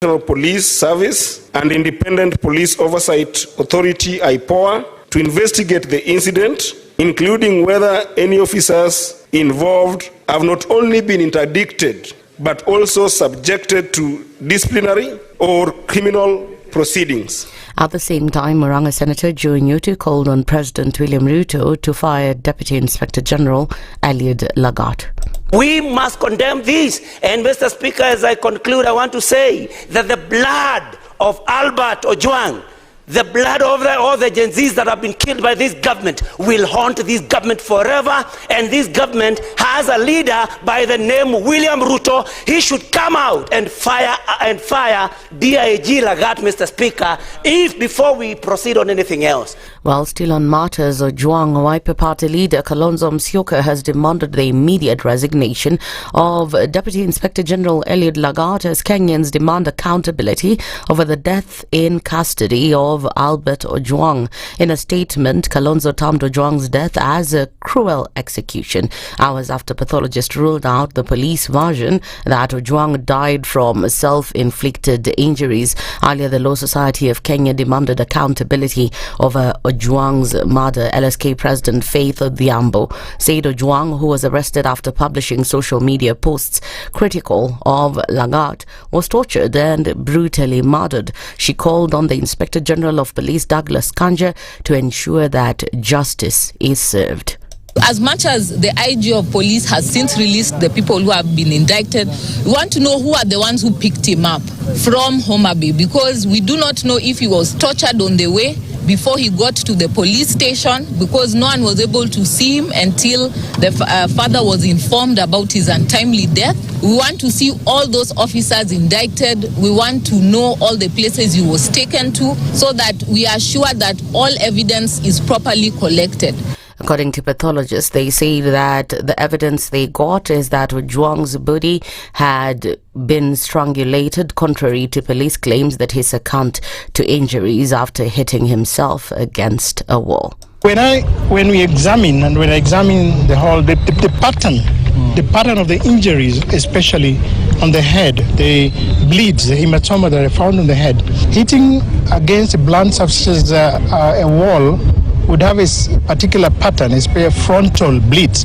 Police Service and Independent Police Oversight Authority (IPOA) to investigate the incident, including whether any officers involved have not only been interdicted but also subjected to disciplinary or criminal proceedings. At the same time, Murang'a Senator Ndu Okoh called on President William Ruto to fire Deputy Inspector General Lydiah. We must condemn this. And Mr. Speaker, as I conclude, I want to say that the blood of Albert Ojwang, the blood of all the Gen Zs that have been killed by this government will haunt this government forever. And this government has a leader by the name William Ruto. He should come out and fire DIG Lagat, Mr. Speaker, before we proceed on anything else. While still on matters, Ojwang, Wiper Party leader Kalonzo Musyoka has demanded the immediate resignation of Deputy Inspector General Lydiah as Kenyans demand accountability over the death in custody of Albert Ojwang. In a statement, Kalonzo termed Ojwang's death as a cruel execution, hours after pathologists ruled out the police version that Ojwang died from self-inflicted injuries. Earlier, the Law Society of Kenya demanded accountability over Ojwang's murder. LSK President Faith Odhiambo said Ojwang, who was arrested after publishing social media posts critical of Lagat, was tortured and brutally murdered. She called on the Inspector General of Police Douglas Kanja to ensure that justice is served. As much as the IG of police has since released the people who have been indicted, we want to know who are the ones who picked him up from Homa Bay, because we do not know if he was tortured on the way before he got to the police station, because no one was able to see him until the father was informed about his untimely death. We want to see all those officers indicted. We want to know all the places he was taken to, so that we are sure that all evidence is properly collected. According to pathologists, they say that the evidence they got is that Ojwang's body had been strangulated, contrary to police claims that he succumbed to injuries after hitting himself against a wall. When I examine the whole the pattern of the injuries, especially on the head, the bleeds, the hematoma that I found on the head, hitting against a blunt substance, a wall, would have a particular pattern, a frontal bleeds.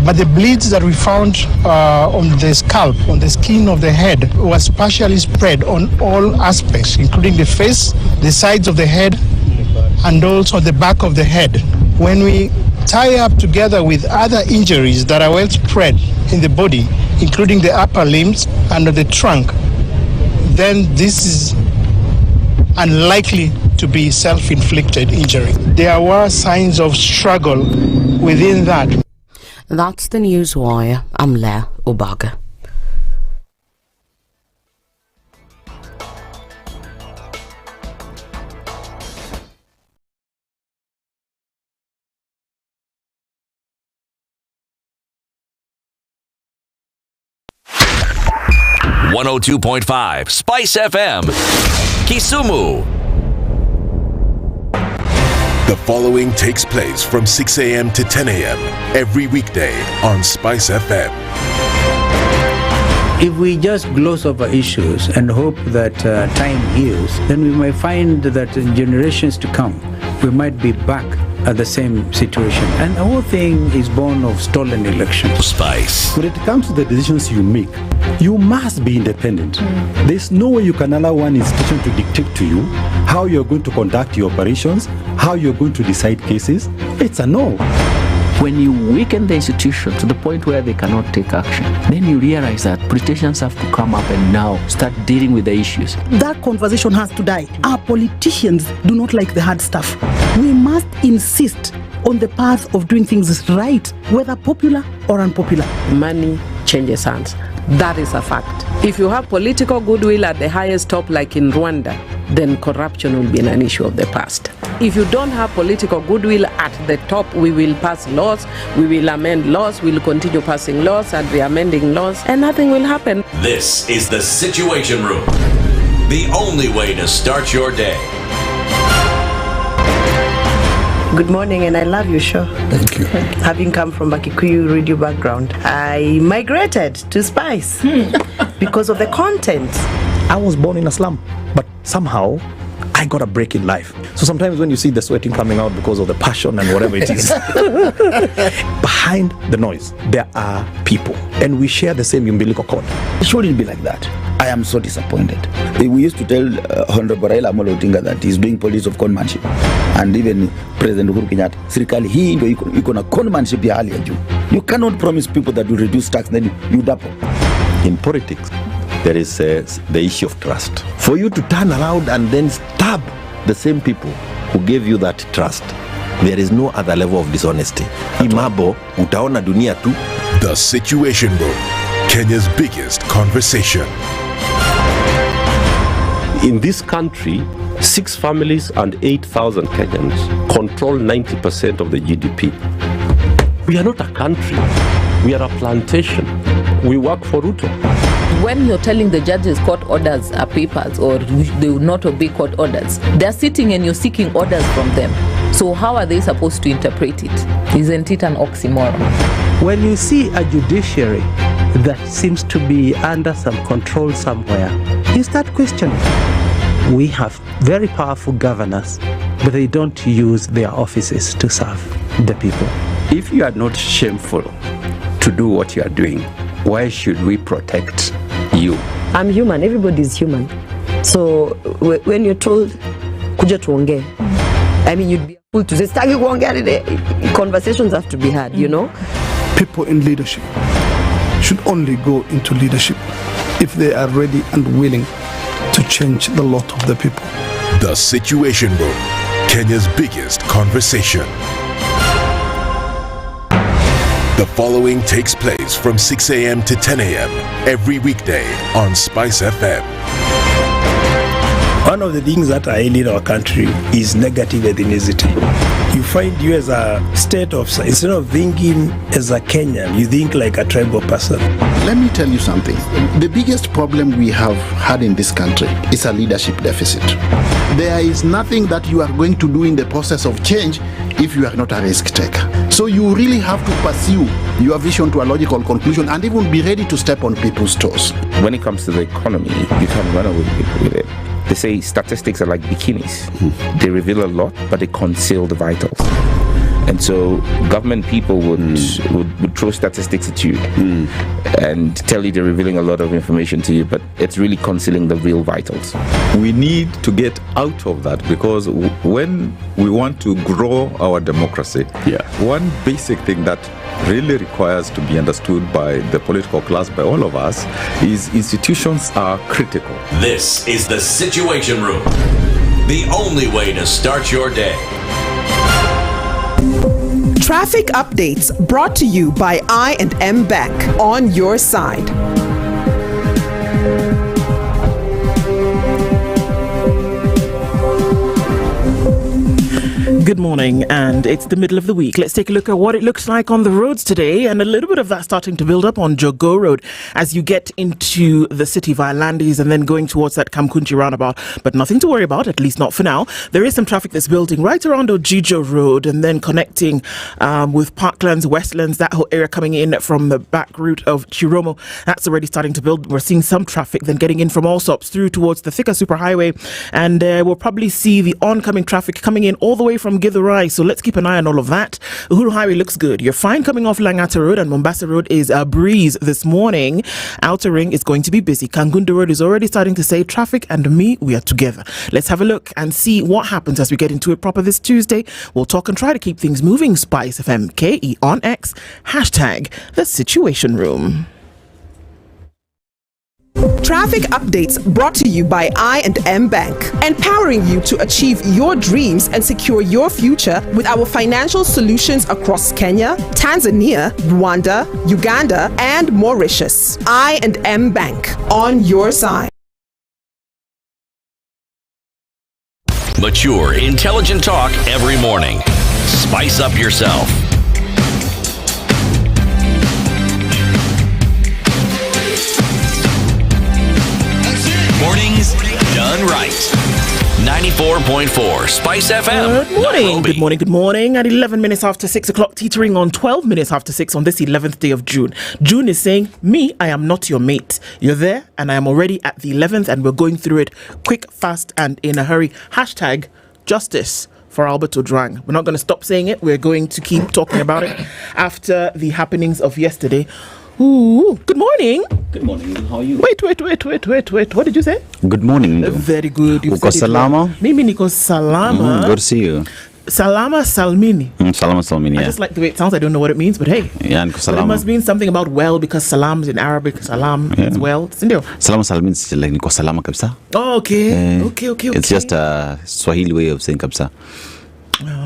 But the bleeds that we found on the scalp, on the skin of the head, was partially spread on all aspects, including the face, the sides of the head, and also the back of the head. When we tie up together with other injuries that are well spread in the body, including the upper limbs and the trunk, then this is unlikely to be self-inflicted injury. There were signs of struggle within that. That's the News Wire. I'm Leah Obaga. .5 SpiceFM, Kisumu. The following takes place from 6 a.m. to 10 a.m. every weekday on SpiceFM. If we just gloss over issues and hope that time heals, then we might find that in generations to come, we might be back at the same situation. And the whole thing is born of stolen elections. Spice. When it comes to the decisions you make, you must be independent. There's no way you can allow one institution to dictate to you how you're going to conduct your operations, how you're going to decide cases. It's a no. When you weaken the institution to the point where they cannot take action, then you realize that politicians have to come up and now start dealing with the issues. That conversation has to die. Our politicians do not like the hard stuff. We must insist on the path of doing things right, whether popular or unpopular. Money changes hands. That is a fact. If you have political goodwill at the highest top, like in Rwanda, then corruption will be an issue of the past. If you don't have political goodwill at the top, we will pass laws, we will amend laws, we will continue passing laws and re-amending laws, and nothing will happen. This is the Situation Room, the only way to start your day. Good morning, and I love your show. Thank you. Having come from a Kikuyu radio background, I migrated to Spice because of the content. I was born in a slum, but somehow I got a break in life. So sometimes when you see the sweating coming out because of the passion and whatever it is, behind the noise, there are people, and we share the same umbilical cord. It shouldn't be like that. I am so disappointed. We used to tell Honorable Raila Amolo Odinga that he's doing politics of conmanship, and even President Uhuru Kenyatta, serikali hii ndio iko na conmanship ya hali ya juu. You cannot promise people that you reduce tax, then you double. In politics, there is the issue of trust. For you to turn around and then stab the same people who gave you that trust, there is no other level of dishonesty. Imabo, utaona dunia tu. The Situation Room, Kenya's biggest conversation. In this country, 6 families and 8,000 Kenyans control 90% of the GDP. We are not a country. We are a plantation. We work for Ruto. When you're telling the judges court orders are papers or they will not obey court orders, they're sitting and you're seeking orders from them. So how are they supposed to interpret it? Isn't it an oxymoron? When you see a judiciary that seems to be under some control somewhere, you start questioning. We have very powerful governors, but they don't use their offices to serve the people. If you are not shameful to do what you are doing, why should we protect you? I'm human. Everybody's human. So when you're told, kuja tuongee, I mean, you'd be a fool to say, stagi kuongea today. Conversations have to be had, you know? People in leadership should only go into leadership if they are ready and willing to change the lot of the people. The Situation Room, Kenya's biggest conversation. The following takes place from 6 a.m. to 10 a.m. every weekday on SpiceFM. One of the things that I hate in our country is negative ethnicity. You find you as a state officer, instead of thinking as a Kenyan, you think like a tribal person. Let me tell you something. The biggest problem we have had in this country is a leadership deficit. There is nothing that you are going to do in the process of change if you are not a risk taker. So you really have to pursue your vision to a logical conclusion and even be ready to step on people's toes. When it comes to the economy, you can't run away with it. They say statistics are like bikinis. They reveal a lot, but they conceal the vitals. And so government people would throw statistics at you and tell you they're revealing a lot of information to you, but it's really concealing the real vitals. We need to get out of that, because when we want to grow our democracy, one basic thing that really requires to be understood by the political class, by all of us, is institutions are critical. This is the Situation Room, the only way to start your day. Traffic updates brought to you by I&M Bank, on your side. Good morning, and it's the middle of the week. Let's take a look at what it looks like on the roads today, and a little bit of that starting to build up on Jogo Road as you get into the city via Landis and then going towards that Kamkunji roundabout. But nothing to worry about, at least not for now. There is some traffic that's building right around Ojijo Road and then connecting with Parklands, Westlands, that whole area coming in from the back route of Chiromo. That's already starting to build. We're seeing some traffic then getting in from Allsops through towards the Thika Superhighway, and we'll probably see the oncoming traffic coming in all the way from Githurai, so let's keep an eye on all of that. Uhuru Highway looks good. You're fine coming off Langata Road, and Mombasa Road is a breeze this morning. Outer Ring is going to be busy. Kangundo Road is already starting to say traffic and me, we are together. Let's have a look and see what happens as we get into it proper this Tuesday. We'll talk and try to keep things moving. SpiceFM KE on X, hashtag the Situation Room. Traffic updates brought to you by I&M Bank, empowering you to achieve your dreams and secure your future with our financial solutions across Kenya, Tanzania, Rwanda, Uganda, and Mauritius. I&M Bank, on your side. Mature, intelligent talk every morning. Spice up yourself. Mornings done right. 94.4 Spice FM. Good morning, good morning, good morning. At 11 minutes after 6 o'clock, teetering on 12 minutes after 6 on this 11th day of June. June is saying, me, I am not your mate. You're there, and I am already at the 11th, and we're going through it quick, fast, and in a hurry. Hashtag justice for Albert Ojwang. We're not going to stop saying it. We're going to keep talking about it after the happenings of yesterday. Ooh, good morning. Good morning. How are you? Wait. What did you say? Good morning. Very good. Uko salama? Mimi niko salama. Good to see you. Salama Salmini. Salama Salmini, yeah. I just like the way it sounds. I don't know what it means, but hey. Yeah, and But it must mean something about well, because salam is in Arabic. Salam is well. Sindio? Salama Salmini is like niko salama kabisa. Oh, okay. Okay. It's just a Swahili way of saying kabisa.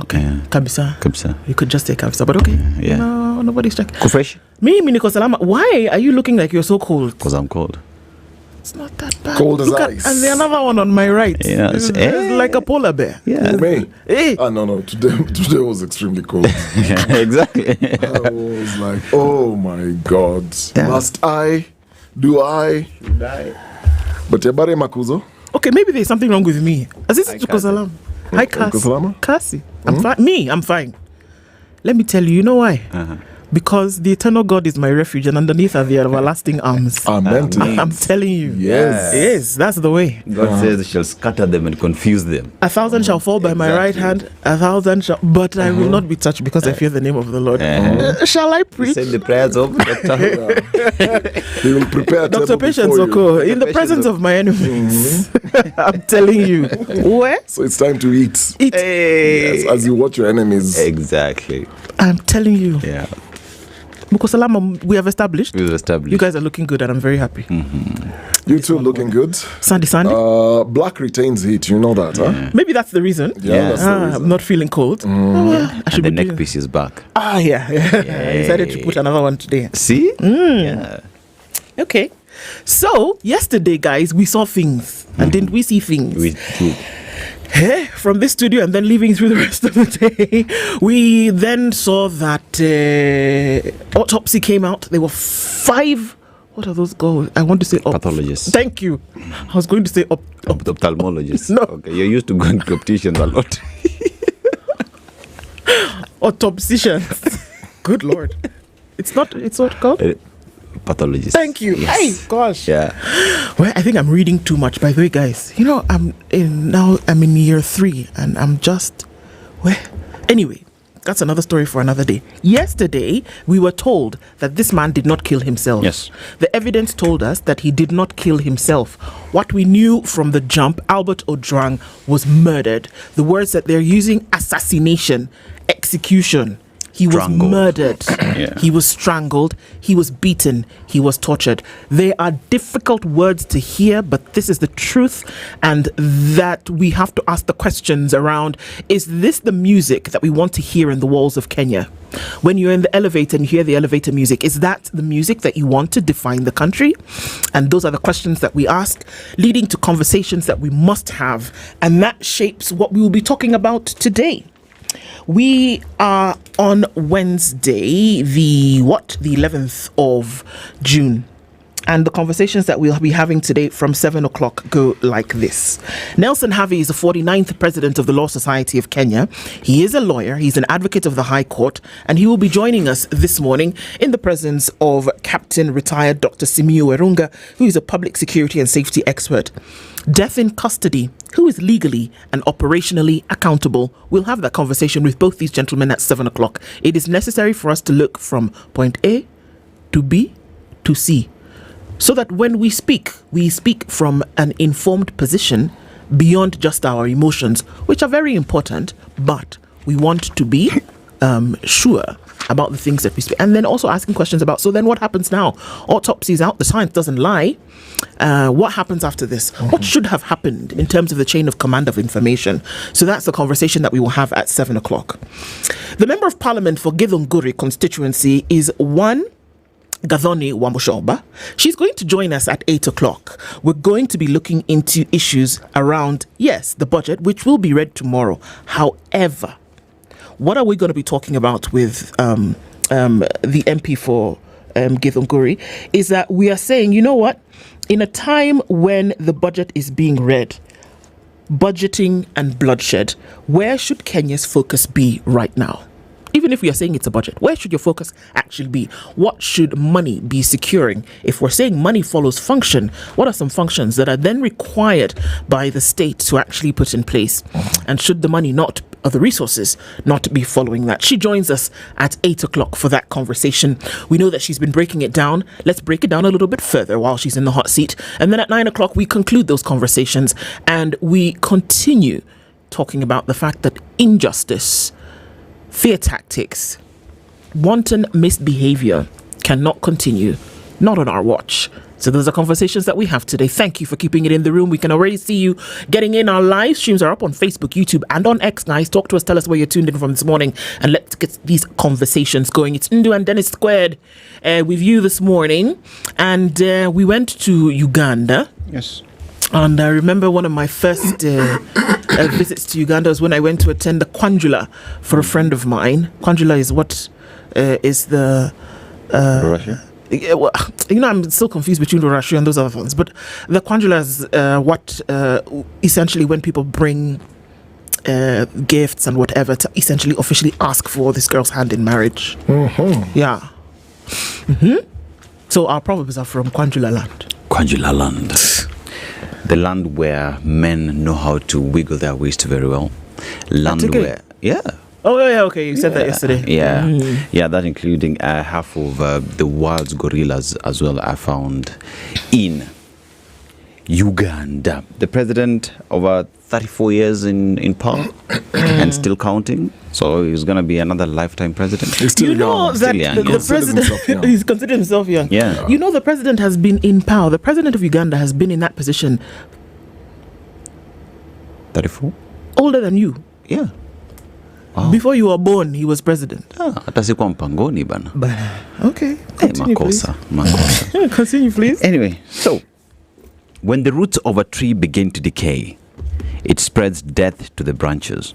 Okay. Kabisa. You could just say kabisa, but okay. Yeah. No, nobody's checking. Fresh? Mimi niko salama. Why are you looking like you're so cold? Because I'm cold. It's not that bad. Cold as Look ice. And the another one on my right. Yeah. It's like a polar bear. Yeah. Me? Hey. No. Today was extremely cold. Yeah, exactly. I was like, oh my God. Yeah. Must I? Do I? But Yabare Makuzo? Okay, maybe there's something wrong with me. Azizi tuko salam. Hi, Kasi. I'm fine. I'm fine. Let me tell you, you know why? Because the eternal God is my refuge, and underneath are the everlasting arms. Amen. I'm telling you. Yes, that's the way. God says, shall scatter them and confuse them. 1,000 shall fall by my right hand, 1,000 shall, but I will not be touched, because I fear the name of the Lord. Shall I preach? Send the prayers of He will prepare Dr. Patience Okoh, in the presence of my enemies. I'm telling you. Where? So it's time to eat. Yes, as you watch your enemies. Exactly. I'm telling you. Yeah. Mukosalama, we have established. You guys are looking good, and I'm very happy. You two looking good. Sandy. Black retains heat, you know that, huh? Maybe that's the reason. Yeah, that's the reason. I'm not feeling cold. I should And be the neck doing... piece is back. Yeah. I decided to put another one today. See? Yeah. Okay. So, yesterday, guys, we saw things. And didn't we see things? We did. From this studio, and then leaving through the rest of the day, we then saw that Autopsy came out. There were 5. What are those called? I want to say pathologists. Thank you. I was going to say ophthalmologists. No. Okay, you're used to going to opticians a lot. Autopsicians. Good Lord. It's what called? Pathologists. Thank you. Yes. Hey, gosh. Yeah. Well, I think I'm reading too much. By the way, guys, you know, I'm in year 3, and I'm just anyway. That's another story for another day. Yesterday, we were told that this man did not kill himself. Yes. The evidence told us that he did not kill himself. What we knew from the jump, Albert Ojwang was murdered. The words that they're using: assassination, execution. He was murdered. Yeah. He was strangled. He was beaten. He was tortured. They are difficult words to hear, but this is the truth, and that we have to ask the questions around: is this the music that we want to hear in the walls of Kenya? When you're in the elevator and you hear the elevator music, is that the music that you want to define the country? And those are the questions that we ask, leading to conversations that we must have, and that shapes what we will be talking about today. We are on Wednesday, the 11th of June. And the conversations that we'll be having today from 7 o'clock go like this. Nelson Havi is the 49th president of the Law Society of Kenya. He is a lawyer. He's an advocate of the High Court. And he will be joining us this morning in the presence of Captain Retired Dr. Simiyu Werunga, who is a public security and safety expert. Death in custody, who is legally and operationally accountable. We'll have that conversation with both these gentlemen at 7 o'clock. It is necessary for us to look from point A to B to C, so that when we speak from an informed position beyond just our emotions, which are very important, but we want to be sure about the things that we speak. And then also asking questions about, so then what happens now? Autopsy's out, the science doesn't lie. What happens after this? What should have happened in terms of the chain of command of information? So that's the conversation that we will have at 7 o'clock. The Member of Parliament for Githunguri constituency is one Gathoni Wambushoba. She's going to join us at 8 o'clock. We're going to be looking into issues around, yes, the budget, which will be read tomorrow. However, what are we going to be talking about with the MP for Githunguri is that we are saying, you know what, in a time when the budget is being read, budgeting and bloodshed. Where should Kenya's focus be right now? Even if we are saying it's a budget, where should your focus actually be? What should money be securing? If we're saying money follows function, what are some functions that are then required by the state to actually put in place? And should the money not, or the resources not be following that? She joins us at 8 o'clock for that conversation. We know that she's been breaking it down. Let's break it down a little bit further while she's in the hot seat. And then at 9 o'clock, we conclude those conversations and we continue talking about the fact that injustice, fear tactics, wanton misbehavior cannot continue, not on our watch. So those are conversations that we have today. Thank you for keeping it in the room. We can already see you getting in. Our live streams are up on Facebook, YouTube, and on X, guys. Talk to us. Tell us where you're tuned in from this morning, and let's get these conversations going. It's Ndu and Dennis Squared with you this morning, and we went to Uganda. Yes. And I remember one of my first visits to Uganda was when I went to attend the Kwanjula for a friend of mine. Kwanjula is what is the... Russia? Yeah, well, I'm still confused between the Russia and those other ones. But the Kwanjula is what essentially when people bring gifts and whatever to essentially officially ask for this girl's hand in marriage. Mm-hmm. Yeah. Mm-hmm. So our proverbs are from Kwanjula land. Kwanjula land. The land where men know how to wiggle their waist very well. Land where... Yeah. Oh, yeah, okay. You said that yesterday. Yeah. Yeah, that including half of the world's gorillas as well I found in Uganda. The president over 34 years in power and still counting. So he's going to be another lifetime president. He's still young. That the president, he's considered himself young. Yeah. You know, the president has been in power. The president of Uganda has been in that position. 34? Older than you. Yeah. Wow. Before you were born, he was president. Hata sikuwa mpangoni bana. Okay. Continue, makosa. Continue, please. Anyway, so when the roots of a tree begin to decay, it spreads death to the branches.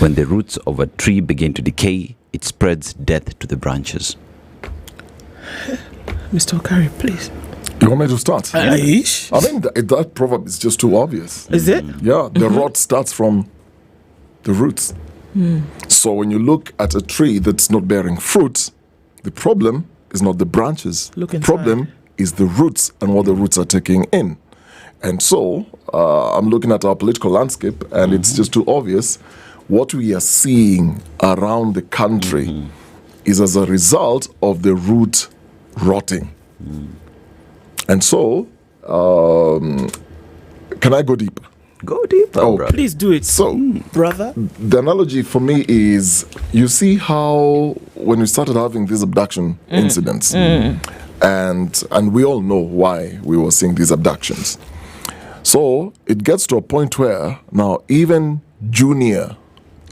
When the roots of a tree begin to decay, it spreads death to the branches. Mr. Okari, please. You want me to start? Aish. I mean, that proverb is just too obvious. Is it? Yeah, the rot starts from the roots. So when you look at a tree that's not bearing fruit, the problem is not the branches. The problem is the roots and what the roots are taking in. And so I'm looking at our political landscape, and it's just too obvious. What we are seeing around the country is as a result of the root rotting. And so, can I go deeper? Go deeper, brother. Please do it. So, brother. The analogy for me is, you see how when we started having these abduction incidents, and we all know why we were seeing these abductions. So it gets to a point where now even junior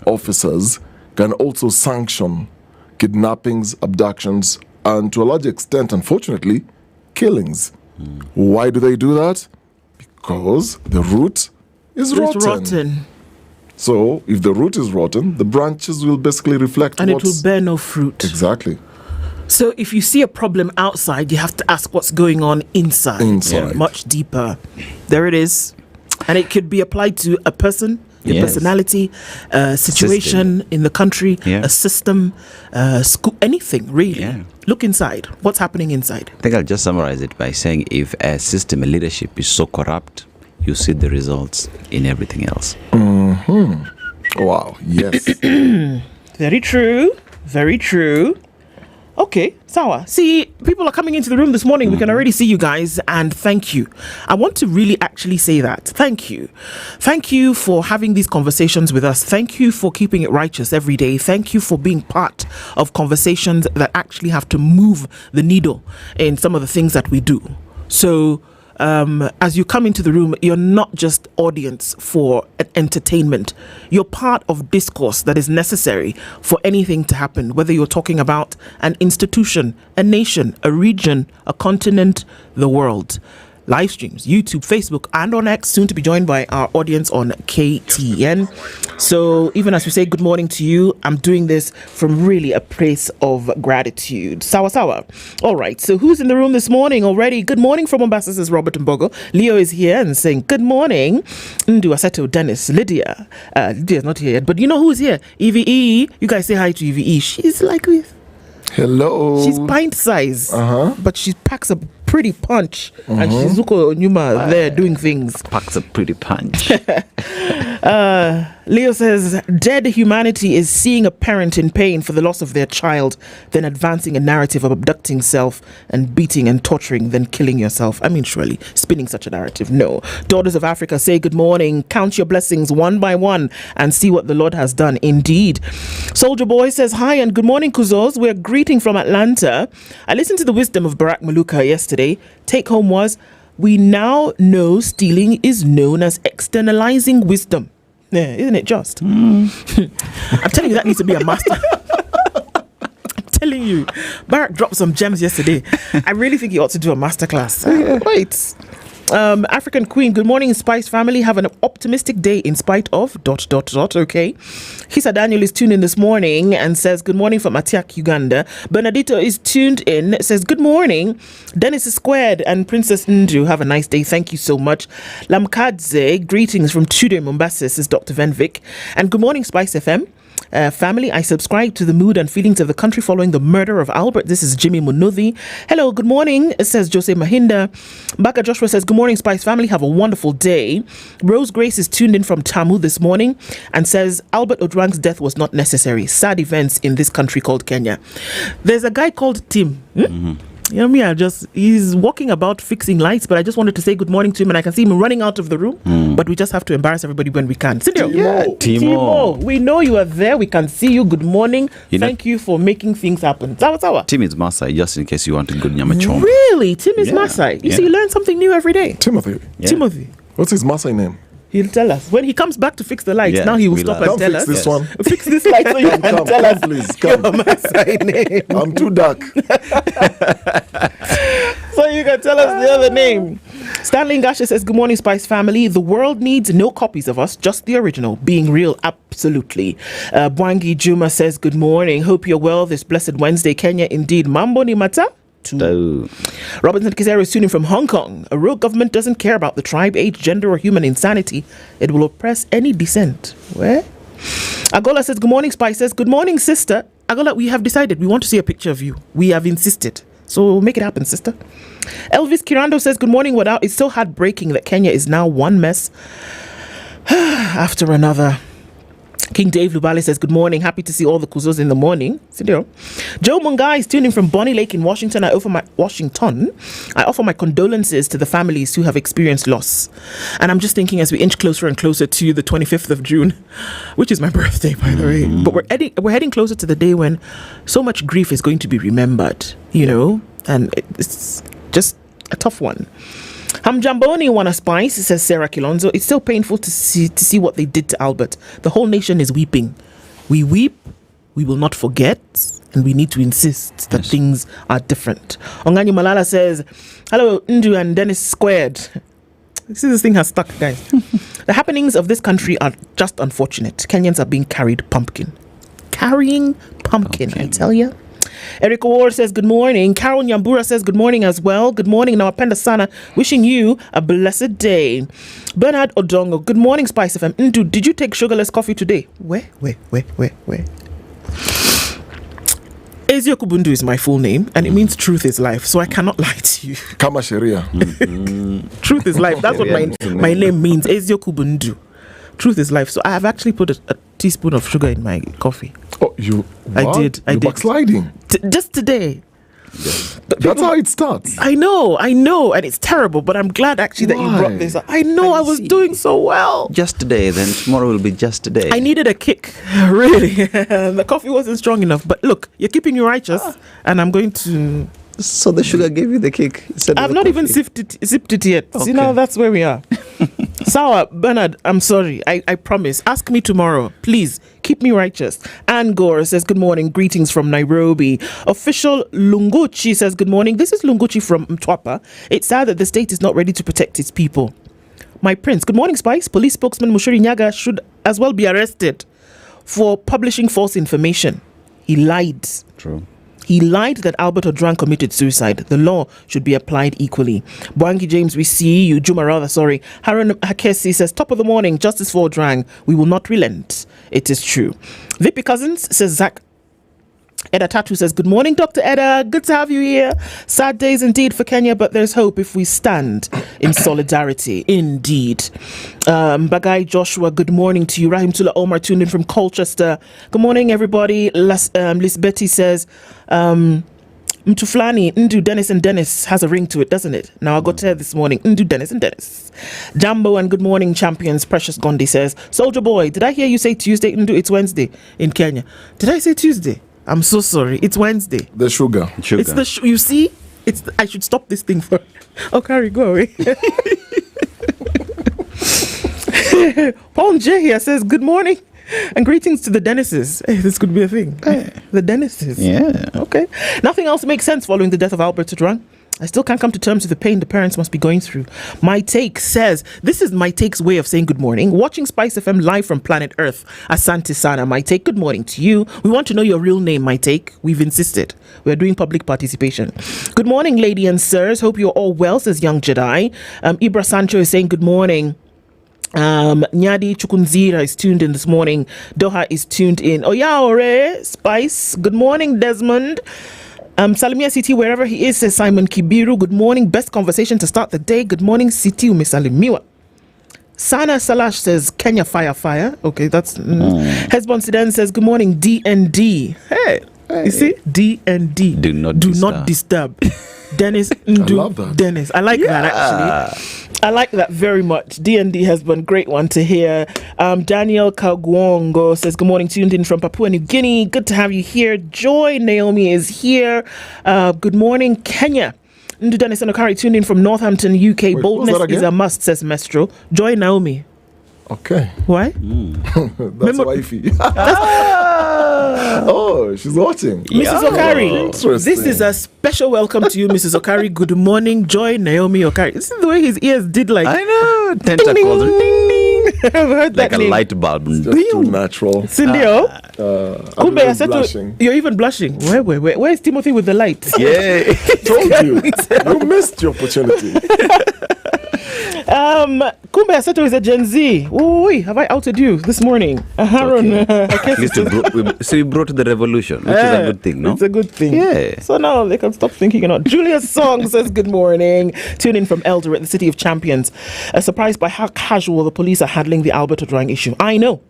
officers can also sanction kidnappings, abductions, and to a large extent, unfortunately, killings. Why do they do that? Because the root is rotten. So if the root is rotten, the branches will basically reflect and it will bear no fruit. Exactly. So if you see a problem outside, you have to ask what's going on inside. Inside. Much deeper. There it is. And it could be applied to a person, your personality, a situation in the country, a system, school, anything really. Yeah. Look inside. What's happening inside? I think I'll just summarize it by saying if a system, a leadership is so corrupt, you see the results in everything else. Wow, yes. Very true. Very true. Okay, Sawa. See, people are coming into the room this morning. We can already see you guys, and thank you. I want to really actually say that. Thank you. Thank you for having these conversations with us. Thank you for keeping it righteous every day. Thank you for being part of conversations that actually have to move the needle in some of the things that we do. So, as you come into the room, you're not just audience for entertainment. You're part of discourse that is necessary for anything to happen, whether you're talking about an institution, a nation, a region, a continent, the world. live streams, YouTube, Facebook, and on X, soon to be joined by our audience on KTN. So even as we say good morning to you, I'm doing this from really a place of gratitude. Sawa sawa. All right, so who's in the room this morning already? Good morning from Mombasa, says Robert Mbogo. Leo is here and saying good morning. Ndu Aseto, Dennis, Lydiah. Lydiah's not here yet, but you know who's here? EVE. You guys say hi to EVE. She's like this. Hello. She's pint size, but she packs a pretty punch, and she's Zuko Nyuma there doing things. Packs a pretty punch. Leo says, dead humanity is seeing a parent in pain for the loss of their child, then advancing a narrative of abducting self and beating and torturing, then killing yourself. I mean, surely spinning such a narrative. No. Daughters of Africa say good morning. Count your blessings one by one and see what the Lord has done. Indeed. Soldier Boy says, hi and good morning, Kuzos. We're greeting from Atlanta. I listened to the wisdom of Barack Maluka yesterday. Take home was, we now know stealing is known as externalizing wisdom. Yeah, isn't it just? I'm telling you, that needs to be a master. I'm telling you. Barack dropped some gems yesterday. I really think he ought to do a masterclass. Wait. African Queen, good morning, Spice family. Have an optimistic day in spite of ... Okay. Hisa Daniel is tuned in this morning and says good morning from Atiak, Uganda. Bernardito is tuned in, says good morning. Dennis is squared and Princess Ndu, have a nice day. Thank you so much. Lamkadze, greetings from Tude, Mombasa, says Dr. Venvik. And good morning, Spice FM. Family, I subscribe to the mood and feelings of the country following the murder of Albert. This is Jimmy Munuthi. Hello, good morning, says Jose Mahinda. Baka Joshua says, good morning, Spice family. Have a wonderful day. Rose Grace is tuned in from Tamu this morning and says, Albert Ojwang's death was not necessary. Sad events in this country called Kenya. There's a guy called Tim. You know me, he's walking about fixing lights, but I just wanted to say good morning to him, and I can see him running out of the room, but we just have to embarrass everybody when we can. Timo, we know you are there. We can see you. Good morning. Thank you for making things happen. Sawa. Tim is Masai, just in case you want a good nyama choma. Really? Tim is Masai. You see, you learn something new every day. Timothy. What's his Masai name? He'll tell us. When he comes back to fix the lights, now he will stop and tell us. Fix this one. Fix this light so you can tell us. Please, come. I'm too dark. So you can tell us the other name. Stanley Ngasha says, good morning, Spice family. The world needs no copies of us, just the original. Being real, absolutely. Bwangi Juma says, good morning. Hope you're well this blessed Wednesday. Kenya, indeed. Mambo ni mata? Robinson Kizero is tuning from Hong Kong. A rogue government doesn't care about the tribe, age, gender, or human insanity. It will oppress any dissent. Where? Agola says, good morning, Spice says, good morning, sister. Agola, we have decided we want to see a picture of you. We have insisted. So make it happen, sister. Elvis Kirando says, good morning, Without. It's so heartbreaking that Kenya is now one mess after another. King Dave Lubale says, good morning. Happy to see all the Kuzos in the morning. Joe Mungai is tuning from Bonnie Lake in Washington. I offer my condolences to the families who have experienced loss. And I'm just thinking as we inch closer and closer to the 25th of June, which is my birthday, by the way. But we're heading closer to the day when so much grief is going to be remembered, you know, and it's just a tough one. Hamjamboni wanna spice, says Sarah Kilonzo. It's so painful to see what they did to Albert. The whole nation is weeping. We weep, we will not forget, and we need to insist that things are different. Onganyi Malala says, hello, Ndu and Dennis squared. See, this thing has stuck, guys. The happenings of this country are just unfortunate. Kenyans are being carrying pumpkin, I tell you. Eric Ward says, good morning. Carol Nyambura says, good morning as well. Good morning, Nawapenda Sana. Wishing you a blessed day. Bernard Odongo, good morning, Spice FM. Ndu, did you take sugarless coffee today? Where? Ezio Kubundu is my full name, and it means truth is life, so I cannot lie to you. Kama Sheria. Truth is life. That's what my name means. Ezio Kubundu. Truth is life. So I have actually put a teaspoon of sugar in my coffee. Oh, I did. Backsliding. Just today. That's how it starts. I know, and it's terrible, but I'm glad actually that you brought this up. I know I was doing so well. Just today, then tomorrow will be just today. I needed a kick, really. The coffee wasn't strong enough, but look, you're keeping me righteous, and I'm going to... So the sugar gave you the kick? I've not even sipped it yet. Okay. So now that's where we are. Sour, Bernard, I'm sorry. I promise. Ask me tomorrow. Please, keep me righteous. Ann Gore says, good morning. Greetings from Nairobi. Official Lunguchi says, good morning. This is Lunguchi from Mtwapa. It's sad that the state is not ready to protect its people. My prince, good morning, Spice. Police spokesman Mushuri Nyaga should as well be arrested for publishing false information. He lied. True. He lied that Albert Ojwang committed suicide. The law should be applied equally. Bwangi James, we see you. Juma rather, sorry. Haran Hakesi says, top of the morning, justice for Ojwang. We will not relent. It is true. Vippy Cousins says, Zach. Edda Tatu says, good morning, Dr. Edda. Good to have you here. Sad days indeed for Kenya, but there's hope if we stand in solidarity. Indeed. Bagai Joshua, good morning to you. Rahim Tula Omar tuned in from Colchester. Good morning, everybody. Liz Betty says, Mtuflani, Ndu, Dennis and Dennis has a ring to it, doesn't it? Now I got to her this morning, Ndu, Dennis and Dennis. Jambo and good morning, champions. Precious Gondi says, Soldier Boy, did I hear you say Tuesday? Ndu, it's Wednesday in Kenya. Did I say Tuesday? I'm so sorry. It's Wednesday. The sugar. It's the you see? I should stop this thing for. Okari, go away. Paul J here says, good morning and greetings to the Dennises. Hey, this could be a thing. The Dennises. Yeah. Okay. Nothing else makes sense following the death of Albert Ojwang. I still can't come to terms with the pain the parents must be going through. My Take says, this is My Take's way of saying good morning. Watching SpiceFM live from planet Earth. Asante Sana. My Take, good morning to you. We want to know your real name, My Take. We've insisted. We're doing public participation. Good morning, lady and sirs. Hope you're all well, says Young Jedi. Ibra Sancho is saying good morning. Nyadi Chukunzira is tuned in this morning. Doha is tuned in. Oyaore, Spice. Good morning, Desmond. Salimia City, wherever he is, says Simon Kibiru. Good morning. Best conversation to start the day. Good morning, City Umisalimiwa. Sana Salash says Kenya fire. Okay, that's Hezbon Sidan says good morning, DND. Hey. You see? DND. Do not disturb. Dennis Ndu. I love that. Dennis. I like that actually. I like that very much. DND has been a great one to hear. Daniel Kagwongo says, good morning, tuned in from Papua New Guinea. Good to have you here. Joy Naomi is here. Good morning, Kenya. Ndu Dennis and Okari tuned in from Northampton, UK. Wait, boldness is a must, says Mestro. Joy Naomi. Okay. Why? That's wifey. Oh, she's watching. Mrs. Okari, this is a special welcome to you, Mrs. Okari. Good morning, Joy Naomi Okari. This is the way his ears did like. I know. Tentacles. Ding, ding. I've heard that like name. A light bulb. It's just too natural. Cindy, I'm blushing. You're even blushing. Where's Timothy with the light? Yeah. Told you. You missed your opportunity. Kumbe Aseto is a Gen Z. Ooh, have I outed you this morning? Aaron. At least we brought the revolution, which is a good thing, no? It's a good thing. Yeah. So now they can stop thinking you're not. Julia's Song says good morning. Tune in from Eldoret, the city of champions. Surprised by how casual the police are handling the Albert Ojwang issue. I know.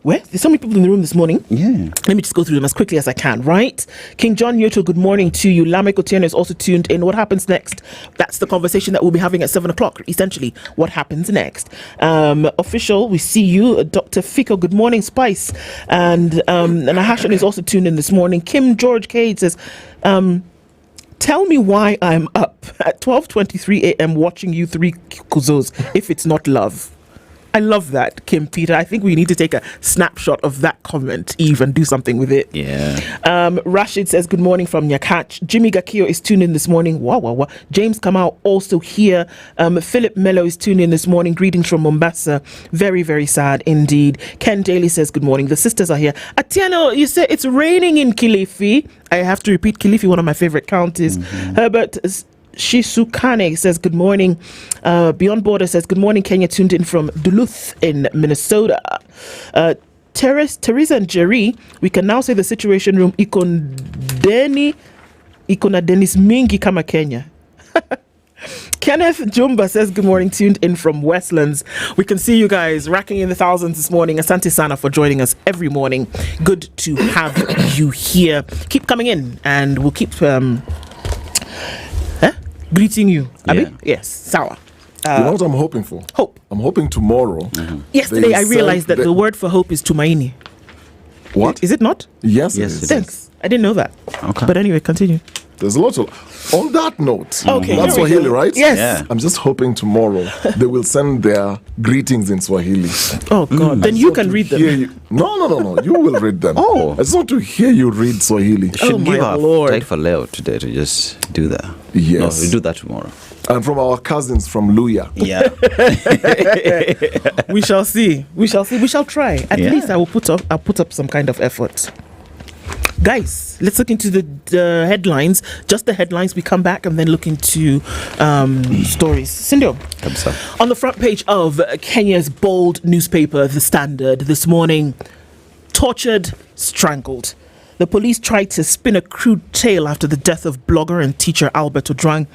Well, there's so many people in the room this morning. Yeah. Let me just go through them as quickly as I can, right? King John Yoto, good morning to you. Lamek Otieno is also tuned in. What happens next? That's the conversation that we'll be having at 7 o'clock, essentially. What happens next? Official, we see you. Dr. Fico, good morning, Spice. And Nahashan is also tuned in this morning. Kim George Cade says, tell me why I'm up at 12:23 a.m. watching you three kuzos if it's not love. I love that, Kim Peter. I think we need to take a snapshot of that comment, Eve, and do something with it. Yeah. Rashid says, good morning from Nyakach. Jimmy Gakio is tuned in this morning. Wow. James Kamau also here. Philip Mello is tuned in this morning. Greetings from Mombasa. Very, very sad indeed. Ken Daly says, good morning. The sisters are here. Atiano, you say it's raining in Kilifi. I have to repeat, Kilifi, one of my favorite counties. Herbert Shisukane says good morning. Beyond Border says good morning, Kenya, tuned in from Duluth in Minnesota. Teresa and Jerry, we can now say the situation room ikona denis mingi kama Kenya. Kenneth Jumba says good morning, tuned in from Westlands. We can see you guys racking in the thousands this morning. Asante Sana for joining us every morning. Good to have you here. Keep coming in and we'll keep greeting you. Yeah. Yes, Sawa. You know what I'm hoping for? Hope. I'm hoping tomorrow. Yesterday I realized that the word for hope is tumaini. What? Is it not? Yes. Thanks. I didn't know that. Okay. But anyway, continue. There's a lot of. On that note, Okay, that's here we Swahili, go. right? Yes. Yeah. I'm just hoping tomorrow they will send their greetings in Swahili. Oh God! Then you can read them. No. You will read them. Oh. I just want to hear you read Swahili. Should give our Taifa Leo today to just do that. Yes. No, we'll do that tomorrow. And from our cousins from Luya. Yeah. We shall see. We shall try. At Yeah. least I'll put up some kind of effort. Guys, let's look into the headlines. Just the headlines. We come back and then look into stories. Sindo, on the front page of Kenya's bold newspaper, The Standard, this morning, tortured, strangled. The police tried to spin a crude tale after the death of blogger and teacher Albert Ojwang,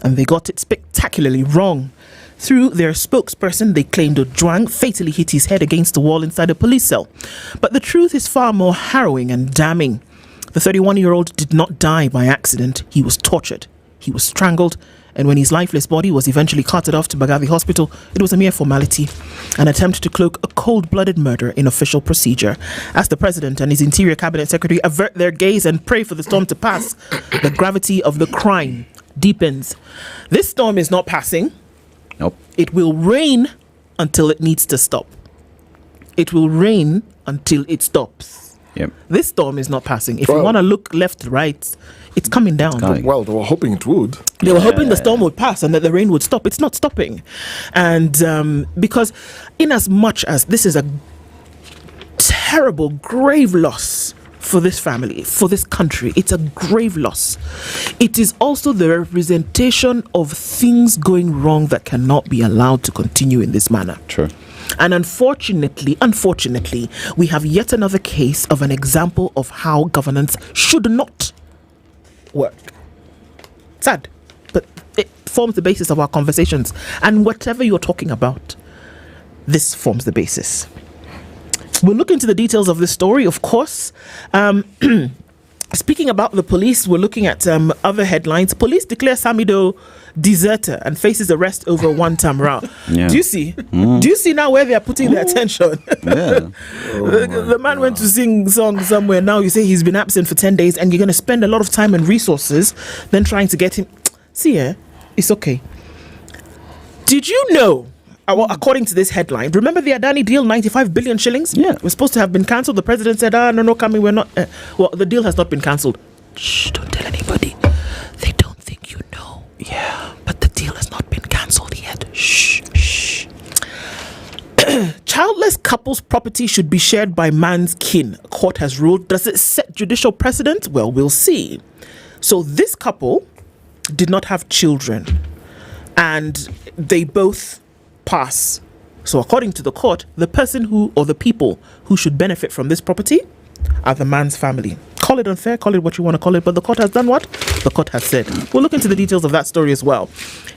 and they got it spectacularly wrong. Through their spokesperson, they claimed Ojwang fatally hit his head against the wall inside a police cell. But the truth is far more harrowing and damning. The 31-year-old did not die by accident. He was tortured. He was strangled. And when his lifeless body was eventually carted off to Bagavi Hospital, it was a mere formality, an attempt to cloak a cold-blooded murder in official procedure. As the president and his interior cabinet secretary avert their gaze and pray for the storm to pass, the gravity of the crime deepens. This storm is not passing. Nope. It will rain until it needs to stop. It will rain until it stops. Yep. This storm is not passing. If you want to look left, right, it's coming down. Well, they were hoping it would. They were hoping the storm would pass and that the rain would stop. It's not stopping. And because in as much as this is a terrible, grave loss for this family, for this country, it's a grave loss. It is also the representation of things going wrong that cannot be allowed to continue in this manner. True. And unfortunately, we have yet another case of an example of how governance should not work. Sad, but it forms the basis of our conversations. And whatever you're talking about, this forms the basis. We'll look into the details of this story, of course. Speaking about the police, we're looking at other headlines. Police declare Samido deserter and faces arrest over one-time row. Yeah. Do you see? Do you see now where they are putting their attention? Yeah. The man went to sing song somewhere. Now you say he's been absent for 10 days and you're going to spend a lot of time and resources then trying to get him. See, it's okay. Did you know? Well, according to this headline, remember the Adani deal, 95 billion shillings? Yeah. Was supposed to have been cancelled. The president said, no, coming, we're not. Well, the deal has not been cancelled. Shh, don't tell anybody. They don't think you know. Yeah. But the deal has not been cancelled yet. Shh. Childless couple's property should be shared by man's kin. Court has ruled. Does it set judicial precedent? Well, we'll see. So this couple did not have children. And they both pass. So according to the court, the person who, or the people who should benefit from this property are the man's family. Call it unfair, call it what you want to call it, but the court has done what? The court has said. We'll look into the details of that story as well.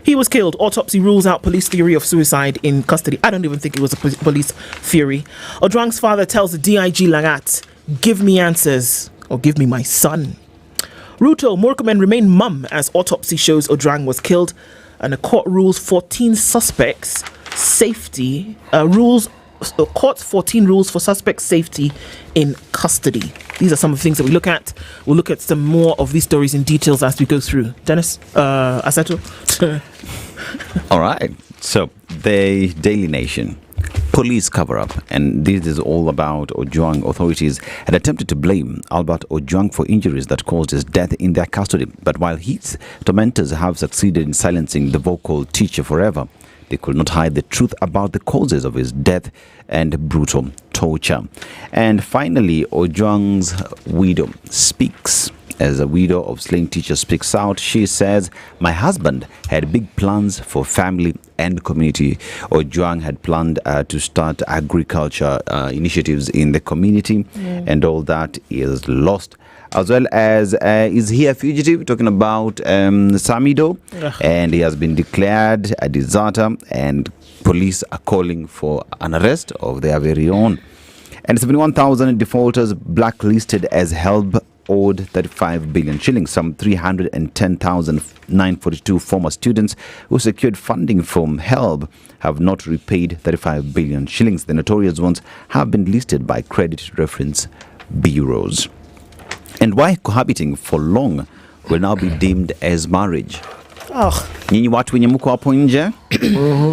He was killed. Autopsy rules out police theory of suicide in custody. I don't even think it was a police theory. Ojwang's father tells the DIG Lagat, give me answers or give me my son. Ruto, Murkomen remain mum as autopsy shows Ojwang was killed, and the court rules 14 suspects safety court's 14 rules for suspect safety in custody. These are some of the things that we look at. We'll look at some more of these stories in details as we go through. Dennis, Aseto. All right. So the Daily Nation. Police cover-up, and this is all about Ojwang. Authorities had attempted to blame Albert Ojwang for injuries that caused his death in their custody. But while his tormentors have succeeded in silencing the vocal teacher forever, they could not hide the truth about the causes of his death and brutal torture. And finally, Ojwang's widow speaks. As a widow of slain teacher speaks out, she says, my husband had big plans for family and community. Ojwang had planned to start agriculture initiatives in the community, and all that is lost. As well as, is he a fugitive? Talking about Samido, and he has been declared a deserter, and police are calling for an arrest of their very own. And 71,000 defaulters blacklisted as HELB owed 35 billion shillings. Some 310,942 former students who secured funding from HELB have not repaid 35 billion shillings. The notorious ones have been listed by credit reference bureaus. And why cohabiting for long will now be deemed as marriage. Oh. Nyinyi watu wenye mko hapo nje,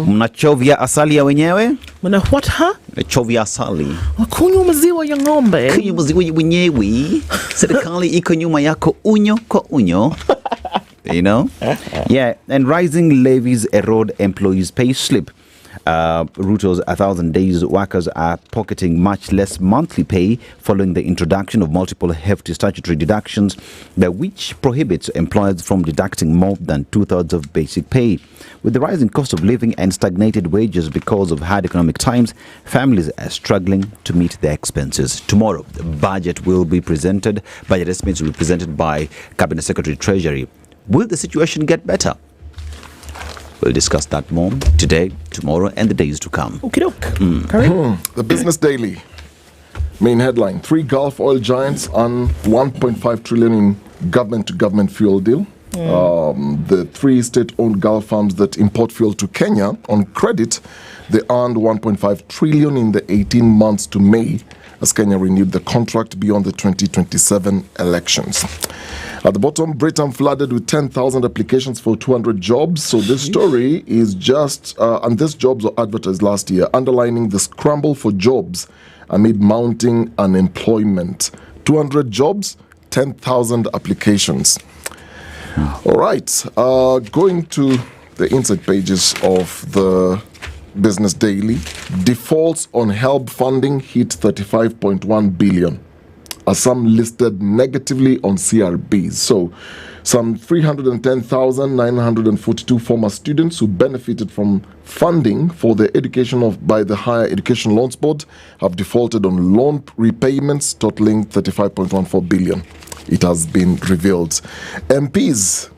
mnachovya asali ya wenyewe? Mna what ha? Chovya asali. Kunywa maziwa ya ng'ombe. Kunywa maziwa ya wenyewe. Serikali iko nyuma yako unyo kwa unyo. You know? Yeah, and rising levies erode employees' pay slip. Ruto's 1,000 days workers are pocketing much less monthly pay following the introduction of multiple hefty statutory deductions, which prohibits employers from deducting more than 2/3 of basic pay. With the rising cost of living and stagnated wages because of hard economic times, families are struggling to meet their expenses. Tomorrow, the budget estimates will be presented by Cabinet Secretary Treasury. Will the situation get better? We'll discuss that more today, tomorrow, and the days to come. The Business Daily. Main headline: 3 Gulf oil giants on 1.5 trillion in government-to-government fuel deal. The 3 state-owned Gulf farms that import fuel to Kenya on credit, they earned 1.5 trillion in the 18 months to May as Kenya renewed the contract beyond the 2027 elections. At the bottom, Britain flooded with 10,000 applications for 200 jobs. So this story is just, and these jobs were advertised last year, underlining the scramble for jobs amid mounting unemployment. 200 jobs, 10,000 applications. All right, going to the inside pages of the Business Daily. Defaults on HELB funding hit 35.1 billion. Are some listed negatively on CRBs. So, some 310,942 former students who benefited from funding for their education by the Higher Education Loans Board have defaulted on loan repayments totaling 35.14 billion. It has been revealed. MPs,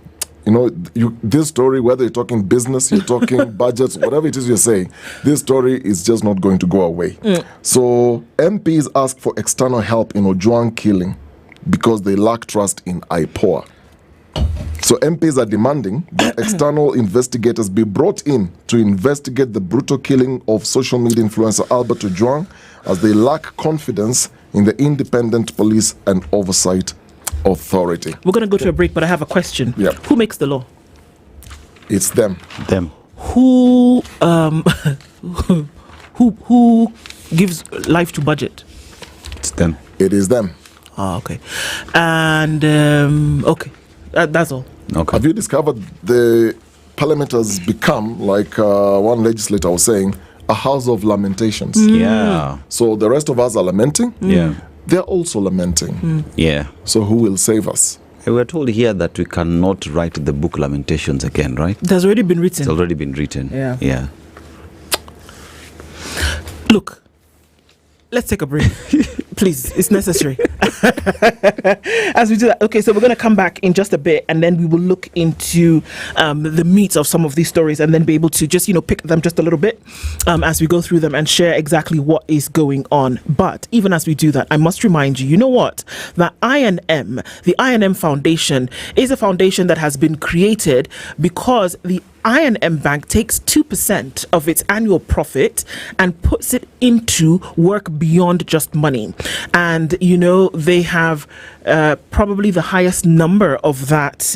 this story, whether you're talking business, you're talking budgets, whatever it is you're saying, this story is just not going to go away. So MPs ask for external help in Ojwang killing because they lack trust in IPOA. So MPs are demanding that external investigators be brought in to investigate the brutal killing of social media influencer Albert Ojwang, as they lack confidence in the independent police and oversight authority. We're going to go to a break, but I have a question. Yeah. Who makes the law? It's them. Who who gives life to budget? It's them. It is them. Okay. And okay, that's all. Okay. Have you discovered the parliament has become, like one legislator was saying, a house of lamentations? Yeah. So the rest of us are lamenting. Yeah. They're also lamenting. Yeah. So who will save us? We're told here that we cannot write the book Lamentations again, right? It has already been written. It's already been written. Yeah. Look, let's take a break. Please, it's necessary. As we do that, okay, so we're going to come back in just a bit, and then we will look into the meat of some of these stories, and then be able to just, pick them just a little bit as we go through them and share exactly what is going on. But even as we do that, I must remind you, that the I&M Foundation is a foundation that has been created because the I&M Bank takes 2% of its annual profit and puts it into work beyond just money. And, they have probably the highest number of that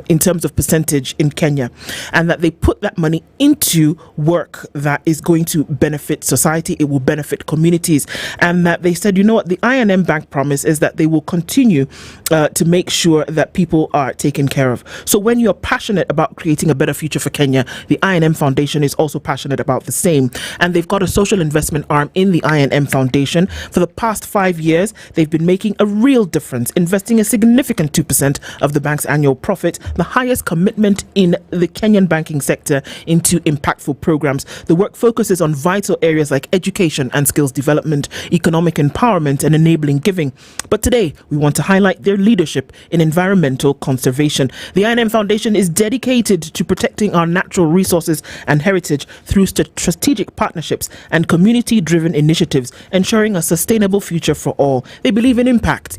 in terms of percentage in Kenya. And that they put that money into work that is going to benefit society, it will benefit communities. And that they said, what the I&M Bank promise is that they will continue to make sure that people are taken care of. So when you're passionate about creating a better future for Kenya, the I&M Foundation is also passionate about the same. And they've got a social investment arm in the I&M Foundation. For the past 5 years, they've been making a real difference, investing a significant 2% of the bank's annual profit, the highest commitment in the Kenyan banking sector, into impactful programs. The work focuses on vital areas like education and skills development, economic empowerment, and enabling giving. But today, we want to highlight their leadership in environmental conservation. The I&M Foundation is dedicated to protecting our natural resources and heritage through strategic partnerships and community-driven initiatives, ensuring a sustainable future for all. They believe in impact,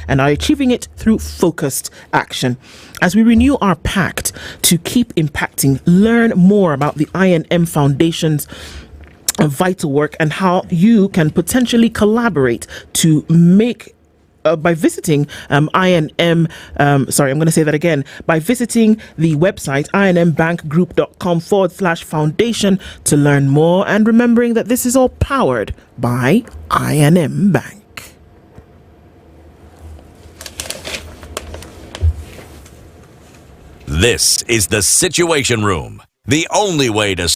and are achieving it through focused action. As we renew our pact to keep impacting, learn more about the I&M Foundation's vital work and how you can potentially collaborate to make by visiting INM. Sorry, I'm going to say that again. By visiting the website inmbankgroup.com/foundation to learn more, and remembering that this is all powered by INM Bank. This is the Situation Room, the only way to...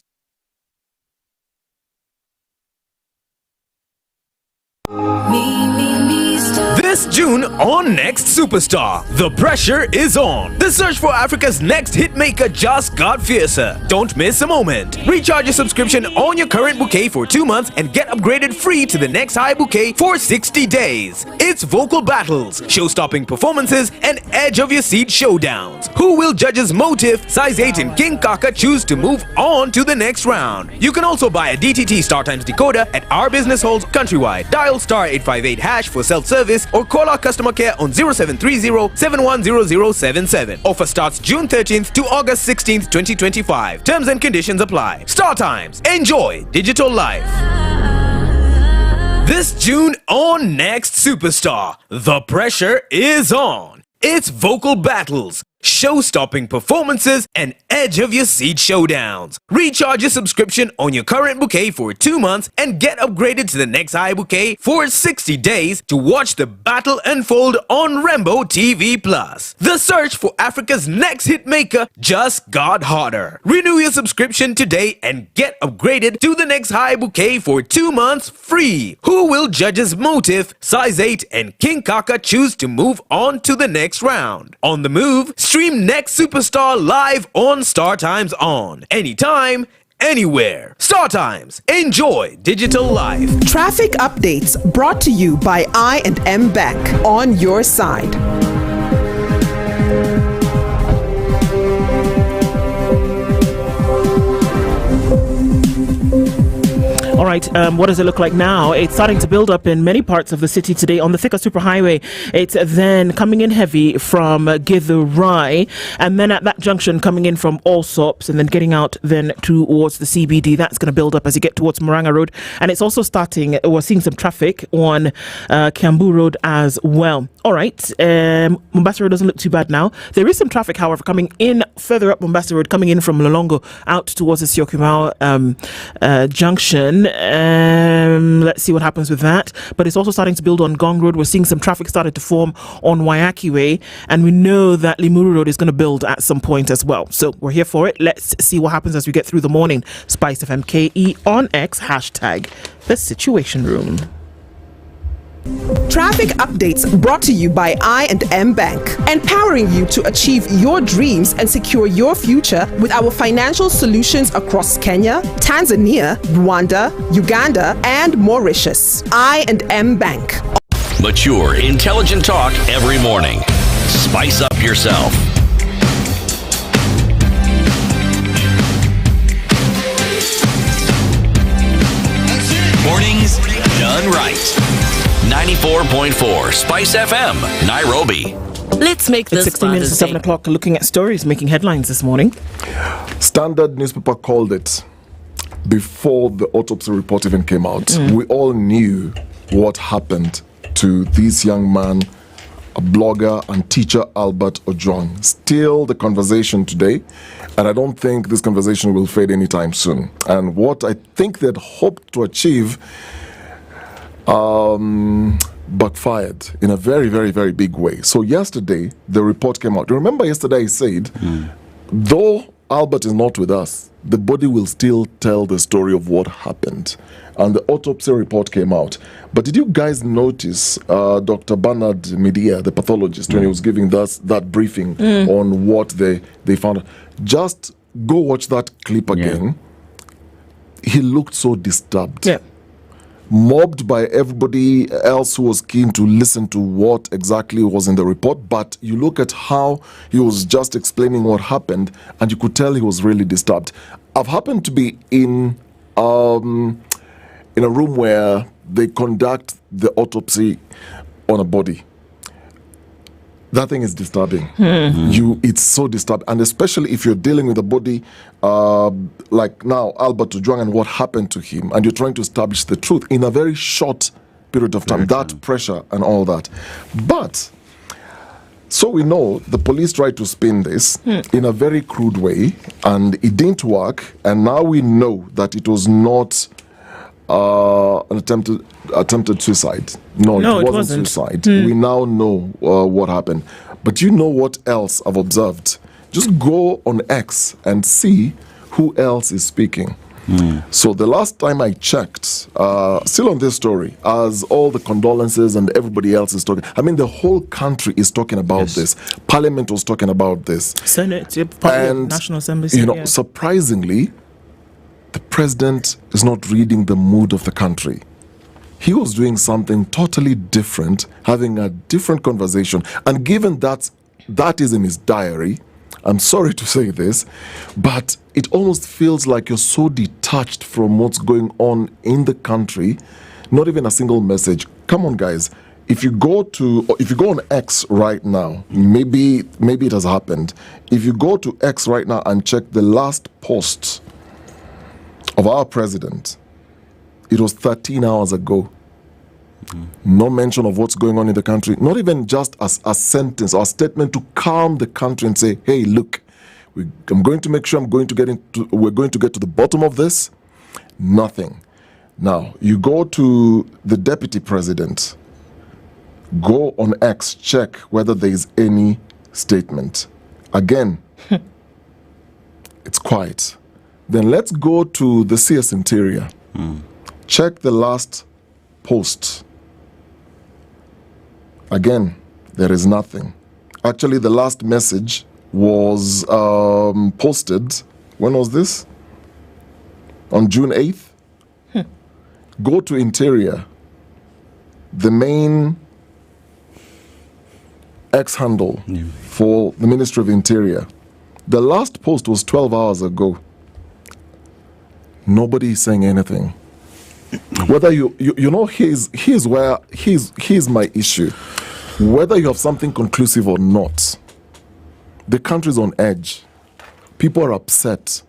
This June on Next Superstar, the pressure is on. The search for Africa's next hitmaker just got fiercer. Don't miss a moment. Recharge your subscription on your current bouquet for 2 months and get upgraded free to the next high bouquet for 60 days. It's vocal battles, show-stopping performances, and edge of your seat showdowns. Who will judges Motive, Size 8, and King Kaka choose to move on to the next round? You can also buy a DTT StarTimes decoder at our business halls countrywide. Dial *858# for self-service or call our customer care on 0730-710077. Offer starts June 13th to August 16th, 2025. Terms and conditions apply. StarTimes. Enjoy digital life. This June on Next Superstar, the pressure is on. It's vocal battles, show-stopping performances, and edge-of-your-seat showdowns. Recharge your subscription on your current bouquet for 2 months and get upgraded to the next high bouquet for 60 days to watch the battle unfold on Rainbow TV+. The search for Africa's next hitmaker just got hotter. Renew your subscription today and get upgraded to the next high bouquet for 2 months free. Who will judges Motive, Size 8, and King Kaka choose to move on to the next round? On the move, stream Next Superstar live on StarTimes On. Anytime, anywhere. StarTimes. Enjoy digital life. Traffic updates brought to you by I&M Bank. On your side. All right, what does it look like now? It's starting to build up in many parts of the city today on the Thika Superhighway. It's then coming in heavy from Githurai, and then at that junction coming in from Allsops, and then getting out then towards the CBD. That's going to build up as you get towards Moranga Road. And it's also starting, we're seeing some traffic on Kiambu Road as well. All right, Mombasa Road doesn't look too bad now. There is some traffic, however, coming in further up Mombasa Road, coming in from Lolongo out towards the Syokimau junction. Let's see what happens with that. But it's also starting to build on Gong Road. We're seeing some traffic started to form on Waiaki Way, and we know that Limuru Road is going to build at some point as well. So we're here for it. Let's see what happens as we get through the morning. SpiceFM KE on X, hashtag the Situation Room. Traffic updates brought to you by I&M Bank, empowering you to achieve your dreams and secure your future with our financial solutions across Kenya, Tanzania, Rwanda, Uganda, and Mauritius. I&M Bank. Mature, intelligent talk every morning. Spice up yourself. Mornings done right. 94.4 Spice FM, Nairobi. Let's make this It's 16 minutes to 7 o'clock, looking at stories making headlines this morning. Standard newspaper called it before the autopsy report even came out. We all knew what happened to this young man, a blogger and teacher, Albert Ojwang. Still the conversation today, and I don't think this conversation will fade anytime soon. And what I think they'd hoped to achieve backfired in a very, very, very big way. So yesterday, the report came out. Remember yesterday I said, though Albert is not with us, the body will still tell the story of what happened. And the autopsy report came out. But did you guys notice Dr. Bernard Media, the pathologist, when he was giving that briefing on what they found? Just go watch that clip again. He looked so disturbed. Mobbed by everybody else who was keen to listen to what exactly was in the report, but you look at how he was just explaining what happened, and you could tell he was really disturbed. I've happened to be in a room where they conduct the autopsy on a body. That thing is disturbing. It's so disturbing, and especially if you're dealing with a body like now Albert Ojwang and what happened to him, and you're trying to establish the truth in a very short period of time, that pressure and all that. But, so we know the police tried to spin this in a very crude way, and it didn't work, and now we know that it was not an attempted suicide. No, it wasn't suicide. We now know what happened. But you know what else I've observed? Just go on X and see who else is speaking. So the last time I checked, still on this story, as all the condolences and everybody else is talking, I mean, the whole country is talking about this. Parliament was talking about this. Senate, and National Assembly. Surprisingly, the president is not reading the mood of the country. He was doing something totally different, having a different conversation. And given that that is in his diary, I'm sorry to say this, but it almost feels like you're so detached from what's going on in the country. Not even a single message. Come on, guys. If you go on X right now, maybe it has happened. If you go to X right now and check the last post of our president, it was 13 hours ago. No mention of what's going on in the country. Not even just as a sentence or a statement to calm the country and say, hey, look, I'm going to make sure we're going to get to the bottom of this. Nothing. Now, you go to the deputy president. Go on X, check whether there is any statement. Again, it's quiet. Then let's go to the CS Interior. Check the last post. Again, there is nothing. Actually, the last message was posted, when was this? On June 8th. Go to Interior. The main X handle for the Ministry of Interior. The last post was 12 hours ago. Nobody is saying anything. Whether here's my issue. Whether you have something conclusive or not, the country's on edge. People are upset.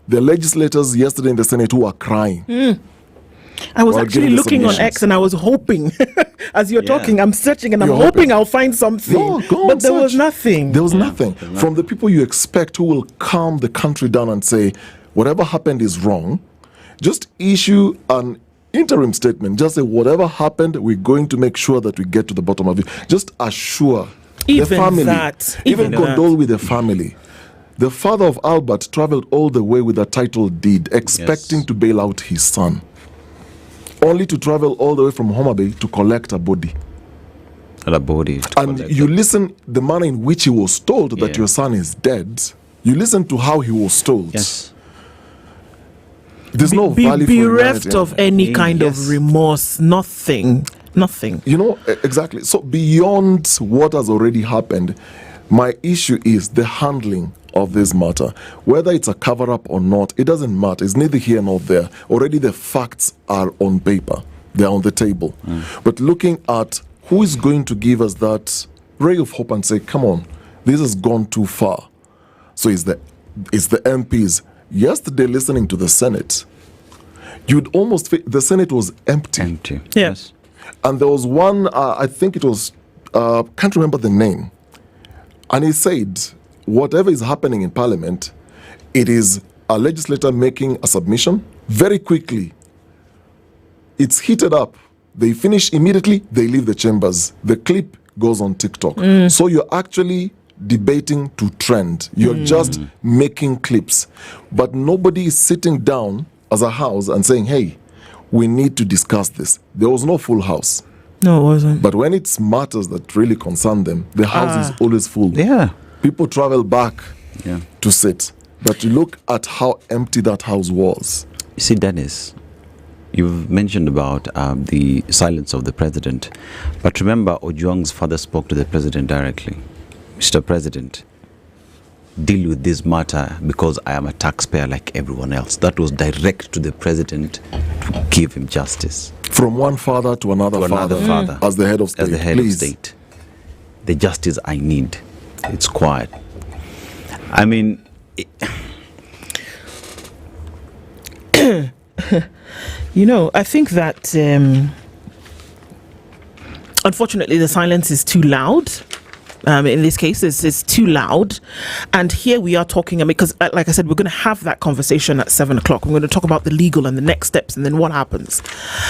The legislators yesterday in the Senate who are crying. I was actually looking on X and I was hoping, as you're talking, I'm searching and I'm hoping I'll find something. But there was nothing. There was nothing. From the people you expect who will calm the country down and say, whatever happened is wrong, just issue an interim statement. Just say, whatever happened, we're going to make sure that we get to the bottom of it. Just assure the family. Even condole with the family. The father of Albert traveled all the way with a title deed, expecting to bail out his son, only to travel all the way from Homa Bay to collect a body. And you listen the manner in which he was told that your son is dead. You listen to how he was told. There's no value for bereft of any kind of remorse. Nothing. Exactly. So beyond what has already happened, my issue is the handling of this matter. Whether it's a cover-up or not, it doesn't matter. It's neither here nor there. Already the facts are on paper. They're on the table. But looking at who is going to give us that ray of hope and say, come on, this has gone too far. So it's the MPs. Yesterday, listening to the Senate, you'd almost feel the Senate was empty. Yes. And there was one, I think it was, can't remember the name. And he said, whatever is happening in Parliament, it is a legislator making a submission very quickly. It's heated up. They finish immediately, they leave the chambers. The clip goes on TikTok. So you're actually debating to trend. You're just making clips. But nobody is sitting down as a house and saying, hey, we need to discuss this. There was no full house. No, it wasn't. But when it's matters that really concern them, the house is always full. People travel back to sit. But you look at how empty that house was. You see, Dennis, you've mentioned about the silence of the president. But remember, Ojwang's father spoke to the president directly. Mr. President, deal with this matter because I am a taxpayer like everyone else. That was direct to the president to give him justice. From one father to another father. As the head of state. As the head of state. The justice I need. It's quiet. I mean... I think that Unfortunately, the silence is too loud. In this case, it's too loud. And here we are talking, because like I said, we're going to have that conversation at 7 o'clock. We're going to talk about the legal and the next steps and then what happens.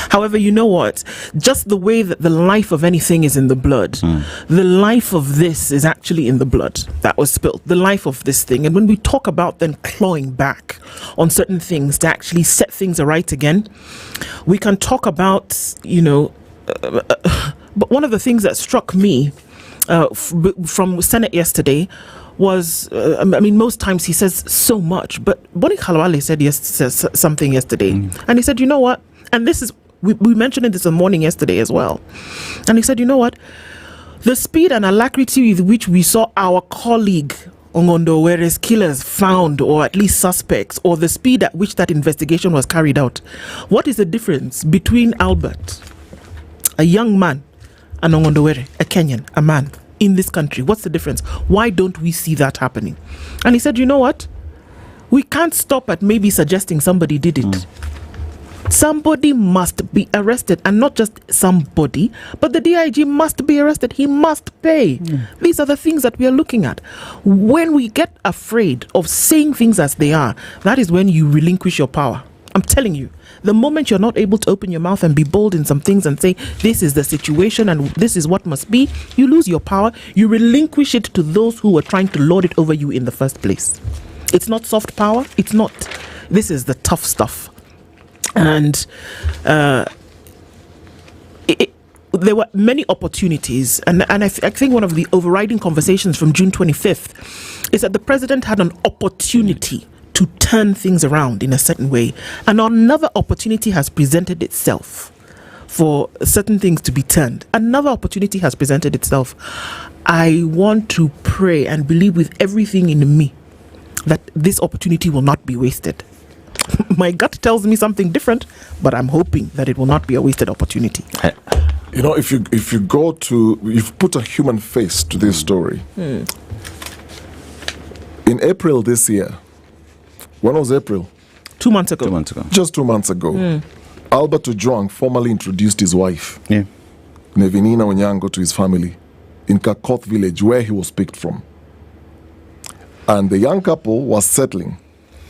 However, you know what? Just the way that the life of anything is in the blood, the life of this is actually in the blood that was spilled, the life of this thing. And when we talk about then clawing back on certain things to actually set things right again, we can talk about, but one of the things that struck me from Senate yesterday was, most times he says so much, but Boni Khalwale says something yesterday, and he said, you know what, and this is, we mentioned it this morning yesterday as well, and he said, you know what, the speed and alacrity with which we saw our colleague Ongondo Were's killers found, or at least suspects, or the speed at which that investigation was carried out, what is the difference between Albert, a young man, and Ongondo Were, a Kenyan, a man in this country? What's the difference? Why don't we see that happening? And he said, you know what? We can't stop at maybe suggesting somebody did it. Somebody must be arrested, and not just somebody, but the DIG must be arrested. He must pay. These are the things that we are looking at. When we get afraid of saying things as they are, that is when you relinquish your power. I'm telling you, the moment you're not able to open your mouth and be bold in some things and say, this is the situation and this is what must be, you lose your power. You relinquish it to those who were trying to lord it over you in the first place. It's not soft power. It's not. This is the tough stuff. And there were many opportunities. And I think one of the overriding conversations from June 25th is that the president had an opportunity to turn things around in a certain way. And another opportunity has presented itself for certain things to be turned. Another opportunity has presented itself. I want to pray and believe with everything in me that this opportunity will not be wasted. My gut tells me something different, but I'm hoping that it will not be a wasted opportunity. If you go to, you've put a human face to this story. In April this year, when was April? 2 months ago. Just 2 months ago. Albert Ojwang formally introduced his wife, Nevinina Onyango, to his family in Kakoth village, where he was picked from. And the young couple was settling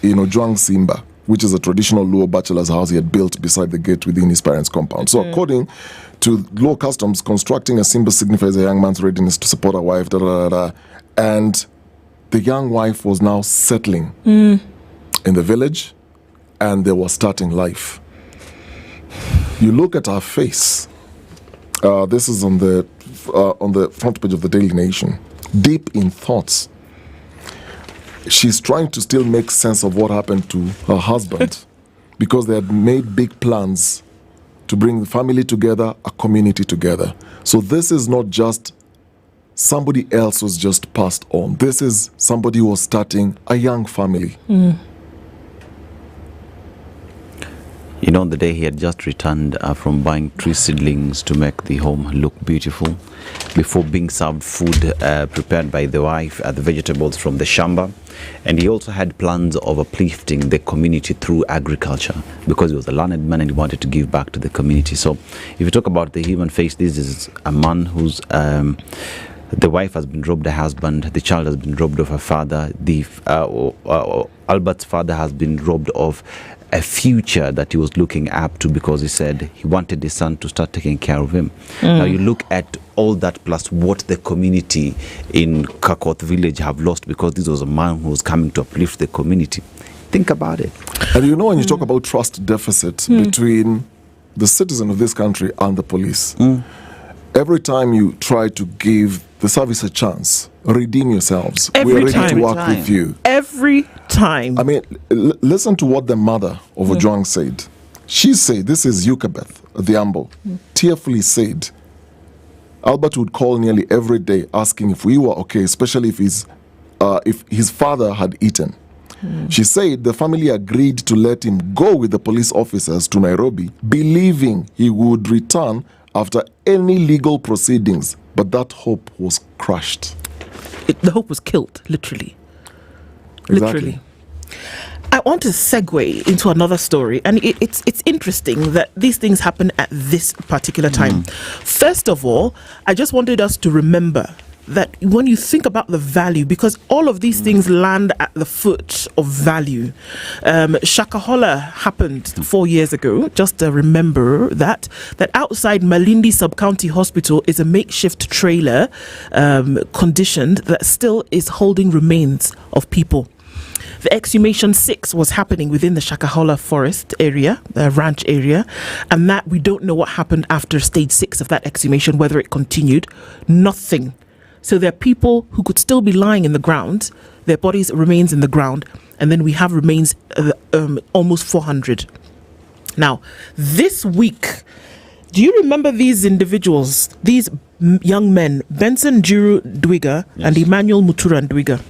in Ojwang Simba, which is a traditional Luo bachelor's house he had built beside the gate within his parents' compound. So according to Luo customs, constructing a Simba signifies a young man's readiness to support a wife, and the young wife was now settling in the village, and they were starting life. You look at her face. This is on the front page of the Daily Nation. Deep in thoughts. She's trying to still make sense of what happened to her husband because they had made big plans to bring the family together, a community together. So this is not just somebody else was just passed on. This is somebody who was starting a young family. On the day he had just returned from buying tree seedlings to make the home look beautiful, before being served food prepared by the wife, the vegetables from the shamba. And he also had plans of uplifting the community through agriculture because he was a learned man and he wanted to give back to the community. So if you talk about the human face, this is a man who's the wife has been robbed her husband, the child has been robbed of her father, Albert's father has been robbed of a future that he was looking up to because he said he wanted his son to start taking care of him. Now you look at all that plus what the community in Kakoth village have lost because this was a man who was coming to uplift the community. Think about it. And when you talk about trust deficit between the citizen of this country and the police, every time you try to give the service a chance, redeem yourselves. We're ready to work with you. Every time. I mean, listen to what the mother of Ojwang said. She said, this is Yukabeth, the Ambo, tearfully said, Albert would call nearly every day asking if we were okay, especially if his father had eaten. She said the family agreed to let him go with the police officers to Nairobi, believing he would return after any legal proceedings, but that hope was crushed. The hope was killed, literally. Exactly. I want to segue into another story, and it's interesting that these things happen at this particular time. First of all, I just wanted us to remember that when you think about the value, because all of these things land at the foot of value. Shakahola happened 4 years ago. Just remember that outside Malindi Sub-County Hospital is a makeshift trailer conditioned that still is holding remains of people. The exhumation 6 was happening within the Shakahola forest area, the ranch area, and that we don't know what happened after stage 6 of that exhumation, whether it continued. Nothing. So there are people who could still be lying in the ground, their bodies remains in the ground, and then we have remains almost 400. Now, this week, do you remember these individuals, these young men, Benson Juru Dwiga and Emmanuel Mutura Dwiga?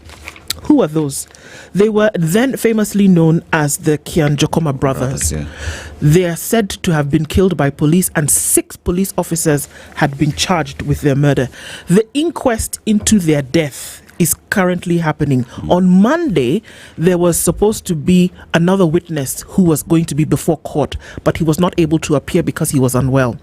Who are those? They were then famously known as the Kianjokoma brothers. They are said to have been killed by police, and 6 police officers had been charged with their murder. The inquest into their death is currently happening. On Monday, there was supposed to be another witness who was going to be before court, but he was not able to appear because he was unwell.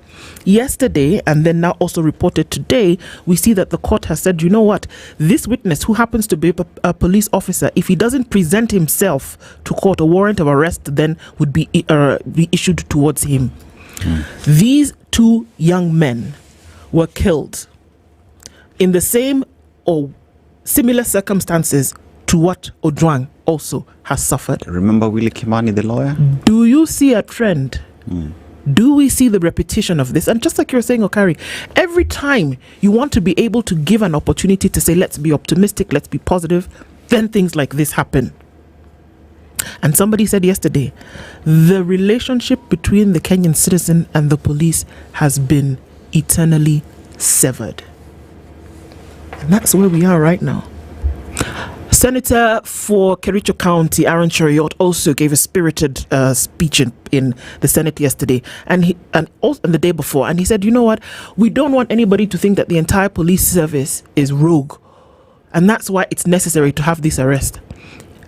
Yesterday, and then now also reported today, we see that the court has said, you know what, this witness, who happens to be a police officer, if he doesn't present himself to court, a warrant of arrest then would be issued towards him. These 2 young men were killed in the same or similar circumstances to what Ojwang also has suffered. Remember Willie Kimani, the lawyer? Do you see a trend? Do we see the repetition of this? And just like you're saying, Okari, every time you want to be able to give an opportunity to say, let's be optimistic, let's be positive, then things like this happen. And somebody said yesterday, the relationship between the Kenyan citizen and the police has been eternally severed. And that's where we are right now. Senator for Kericho County, Aaron Cheriot, also gave a spirited speech in the Senate yesterday and also the day before. And he said, you know what? We don't want anybody to think that the entire police service is rogue. And that's why it's necessary to have this arrest.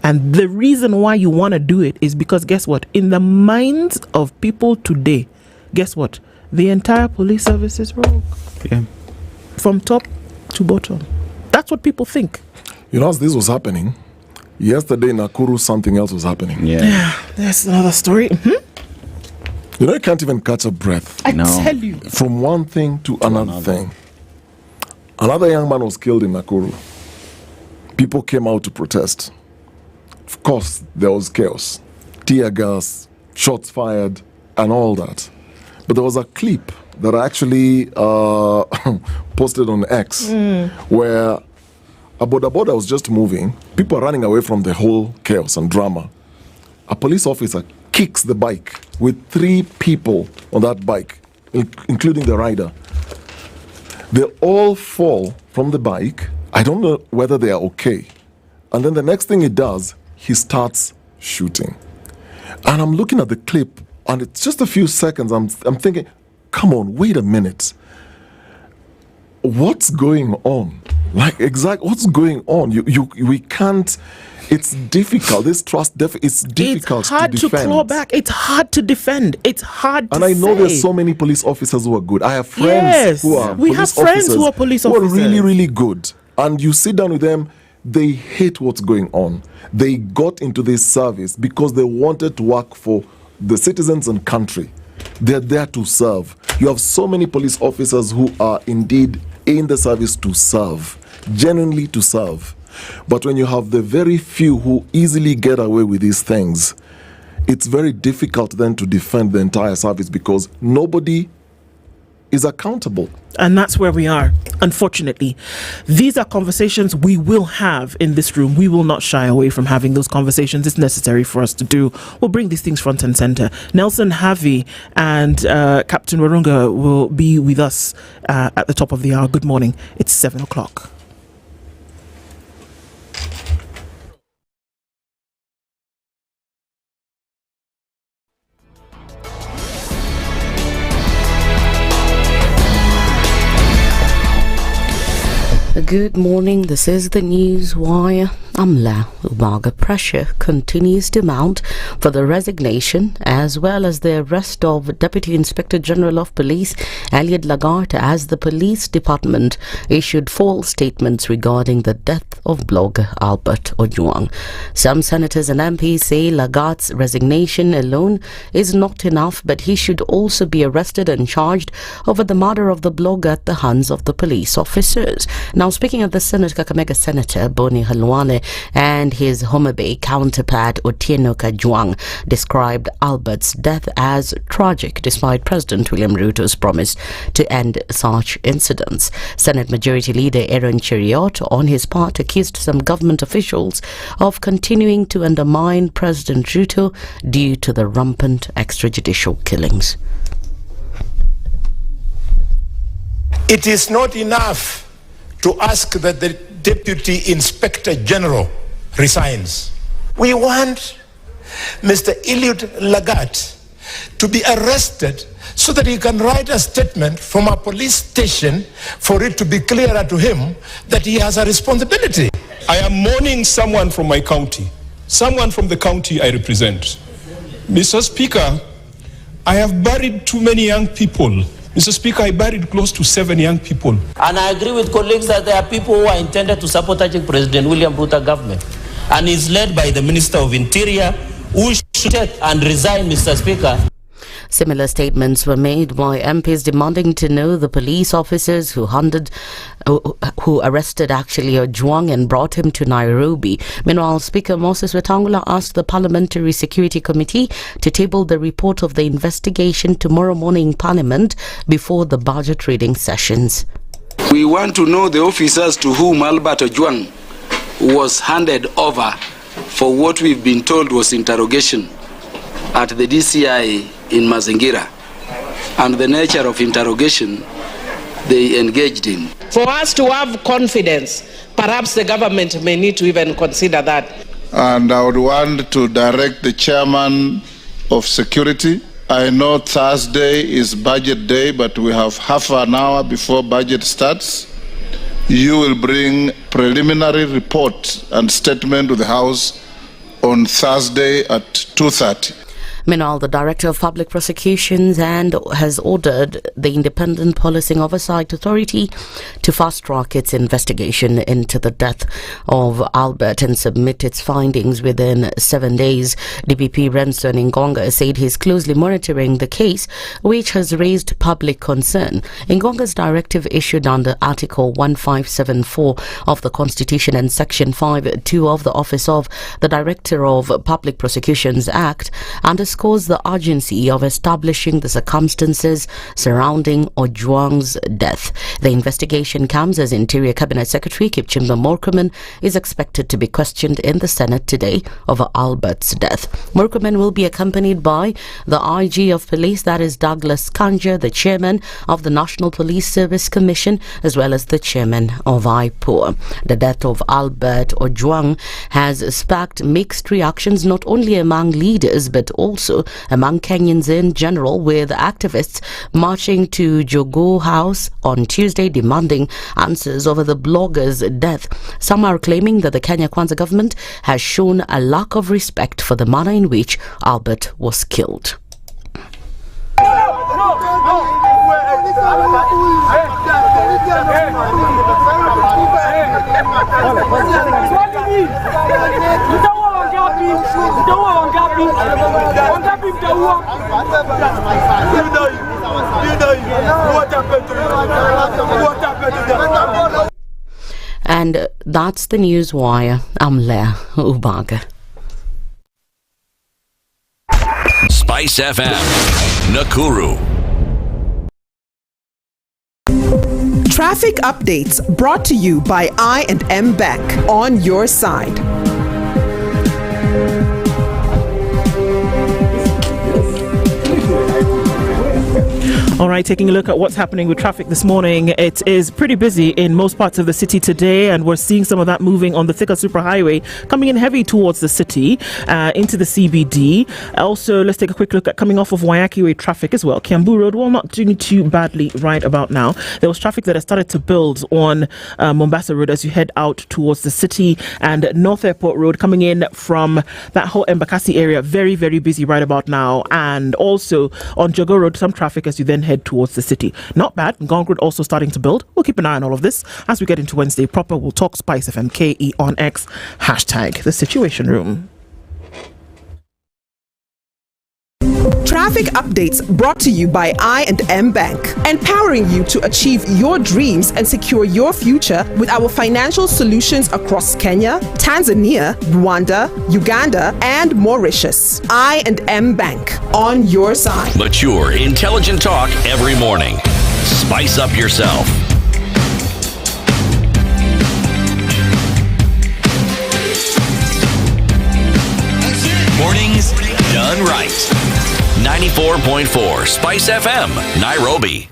And the reason why you want to do it is because, guess what? In the minds of people today, guess what? The entire police service is rogue. Yeah. From top to bottom. That's what people think. You know, as this was happening, yesterday in Nakuru, something else was happening. Yeah, there's another story. You know, you can't even catch a breath. I tell you. From one thing to another thing. Another young man was killed in Nakuru. People came out to protest. Of course, there was chaos. Tear gas, shots fired, and all that. But there was a clip that I actually posted on X where a boda was just moving. People are running away from the whole chaos and drama. A police officer kicks the bike with 3 people on that bike, including the rider. They all fall from the bike. I don't know whether they are okay. And then the next thing he does, he starts shooting. And I'm looking at the clip, and it's just a few seconds. I'm thinking, come on, wait a minute. What's going on? What's going on? We can't. It's difficult. This trust it's difficult It's hard to claw back. It's hard to defend. It's hard to And I know there's so many police officers who are good. I have friends who are we have friends who are police officers. Who are really, really good. And you sit down with them, they hate what's going on. They got into this service because they wanted to work for the citizens and country. They're there to serve. You have so many police officers who are indeed in the service to serve, genuinely to serve. But when you have the very few who easily get away with these things, it's very difficult then to defend the entire service because nobody is accountable. And that's where we are, unfortunately. These are conversations we will have in this room. We will not shy away from having those conversations. It's necessary for us to do. We'll bring these things front and center. Nelson Harvey and Captain Warunga will be with us at the top of the hour. Good morning. It's 7 o'clock. Good morning, this is the News Wire. Amla Umaga. Pressure continues to mount for the resignation as well as the arrest of Deputy Inspector General of Police Elliot Lagarde, as the police department issued false statements regarding the death of blogger Albert Ojwang. Some senators and MPs say Lagarde's resignation alone is not enough, but he should also be arrested and charged over the murder of the blogger at the hands of the police officers. Now, speaking of the Senate, Kakamega Senator Boni Halwale and his Homa Bay counterpart Otieno Kajwang described Albert's death as tragic, despite President William Ruto's promise to end such incidents. Senate Majority Leader Aaron Cheriot, on his part, accused some government officials of continuing to undermine President Ruto due to the rampant extrajudicial killings. It is not enough to ask that the Deputy Inspector General resigns. We want Mr. Elliot Lagarde to be arrested so that he can write a statement from a police station for it to be clearer to him that he has a responsibility. I am mourning someone from my county, someone from the county I represent. Mr. Speaker, I have buried too many young people. Mr. Speaker, I buried close to 7 young people. And I agree with colleagues that there are people who are intended to sabotaging President William Ruto government, and is led by the Minister of Interior, who should take and resign, Mr. Speaker. Similar statements were made by MPs demanding to know the police officers who arrested Ojwang and brought him to Nairobi. Meanwhile, Speaker Moses Wetangula asked the Parliamentary Security Committee to table the report of the investigation tomorrow morning in Parliament before the budget reading sessions. We want to know the officers to whom Albert Ojwang was handed over for what we've been told was interrogation at the DCI in Mazingira, and the nature of interrogation they engaged in. For us to have confidence, perhaps the government may need to even consider that. And I would want to direct the chairman of security. I know Thursday is budget day, but we have half an hour before budget starts. You will bring preliminary report and statement to the House on Thursday at 2:30. Meanwhile, the Director of Public Prosecutions has ordered the Independent Policing Oversight Authority to fast-track its investigation into the death of Albert and submit its findings within 7 days. DPP Renson Ngonga said he's closely monitoring the case, which has raised public concern. Ngonga's directive, issued under Article 1574 of the Constitution and Section 5(2) of the Office of the Director of Public Prosecutions Act, underscores the urgency of establishing the circumstances surrounding Ojwang's death. The investigation comes as Interior Cabinet Secretary Kipchumba Murkomen is expected to be questioned in the Senate today over Albert's death. Murkomen will be accompanied by the IG of Police, that is Douglas Kanja, the Chairman of the National Police Service Commission, as well as the Chairman of IPOA. The death of Albert Ojwang has sparked mixed reactions not only among leaders but also among Kenyans in general, with activists marching to Jogoo House on Tuesday demanding answers over the blogger's death. Some are claiming that the Kenya Kwanza government has shown a lack of respect for the manner in which Albert was killed. And that's the news wire. I'm Leah Ubaga. Spice FM, Nakuru. Traffic updates brought to you by I&M Bank, on your side. All right, taking a look at what's happening with traffic this morning. It is pretty busy in most parts of the city today, and we're seeing some of that moving on the Thika Superhighway, coming in heavy towards the city, into the CBD. Also, let's take a quick look at coming off of Wayaki Way traffic as well. Kiambu Road, well, not doing too badly right about now. There was traffic that has started to build on Mombasa Road as you head out towards the city, and North Airport Road coming in from that whole Embakasi area, very, very busy right about now. And also on Jogo Road, some traffic as you then head towards the city. Not bad. Ngong Road also starting to build. We'll keep an eye on all of this as we get into Wednesday proper. We'll talk SpiceFM KE on X, hashtag the Situation Room. Traffic updates brought to you by I&M Bank, empowering you to achieve your dreams and secure your future with our financial solutions across Kenya, Tanzania, Rwanda, Uganda, and Mauritius. I&M Bank, on your side. Mature, intelligent talk every morning. Spice up yourself. Mornings done right. 94.4 Spice FM, Nairobi.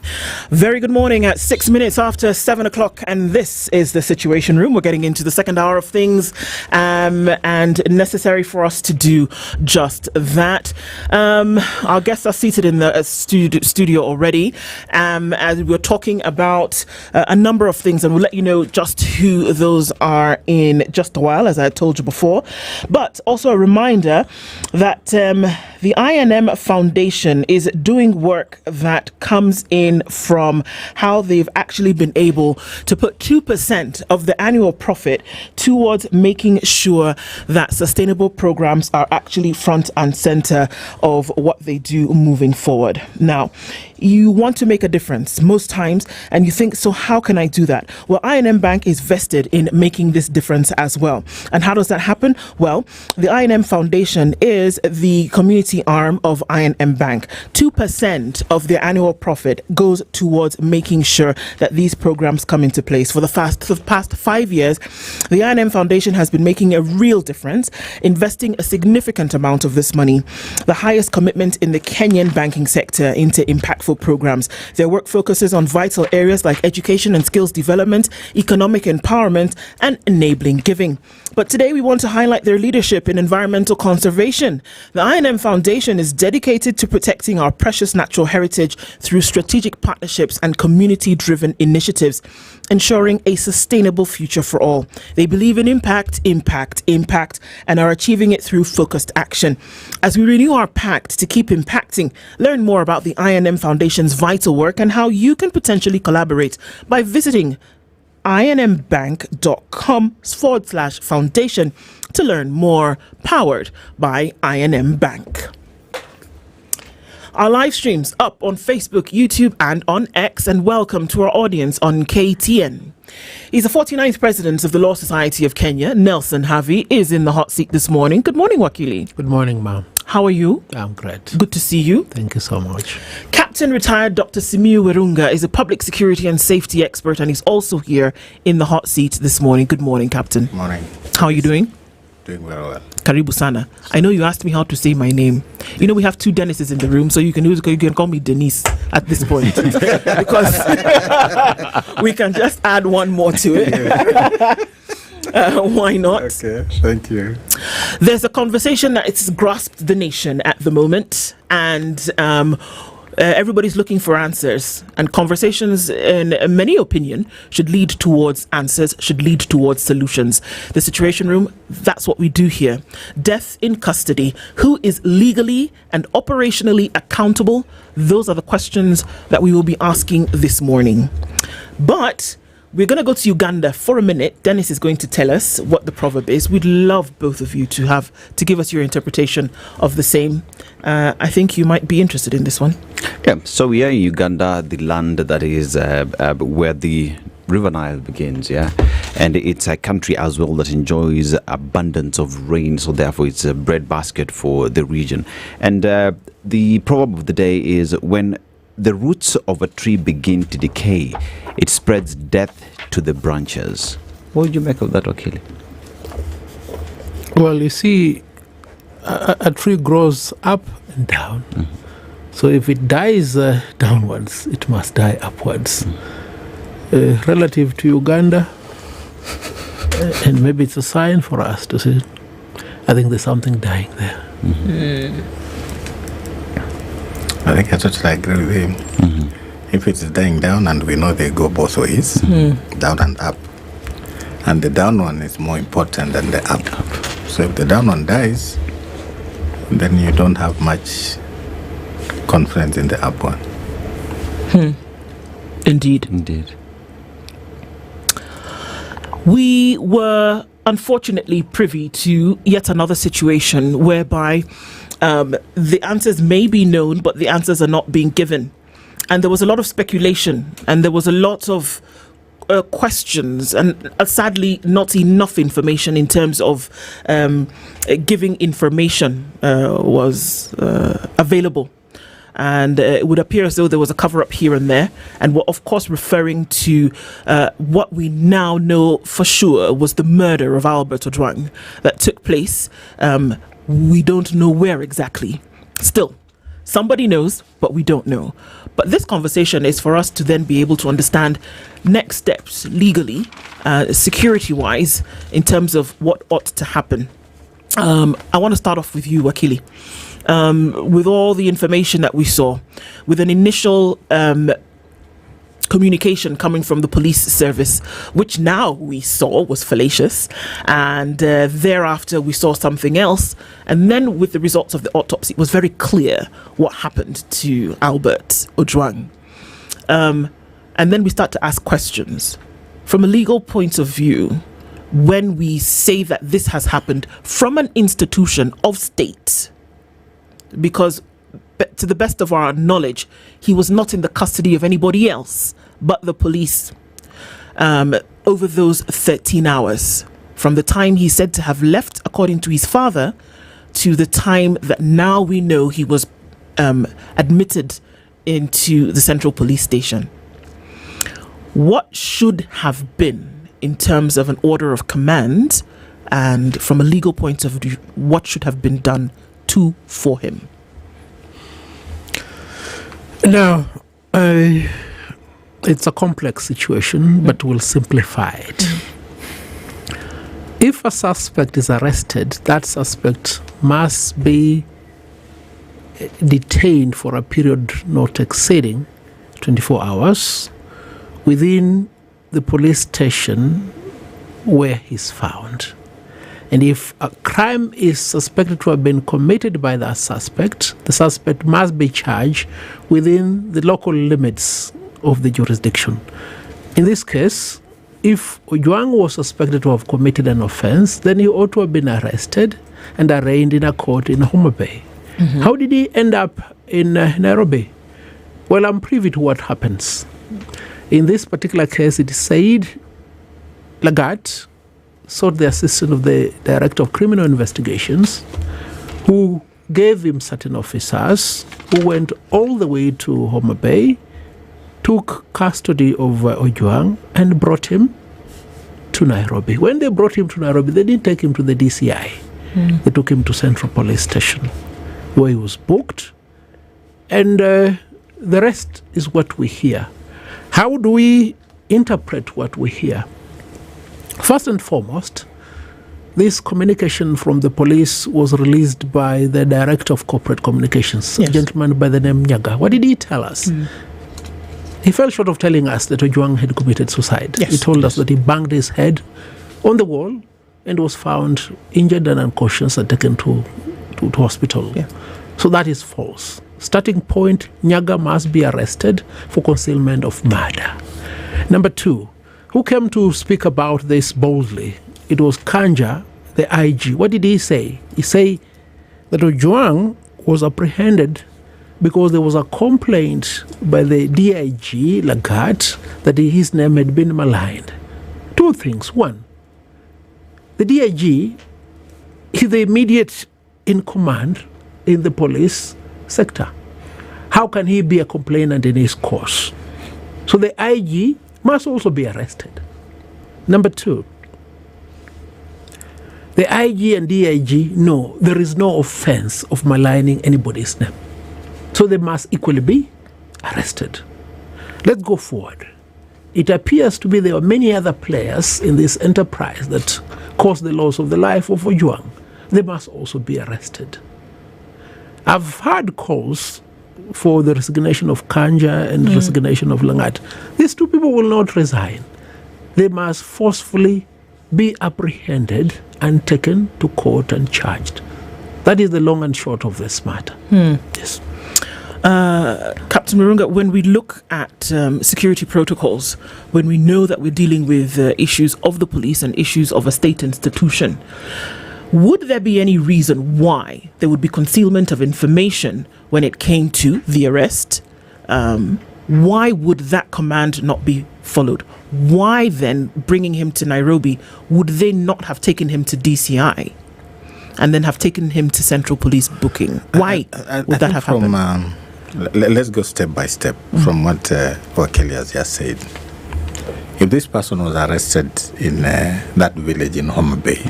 Very good morning at 6 minutes after 7 o'clock, and this is the Situation Room. We're getting into the second hour of things, and necessary for us to do just that. Our guests are seated in the studio already, as we're talking about a number of things, and we'll let you know just who those are in just a while, as I told you before. But also a reminder that the I&M Foundation is doing work that comes in from how they've actually been able to put 2% of the annual profit towards making sure that sustainable programs are actually front and center of what they do moving forward. Now, you want to make a difference most times, and you think, so how can I do that? Well, I&M Bank is vested in making this difference as well. And how does that happen? Well, the I&M Foundation is the community arm of I&M Bank. 2% of their annual profit goes towards making sure that these programs come into place. For the past 5 years, the I&M Foundation has been making a real difference, investing a significant amount of this money, the highest commitment in the Kenyan banking sector, into impactful programs. Their work focuses on vital areas like education and skills development, economic empowerment, and enabling giving. But today we want to highlight their leadership in environmental conservation. The I&M Foundation is dedicated to protecting our precious natural heritage through strategic partnerships and community-driven initiatives, ensuring a sustainable future for all. They believe in impact, and are achieving it through focused action. As we renew our pact to keep impacting, learn more about the I&M Foundation's vital work and how you can potentially collaborate by visiting inmbank.com/foundation to learn more. Powered by I&M Bank. Our live streams up on Facebook, YouTube, and on X, and welcome to our audience on KTN. He's the 49th president of the Law Society of Kenya. Nelson Havi is in the hot seat this morning. Good morning, Wakili. Good morning, ma'am. How are you? I'm great. Good to see you. Thank you so much. Captain retired Dr. Simiu Werunga is a public security and safety expert, and he's also here in the hot seat this morning. Good morning, Captain. Morning. How are you doing? Doing very well. Karibu Sana. I know you asked me how to say my name. You know we have two Denises in the room, so you can call me Denise at this point because we can just add one more to it. Why not? Okay, thank you. There's a conversation that it's grasped the nation at the moment, and everybody's looking for answers, and conversations, in many opinion, should lead towards answers, should lead towards solutions. The Situation Room, that's what we do here. Death in custody. Who is legally and operationally accountable? Those are the questions that we will be asking this morning. But we're going to go to Uganda for a minute. Dennis is going to tell us what the proverb is. We'd love both of you to give us your interpretation of the same. I think you might be interested in this one. Yeah, so we are in Uganda, the land that is where the River Nile begins, yeah? And it's a country as well that enjoys abundance of rain, so therefore it's a breadbasket for the region. And the proverb of the day is, when the roots of a tree begin to decay, it spreads death to the branches. What would you make of that, Okili? Well, you see, a tree grows up and down. So if it dies downwards, it must die upwards. Relative to Uganda, and maybe it's a sign for us to say, I think there's something dying there. I think I totally agree with him. If it's dying down, and we know they go both ways, down and up, and the down one is more important than the up. So if the down one dies, then you don't have much confidence in the up one. Indeed. We were unfortunately privy to yet another situation whereby the answers may be known, but the answers are not being given. And there was a lot of speculation, and there was a lot of questions, and sadly not enough information in terms of giving information was available. And it would appear as though there was a cover-up here and there, and we're of course referring to what we now know for sure was the murder of Albert Ojwang that took place. We don't know where exactly. Still, somebody knows, but we don't know. But this conversation is for us to then be able to understand next steps legally, security-wise, in terms of what ought to happen. I want to start off with you, Wakili. With all the information that we saw, with an initial communication coming from the police service, which now we saw was fallacious, and thereafter we saw something else, and then with the results of the autopsy, it was very clear what happened to Albert Ojwang. And then we start to ask questions. From a legal point of view, when we say that this has happened from an institution of state, because to the best of our knowledge, he was not in the custody of anybody else but the police over those 13 hours, from the time he said to have left, according to his father, to the time that now we know he was admitted into the Central Police Station. What should have been, in terms of an order of command, and from a legal point of view, what should have been done for him? Now, it's a complex situation, but we'll simplify it. If a suspect is arrested, that suspect must be detained for a period not exceeding 24 hours within the police station where he's found. And if a crime is suspected to have been committed by the suspect must be charged within the local limits of the jurisdiction. In this case, if Ojwang was suspected to have committed an offense, then he ought to have been arrested and arraigned in a court in Homa Bay. How did he end up in Nairobi? Well, I'm privy to what happens. In this particular case, it is Said Lagat sought the assistance of the Director of Criminal Investigations, who gave him certain officers who went all the way to Homa Bay, took custody of Ojwang, and brought him to Nairobi. When they brought him to Nairobi, they didn't take him to the DCI. They took him to Central Police Station, where he was booked, and the rest is what we hear. How do we interpret what we hear? First and foremost, this communication from the police was released by the Director of Corporate Communications, a gentleman by the name Nyaga. What did he tell us? He fell short of telling us that Ojwang had committed suicide. He told us that he banged his head on the wall and was found injured and unconscious and taken to hospital. So that is false. Starting point, Nyaga must be arrested for concealment of murder. Number two, who came to speak about this boldly? It was Kanja, the IG. What did he say? He said that Ojwang was apprehended because there was a complaint by the DIG, Lagat, that his name had been maligned. Two things. One, the DIG is the immediate in command in the police sector. How can he be a complainant in his course? So the IG must also be arrested. Number two, the IG and DIG know there is no offense of maligning anybody's name. So they must equally be arrested. Let's go forward. It appears to be there are many other players in this enterprise that caused the loss of the life of Ojwang. They must also be arrested. I've heard calls for the resignation of Kanja and resignation of Langat. These two people will not resign. They must forcefully be apprehended and taken to court and charged. That is the long and short of this matter. Yes. Captain Murunga, when we look at security protocols, when we know that we're dealing with issues of the police and issues of a state institution, would there be any reason why there would be concealment of information when it came to the arrest? Why would that command not be followed? Why then, bringing him to Nairobi, would they not have taken him to DCI and then have taken him to Central Police booking? Why would that have happened? Let's go step by step from what Okari has just said. If this person was arrested in that village in Homa Bay,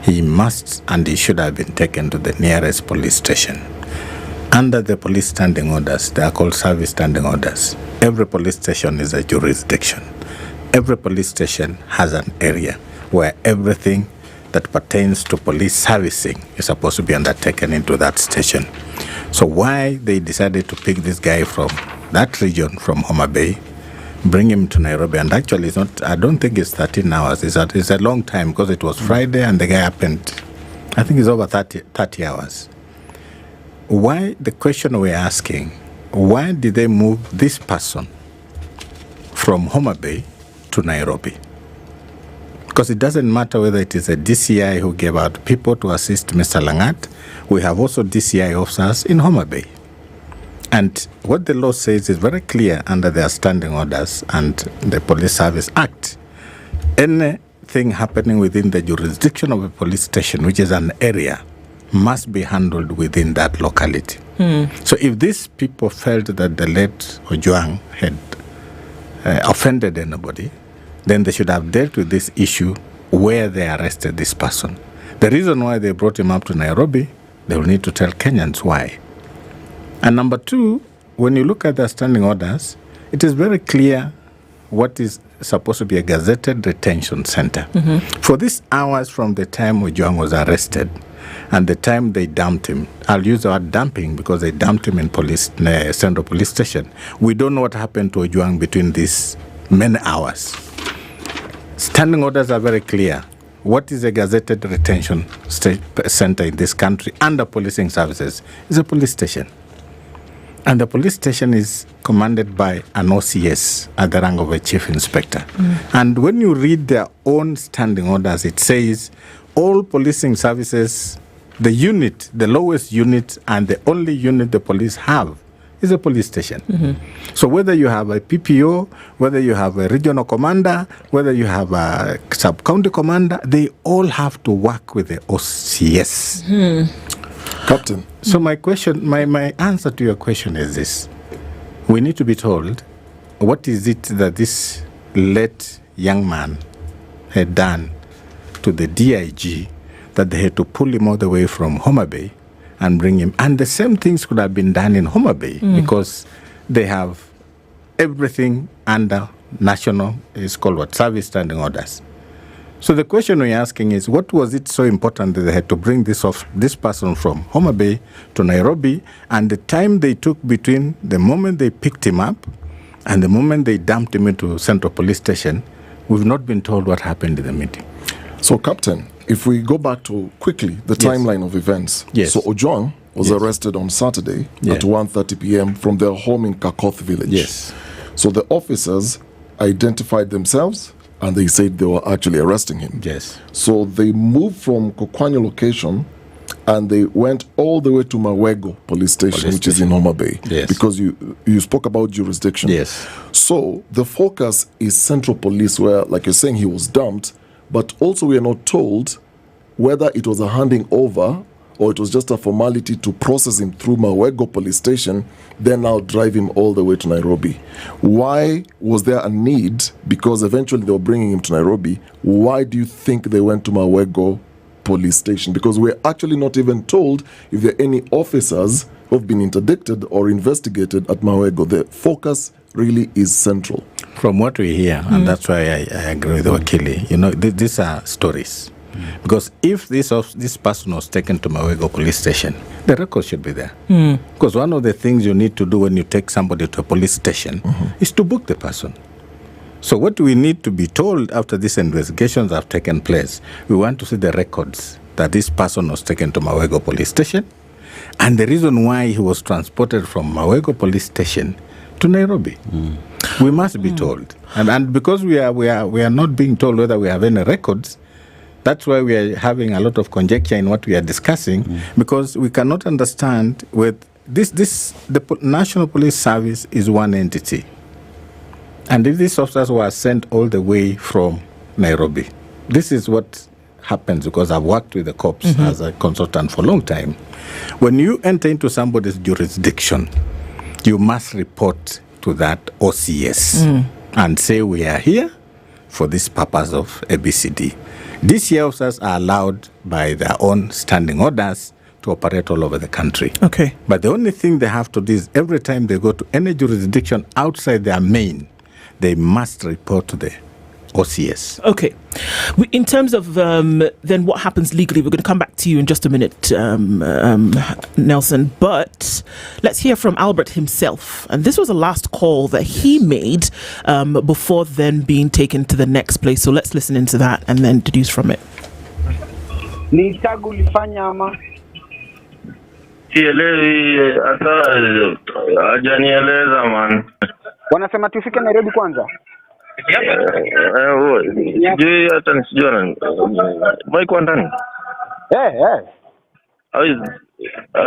he must and he should have been taken to the nearest police station. Under the police standing orders, they are called service standing orders. Every police station is a jurisdiction. Every police station has an area where everything that pertains to police servicing is supposed to be undertaken into that station. So why they decided to pick this guy from that region, from Homa Bay, bring him to Nairobi, and actually it's not, I don't think it's 13 hours, it's a long time because it was Friday and the guy happened, I think it's over 30 hours. Why, the question we're asking, why did they move this person from Homa Bay to Nairobi? Because it doesn't matter whether it is a DCI who gave out people to assist Mr. Langat. We have also DCI officers in Homa Bay. And what the law says is very clear under their standing orders and the Police Service Act. Anything happening within the jurisdiction of a police station, which is an area, must be handled within that locality. So if these people felt that the late Ojwang had offended anybody, then they should have dealt with this issue where they arrested this person. The reason why they brought him up to Nairobi, they will need to tell Kenyans why. And number two, when you look at the standing orders, it is very clear what is supposed to be a gazetted retention center. For these hours from the time Ojwang was arrested and the time they dumped him, I'll use the word dumping because they dumped him in Central Police Station. We don't know what happened to Ojwang between these many hours. Standing orders are very clear. What is a gazetted retention center in this country under policing services? It's a police station. And the police station is commanded by an OCS at the rank of a chief inspector. And when you read their own standing orders, it says all policing services, the unit, the lowest unit and the only unit the police have is a police station. So whether you have a PPO, whether you have a regional commander, whether you have a sub-county commander, they all have to work with the OCS. Captain. So my question, my answer to your question is this. We need to be told what is it that this late young man had done to the DIG that they had to pull him all the way from Homa Bay and bring him. And the same things could have been done in Homa Bay because they have everything under national, it's called what, service standing orders. So the question we're asking is, what was it so important that they had to bring this person from Homa Bay to Nairobi, and the time they took between the moment they picked him up and the moment they dumped him into Central Police Station? We've not been told what happened in the meeting. So, Captain, if we go back to quickly the timeline of events. So Ojwang was arrested on Saturday at 1:30 p.m. from their home in Kakoth village. So the officers identified themselves and they said they were actually arresting him. So they moved from Kokwanyo location and they went all the way to Mawego police station, which is in Homa Bay. Because you spoke about jurisdiction. So the focus is Central Police, where, like you're saying, he was dumped, but also we are not told whether it was a handing over or it was just a formality to process him through Mawego police station, then I'll drive him all the way to Nairobi. Why was there a need? Because eventually they were bringing him to Nairobi. Why do you think they went to Mawego police station? Because we're actually not even told if there are any officers who've been interdicted or investigated at Mawego. The focus really is central. From what we hear, and that's why I agree with Wakili, these are stories. Because if this person was taken to Mawego police station, the record should be there. Because one of the things you need to do when you take somebody to a police station is to book the person. So what we need to be told after these investigations have taken place, we want to see the records that this person was taken to Mawego police station and the reason why he was transported from Mawego police station to Nairobi. We must be told. And because we are not being told whether we have any records, that's why we are having a lot of conjecture in what we are discussing, because we cannot understand with the National Police Service is one entity. And if these officers were sent all the way from Nairobi, this is what happens, because I've worked with the cops as a consultant for a long time. When you enter into somebody's jurisdiction, you must report to that OCS and say we are here for this purpose of ABCD. These officers are allowed by their own standing orders to operate all over the country. Okay. But the only thing they have to do is every time they go to any jurisdiction outside their main, they must report to the OCS. Okay. In terms of then what happens legally, we're going to come back to you in just a minute, Nelson. But let's hear from Albert himself. And this was the last call that he made before then being taken to the next place. So let's listen into that and then deduce from it. Wanasema tufike Nairobi kwanza. Sijui hata nisijua Mike ndani. How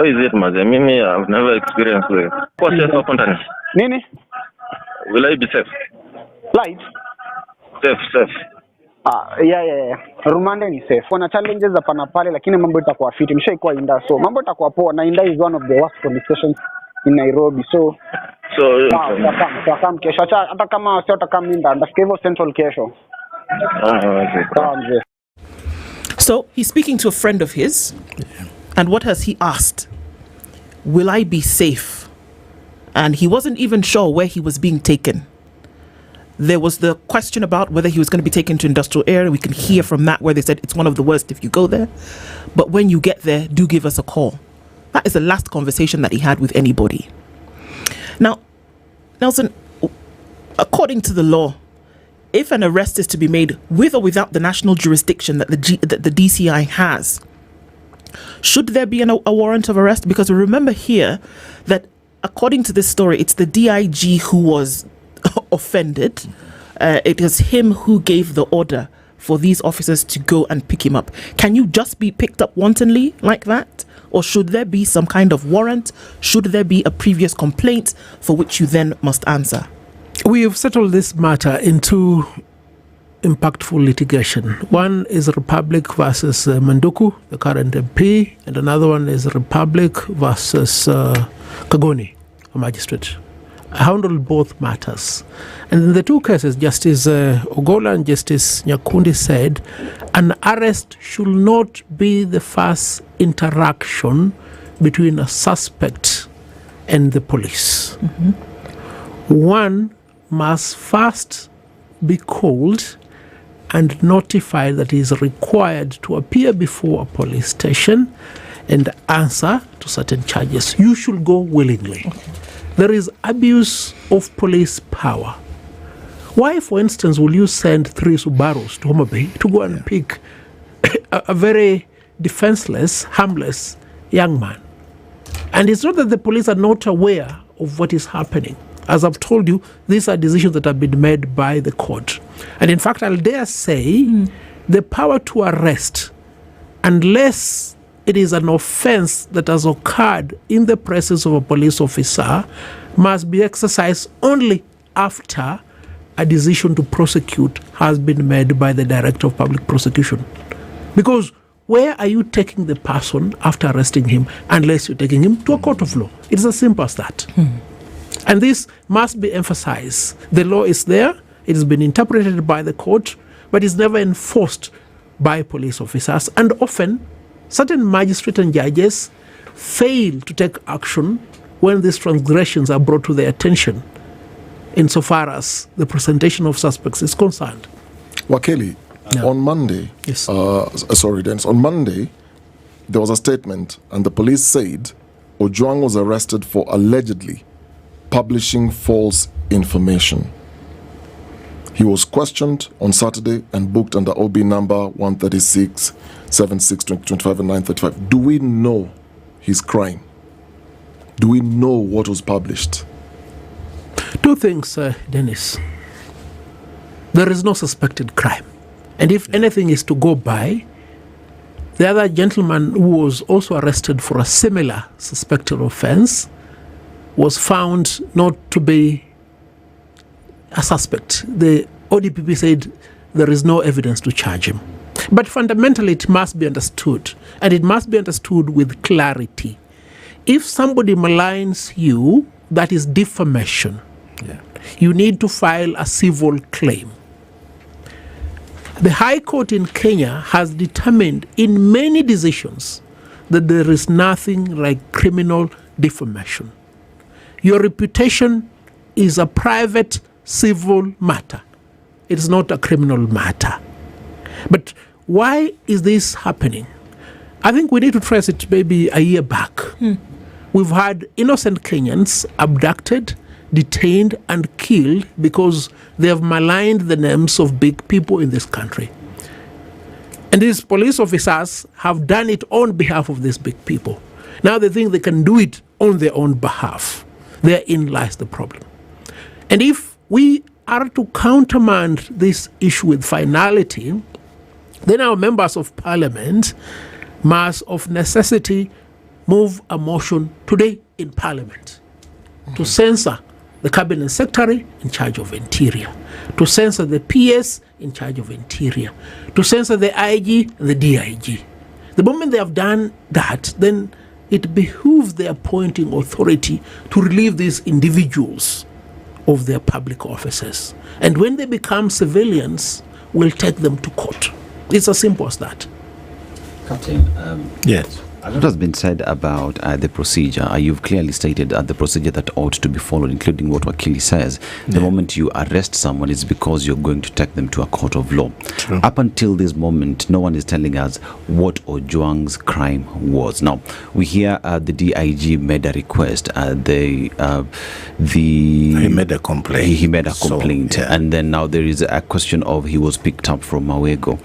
is it, Maze? Mimi I've never experienced it. What's safe hapo ndani? Nini? Will I be safe? Light? Safe. Yeah. Rumande ni safe. Wana challenges hapa na pale lakini mambo itakuwa fit. Nimeshaikuwa Inda, so mambo itakuwa poa. Na Inda is one of the worst police stations in Nairobi. So kesho hata kama sio kama Inda, ndafika hivyo Central kesho. So he's speaking to a friend of his, and what has he asked? Will I be safe? And he wasn't even sure where he was being taken. There was the question about whether he was going to be taken to industrial area. We can hear from that where they said it's one of the worst if you go there. But when you get there, do give us a call. That is the last conversation that he had with anybody. Now, Nelson, according to the law, if an arrest is to be made with or without the national jurisdiction that the DCI has, should there be a warrant of arrest? Because remember here that according to this story, it's the DIG who was offended. It is him who gave the order for these officers to go and pick him up. Can you just be picked up wantonly like that? Or should there be some kind of warrant? Should there be a previous complaint for which you then must answer? We have settled this matter into impactful litigation. One is Republic versus Manduku, the current MP, and another one is Republic versus Kagoni, a magistrate. I handled both matters. And in the two cases, Justice Ogola and Justice Nyakundi said, an arrest should not be the first interaction between a suspect and the police. One must first be called and notified that he is required to appear before a police station and answer to certain charges. You should go willingly. There is abuse of police power. Why, for instance, will you send 3 Subarus to Homa Bay to go and pick a very defenseless, harmless young man? And it's not that the police are not aware of what is happening. As I've told you, these are decisions that have been made by the court. And in fact, I'll dare say the power to arrest, unless it is an offense that has occurred in the presence of a police officer, must be exercised only after a decision to prosecute has been made by the Director of Public Prosecution. Because where are you taking the person after arresting him unless you're taking him to a court of law? It's as simple as that. And this must be emphasized. The law is there, it has been interpreted by the court, but it's never enforced by police officers. And often, certain magistrates and judges fail to take action when these transgressions are brought to their attention, insofar as the presentation of suspects is concerned. Wakeli, on Monday, Dennis, on Monday, there was a statement, and the police said Ojwang was arrested for allegedly publishing false information. He was questioned on Saturday and booked under OB number 136, 76, 2025, and 935. Do we know his crime? Do we know what was published? Two things, Dennis. There is no suspected crime. And if anything is to go by, the other gentleman who was also arrested for a similar suspected offense was found not to be a suspect. The ODPP said there is no evidence to charge him. But fundamentally, it must be understood, and it must be understood with clarity. If somebody maligns you, that is defamation. You need to file a civil claim. The High Court in Kenya has determined in many decisions that there is nothing like criminal defamation. Your reputation is a private civil matter. It is not a criminal matter. But why is this happening? I think we need to trace it maybe a year back. We've had innocent Kenyans abducted, detained and killed because they have maligned the names of big people in this country. And these police officers have done it on behalf of these big people. Now they think they can do it on their own behalf. Therein lies the problem. And if we are to countermand this issue with finality, then our members of parliament must of necessity move a motion today in parliament to censor the cabinet secretary in charge of interior, to censor the PS in charge of interior, to censor the IG and the DIG. The moment they have done that, then it behooves the appointing authority to relieve these individuals of their public offices. And when they become civilians, we'll take them to court. It's as simple as that. Captain, yes. A lot has been said about the procedure. You've clearly stated the procedure that ought to be followed, including what Wakili says. The moment you arrest someone, it's because you're going to take them to a court of law. True. Up until this moment, no one is telling us what Ojwang's crime was. Now, we hear the DIG made a request. He made a complaint. He made a complaint. So, and then now there is a question of he was picked up from Mawego.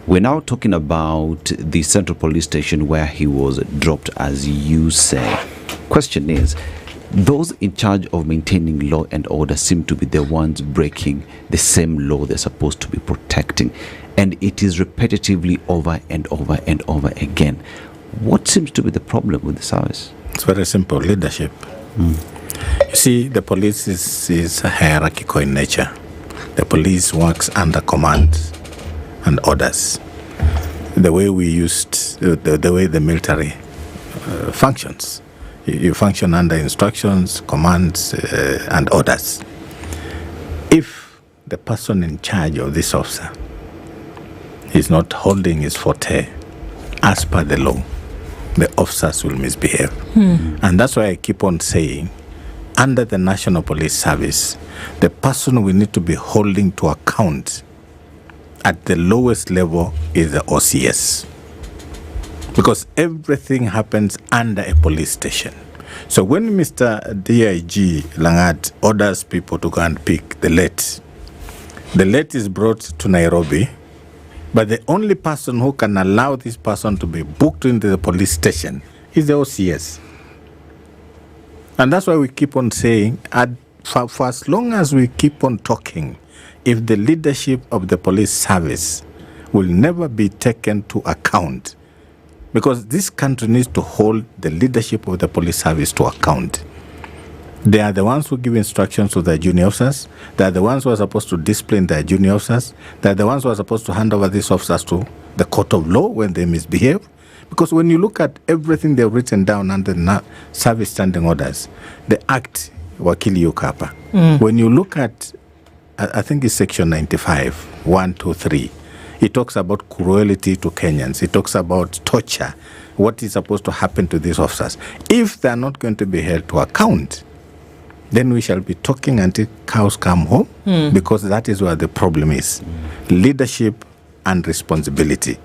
We're now talking about the Central Police Station where he was dropped, as you say. Question is, those in charge of maintaining law and order seem to be the ones breaking the same law they're supposed to be protecting. And it is repetitively over and over and over again. What seems to be the problem with the service? It's very simple, leadership. You see, the police is hierarchical in nature. The police works under command and orders. The way we used, the way the military functions. You function under instructions, commands, and orders. If the person in charge of this officer is not holding his forte as per the law, the officers will misbehave. And that's why I keep on saying, under the National Police Service, the person we need to be holding to account at the lowest level is the OCS. Because everything happens under a police station. So when Mr. DIG Langat orders people to go and pick the late is brought to Nairobi, but the only person who can allow this person to be booked into the police station is the OCS. And that's why we keep on saying, for as long as we keep on talking, if the leadership of the police service will never be taken to account, because this country needs to hold the leadership of the police service to account. They are the ones who give instructions to their junior officers. They are the ones who are supposed to discipline their junior officers. They are the ones who are supposed to hand over these officers to the court of law when they misbehave. Because when you look at everything they've written down under the service standing orders, the Act Wakili Yukapa, when you look at, I think it's section 95, 1, 2, 3, it talks about cruelty to Kenyans. It talks about torture what is supposed to happen to these officers. If they are not going to be held to account, then we shall be talking until cows come home, because that is where the problem is. Leadership and responsibility.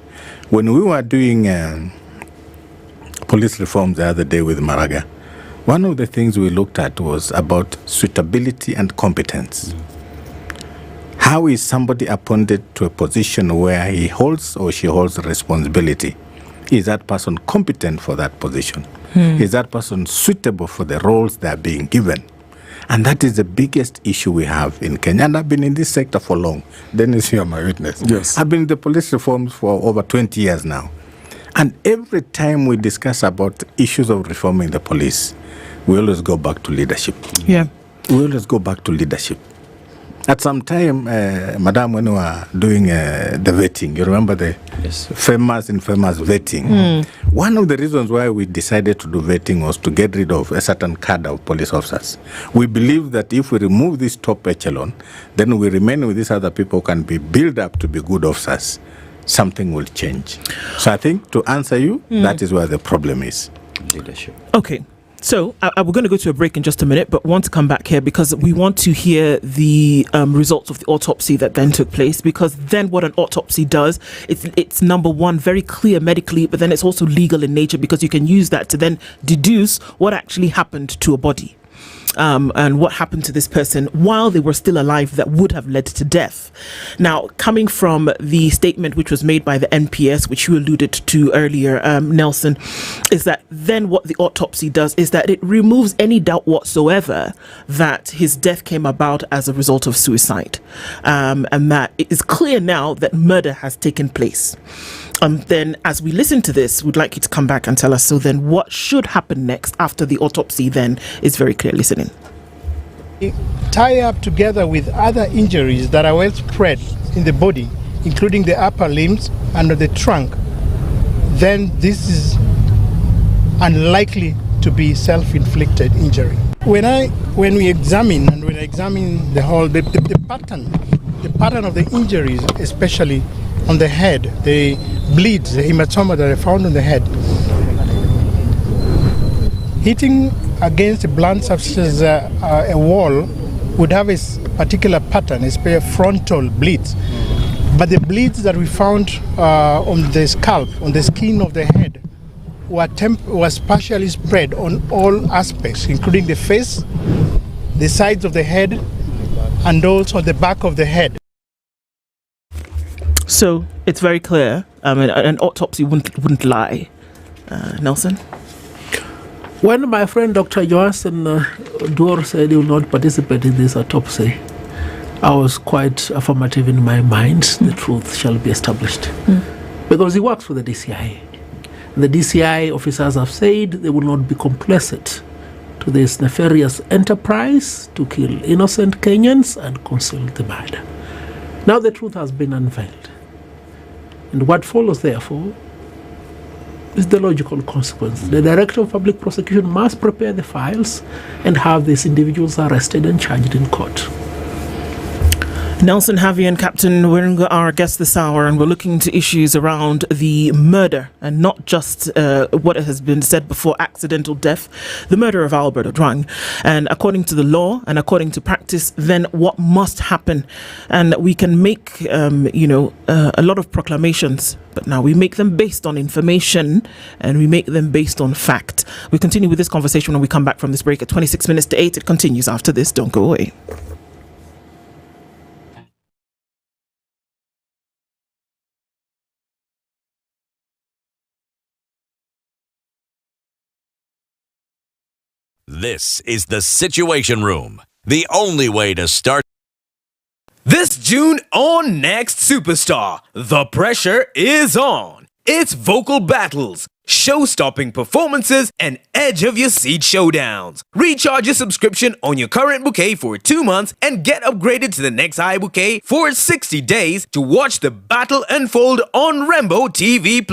When we were doing police reforms the other day with Maraga, one of the things we looked at was about suitability and competence. How is somebody appointed to a position where he holds or she holds responsibility? Is that person competent for that position? Is that person suitable for the roles they are being given? And that is the biggest issue we have in Kenya. And I've been in this sector for long. Dennis, you are my witness. Yes. I've been in the police reforms for over 20 years now. And every time we discuss about issues of reforming the police, we always go back to leadership. Yeah. We always go back to leadership. At some time, Madam, when we were doing the vetting, you remember the famous vetting? One of the reasons why we decided to do vetting was to get rid of a certain cadre of police officers. We believe that if we remove this top echelon, then we remain with these other people who can be built up to be good officers. Something will change. So I think to answer you, that is where the problem is. Leadership. Okay. So we're going to go to a break in just a minute, but want to come back here because we want to hear the results of the autopsy that then took place, because then what an autopsy does, it's number one, very clear medically, but then it's also legal in nature, because you can use that to then deduce what actually happened to a body. And what happened to this person while they were still alive that would have led to death. Now, coming from the statement which was made by the NPS, which you alluded to earlier, Nelson, is that then what the autopsy does is that it removes any doubt whatsoever that his death came about as a result of suicide. And that it is clear now that murder has taken place. Then as we listen to this, we'd like you to come back and tell us, so then what should happen next after the autopsy then is very clear listening. Tie up together with other injuries that are well spread in the body, including the upper limbs and the trunk, then this is unlikely to be self-inflicted injury. When we examine the whole, the pattern of the injuries, especially on the head, the bleeds, the hematoma that are found on the head, hitting against a blunt substance, a wall, would have a particular pattern, a frontal bleeds. But the bleeds that we found on the scalp, on the skin of the head, was partially spread on all aspects, including the face, the sides of the head, and also the back of the head. So it's very clear. An autopsy wouldn't lie. Nelson? When my friend Dr. Johansson Duor said he will not participate in this autopsy, I was quite affirmative in my mind. The truth shall be established. Because he works for the DCI. The DCI officers have said they will not be complacent to this nefarious enterprise to kill innocent Kenyans and conceal the murder. Now the truth has been unveiled. And what follows, therefore, is the logical consequence. The Director of Public Prosecution must prepare the files and have these individuals arrested and charged in court. Nelson Havi and Captain Wirunga are our guests this hour, and we're looking into issues around the murder, and not just what has been said before, accidental death, the murder of Albert Ojwang. And according to the law and according to practice, then what must happen? And we can make, a lot of proclamations, but now we make them based on information and we make them based on fact. We continue with this conversation when we come back from this break at 26 minutes to 8. It continues after this. Don't go away. This is the Situation Room, the only way to start. This June on Next Superstar, the pressure is on. It's vocal battles, show-stopping performances, and edge-of-your-seat showdowns. Recharge your subscription on your current bouquet for 2 months and get upgraded to the next high bouquet for 60 days to watch the battle unfold on Rembo TV+.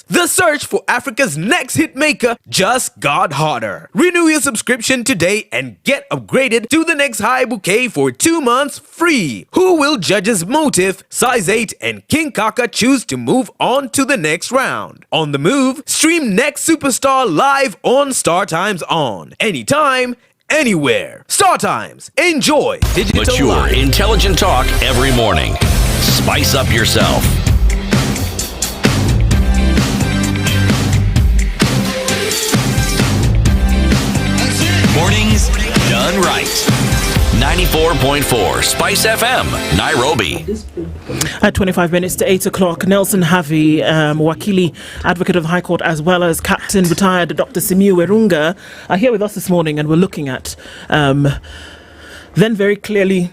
The search for Africa's next hitmaker just got hotter. Renew your subscription today and get upgraded to the next high bouquet for 2 months free. Who will judges Motive, Size 8, and King Kaka choose to move on to the next round? On the move, Stream Next Superstar live on Star Times On. Anytime, anywhere. Star Times. Enjoy digital Mature, life. intelligent talk every morning. Spice up yourself. Mornings done right. 94.4 Spice FM, Nairobi. At 25 minutes to 8 o'clock, Nelson Havi, Wakili, Advocate of the High Court, as well as Captain Retired Dr. Simiu Werunga, are here with us this morning, and we're looking at then very clearly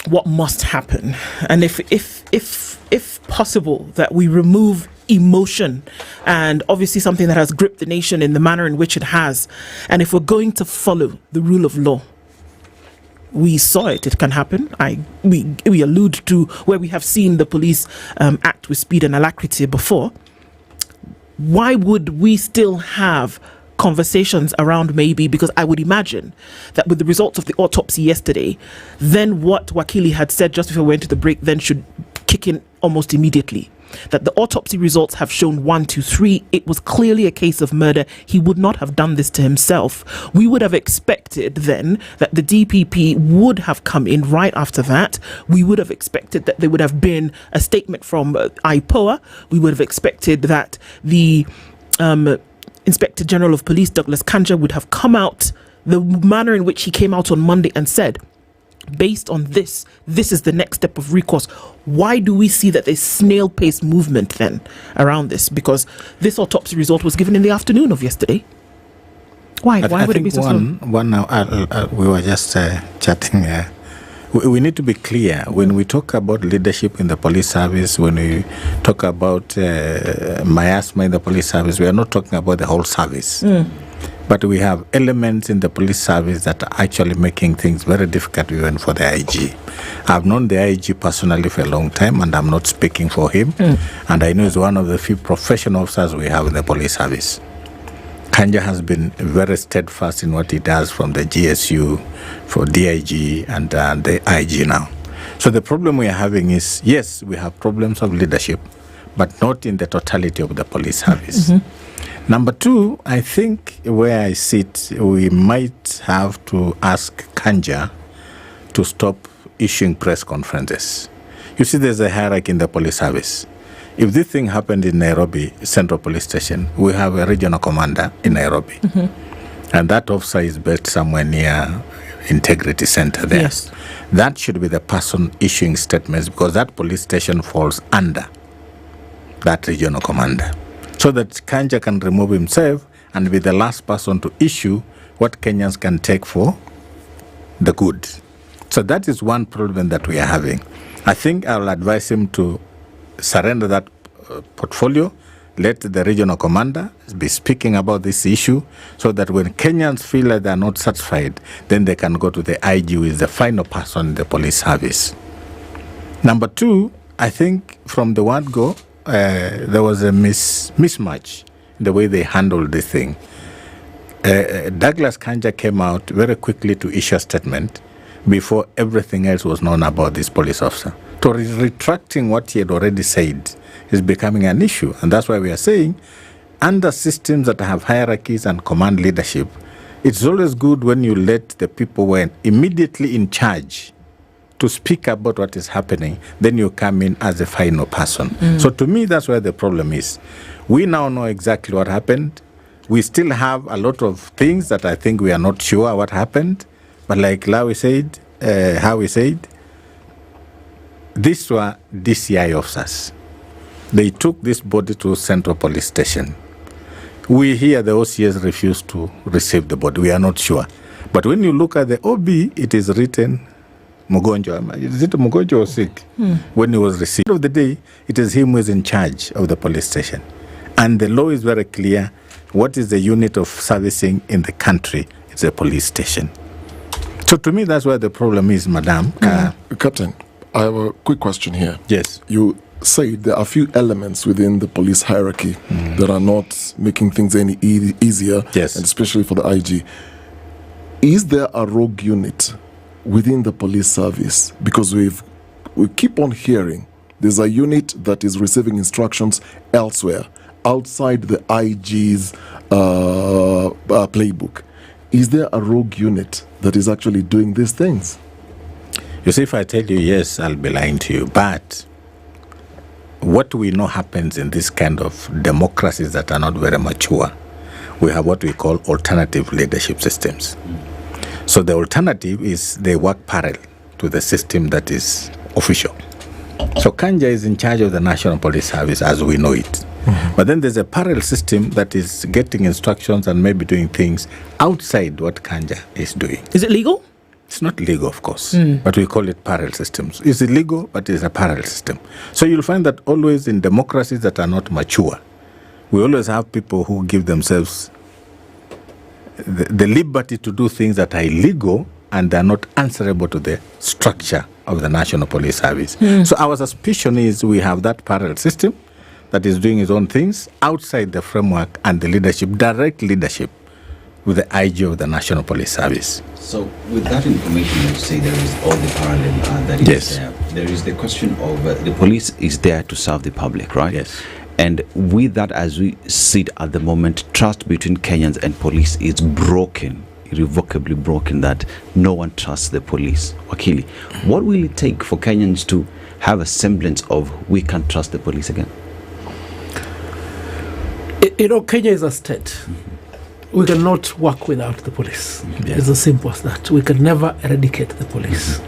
what must happen, and if possible, that we remove emotion, and obviously something that has gripped the nation in the manner in which it has, and if we're going to follow the rule of law. We saw it can happen. We allude to where we have seen the police act with speed and alacrity before. Why would we still have conversations around maybe? Because I would imagine that with the results of the autopsy yesterday, then what Wakili had said just before we went to the break then should kick in almost immediately. That the autopsy results have shown 1, 2, 3. It was clearly a case of murder. He would not have done this to himself. We would have expected then that the DPP would have come in right after that. We would have expected that there would have been a statement from IPOA. We would have expected that the Inspector General of Police, Douglas Kanja, would have come out the manner in which he came out on Monday and said, based on this is the next step of recourse. Why do we see that there's snail-paced movement then around this? Because this autopsy result was given in the afternoon of yesterday. Why would it be so slow? We were just chatting. We need to be clear when we talk about leadership in the police service, when we talk about miasma in the police service, we are not talking about the whole service. But we have elements in the police service that are actually making things very difficult even for the IG. I've known the IG personally for a long time, and I'm not speaking for him. And I know he's one of the few professional officers we have in the police service. Kanja has been very steadfast in what he does from the GSU, for DIG, and the IG now. So the problem we are having is, yes, we have problems of leadership, but not in the totality of the police service. Number two, I think where I sit, we might have to ask Kanja to stop issuing press conferences. You see, there's a hierarchy in the police service. If this thing happened in Nairobi Central Police Station, we have a regional commander in Nairobi. And that officer is based somewhere near Integrity Center there. Yes. That should be the person issuing statements, because that police station falls under that regional commander. So that Kanja can remove himself and be the last person to issue what Kenyans can take for the good. So that is one problem that we are having. I think I'll advise him to surrender that portfolio, let the regional commander be speaking about this issue, so that when Kenyans feel like they're not satisfied, then they can go to the IG, who is the final person in the police service. Number two, I think from the word go, there was a mismatch in the way they handled this thing. Douglas Kanja came out very quickly to issue a statement before everything else was known about this police officer. So retracting what he had already said is becoming an issue. And that's why we are saying, under systems that have hierarchies and command leadership, it's always good when you let the people who are immediately in charge to speak about what is happening, then you come in as a final person. So to me, that's where the problem is. We now know exactly what happened. We still have a lot of things that I think we are not sure what happened. But like Howie said, these were DCI officers. They took this body to Central Police Station. We here, the OCS, refused to receive the body. We are not sure. But when you look at the OB, it is written Mugonjwa. Is it Mugonjwa or sick? When he was received. At the end of the day, it is him who is in charge of the police station. And the law is very clear. What is the unit of servicing in the country? It's a police station. So to me, that's where the problem is, Madam. Captain, I have a quick question here. Yes. You say there are a few elements within the police hierarchy that are not making things any easier, yes, and especially for the IG. Is there a rogue unit within the police service? Because we keep on hearing there's a unit that is receiving instructions elsewhere, outside the IG's playbook? Is there a rogue unit that is actually doing these things? You see, if I tell you yes, I'll be lying to you. But what we know happens in this kind of democracies that are not very mature, we have what we call alternative leadership systems. So the alternative is they work parallel to the system that is official. So Kanja is in charge of the National Police Service as we know it. But then there's a parallel system that is getting instructions and maybe doing things outside what Kanja is doing. Is it legal? It's not legal, of course, but we call it parallel systems. It's illegal, but it's a parallel system. So you'll find that always in democracies that are not mature, we always have people who give themselves the liberty to do things that are illegal and they're not answerable to the structure of the National Police Service. So our suspicion is we have that parallel system that is doing its own things outside the framework and the leadership, direct leadership with the IG of the National Police Service. So with that information, you say there is all the parallel that is there. There is the question of the police is there to serve the public, right? Yes. And with that, as we see it at the moment, trust between Kenyans and police is broken, irrevocably broken, that no one trusts the police. Wakili, what will it take for Kenyans to have a semblance of we can't trust the police again? Kenya is a state. We cannot work without the police. It's as simple as that. We can never eradicate the police.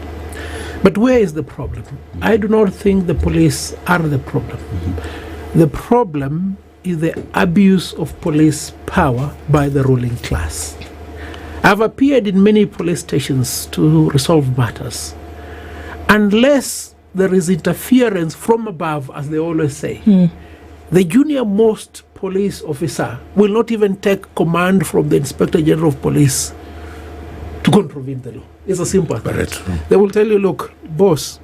But where is the problem? I do not think the police are the problem. The problem is the abuse of police power by the ruling class. I've appeared in many police stations to resolve matters. Unless there is interference from above, as they always say, the junior most police officer will not even take command from the Inspector General of Police to contravene the law. It's as simple as that. They will tell you, look, boss,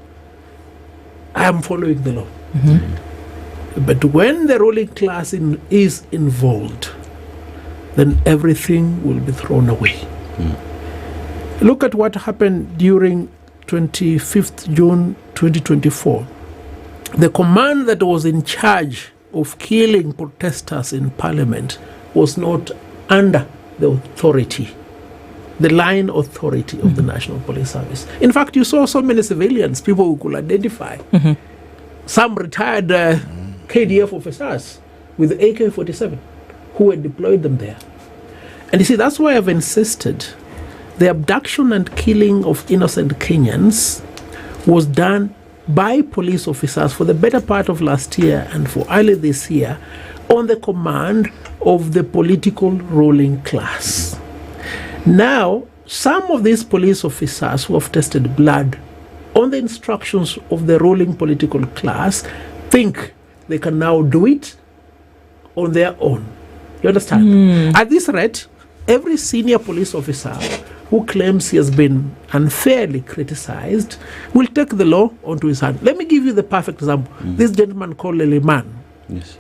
I am following the law. But when the ruling class is involved, then everything will be thrown away. Look at what happened during 25th June 2024. The command that was in charge of killing protesters in Parliament was not under the authority, the line authority of the National Police Service. In fact, you saw so many civilians, people who could identify. Some retired KDF officers with AK-47 who had deployed them there. And you see, that's why I've insisted the abduction and killing of innocent Kenyans was done by police officers for the better part of last year and for early this year on the command of the political ruling class. Now, some of these police officers who have tested blood on the instructions of the ruling political class think they can now do it on their own. You understand? At this rate, every senior police officer who claims he has been unfairly criticized will take the law onto his hand. Let me give you the perfect example. This gentleman called Leliman,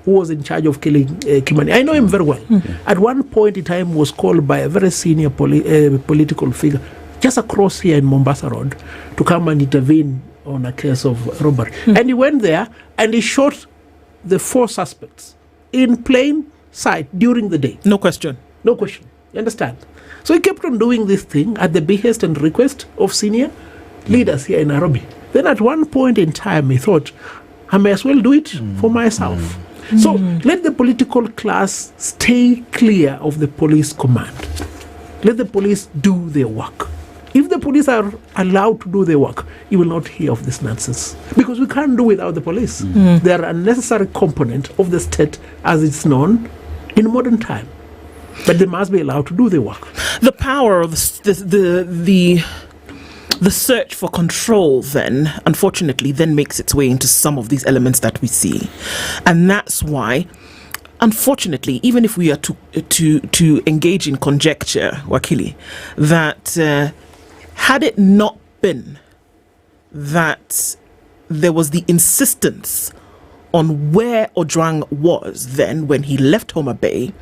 who was in charge of killing Kimani. I know him very well. At one point in time, was called by a very senior political figure just across here in Mombasa Road to come and intervene on a case of robbery. And he went there and he shot the 4 suspects in plain sight during the day. No question. No question. You understand? So he kept on doing this thing at the behest and request of senior leaders here in Nairobi. Then at one point in time, he thought, I may as well do it for myself. So let the political class stay clear of the police command. Let the police do their work. If the police are allowed to do their work, you will not hear of this nonsense. Because we can't do without the police. They are a necessary component of the state as it's known in modern time. But they must be allowed to do their work. The power of the search for control then, unfortunately, then makes its way into some of these elements that we see. And that's why, unfortunately, even if we are to engage in conjecture, Wakili, that had it not been that there was the insistence on where Ojwang was then when he left Homa Bay,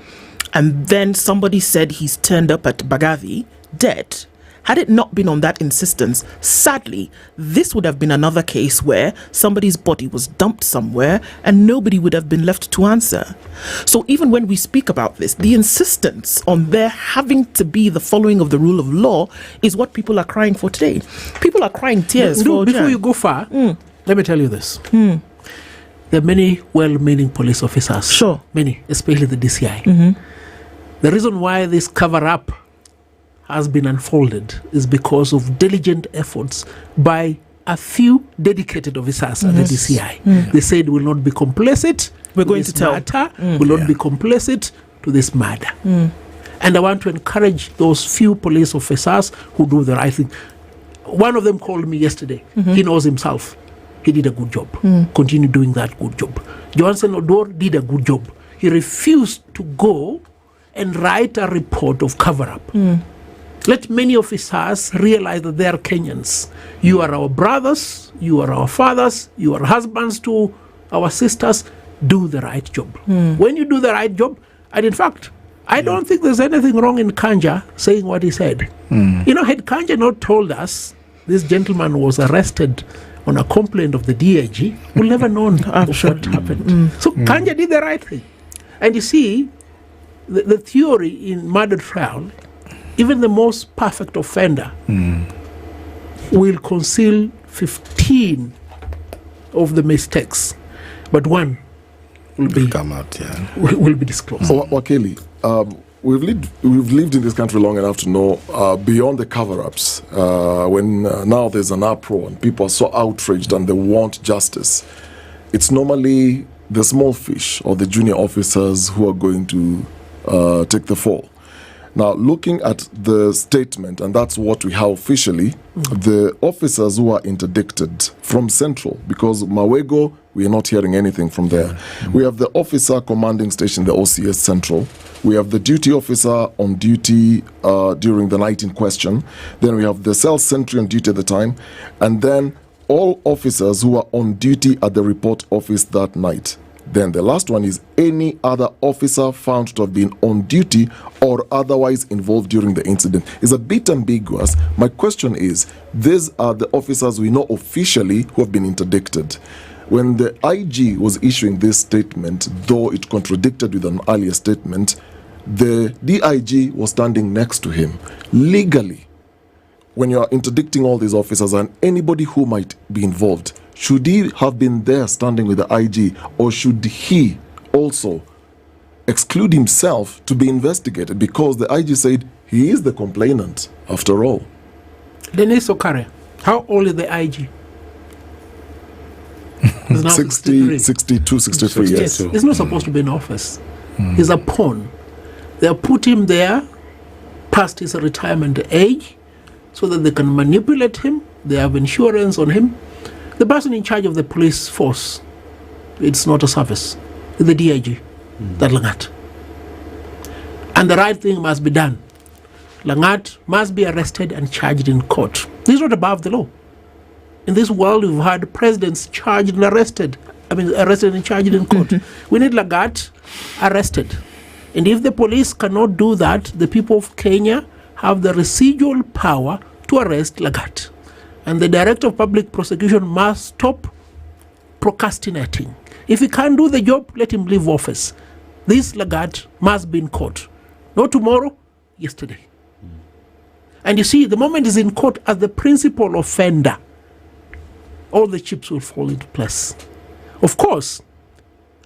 and then somebody said he's turned up at Bagavi dead, Had it not been on that insistence, sadly, this would have been another case where somebody's body was dumped somewhere and nobody would have been left to answer. So even when we speak about this, the insistence on there having to be the following of the rule of law is what people are crying for today. People are crying tears for before you go far, let me tell you this. There are many well-meaning police officers. Sure. Many, especially the DCI. The reason why this cover-up has been unfolded is because of diligent efforts by a few dedicated officers at the DCI. They said will not be complicit. We're going to tell. Will not be complicit to this murder. And I want to encourage those few police officers who do the right thing. One of them called me yesterday. He knows himself. He did a good job. Continue doing that good job. Johnson Odor did a good job. He refused to go and write a report of cover-up. Let many officers realize that they are Kenyans. You are our brothers, you are our fathers, you are husbands to our sisters. Do the right job. When you do the right job, and in fact, I don't think there's anything wrong in Kanja saying what he said. You know, had Kanja not told us this gentleman was arrested on a complaint of the DIG, we'll never known what happened. So Kanja did the right thing. And you see, the theory in murder trial, even the most perfect offender will conceal 15 of the mistakes, but one will be come out. Will be disclosed. Wakili, we've lived in this country long enough to know beyond the cover-ups, when now there's an uproar and people are so outraged and they want justice, it's normally the small fish or the junior officers who are going to take the fall. Now, looking at the statement, and that's what we have officially, the officers who are interdicted from Central, because Mawego, we are not hearing anything from there. We have the officer commanding station, the OCS Central. We have the duty officer on duty during the night in question. Then we have the cell sentry on duty at the time. And then all officers who are on duty at the report office that night. Then the last one is any other officer found to have been on duty or otherwise involved during the incident. It's a bit ambiguous. My question is, these are the officers we know officially who have been interdicted. When the IG was issuing this statement, though it contradicted with an earlier statement, the DIG was standing next to him. Legally, when you are interdicting all these officers and anybody who might be involved, should he have been there standing with the IG, or should he also exclude himself to be investigated? Because the IG said he is the complainant after all. Dennis Okari, how old is the IG? He's now 60, 62, 63 years. Yes, he's not supposed to be in office. He's a pawn. They put him there past his retirement age so that they can manipulate him. They have insurance on him. The person in charge of the police force, it's not a service, it's the DIG, that Langat. And the right thing must be done. Langat must be arrested and charged in court. This is not above the law. In this world, we've had presidents charged and arrested. Arrested and charged in court. We need Lagat arrested. And if the police cannot do that, the people of Kenya have the residual power to arrest Lagat. And the Director of Public Prosecution must stop procrastinating. If he can't do the job, let him leave office. This Lagat must be in court. Not tomorrow, yesterday. And you see, the moment he's in court as the principal offender, all the chips will fall into place. Of course,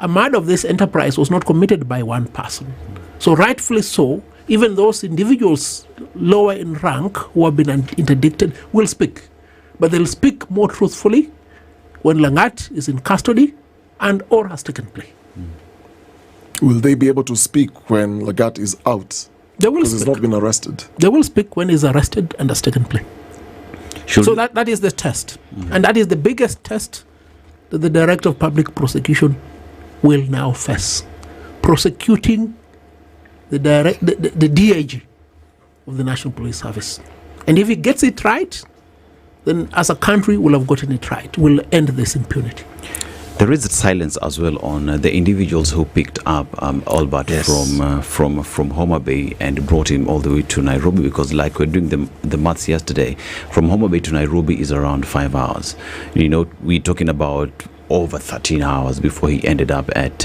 a murder of this enterprise was not committed by one person. So rightfully so, even those individuals lower in rank who have been interdicted will speak. But they'll speak more truthfully when Langat is in custody and or has taken play. Will they be able to speak when Lagat is out? They will because speak. he's not been arrested. They will speak when he's arrested and has taken play. So that is the test. And that is the biggest test that the Director of Public Prosecution will now face. Prosecuting the DIG of the National Police Service. And if he gets it right, then as a country we'll have gotten it right. We'll end this impunity. There is silence as well on the individuals who picked up Albert from Homa Bay and brought him all the way to Nairobi, because like we're doing the maths yesterday, from Homa Bay to Nairobi is around 5 hours. You know, we're talking about over 13 hours before he ended up at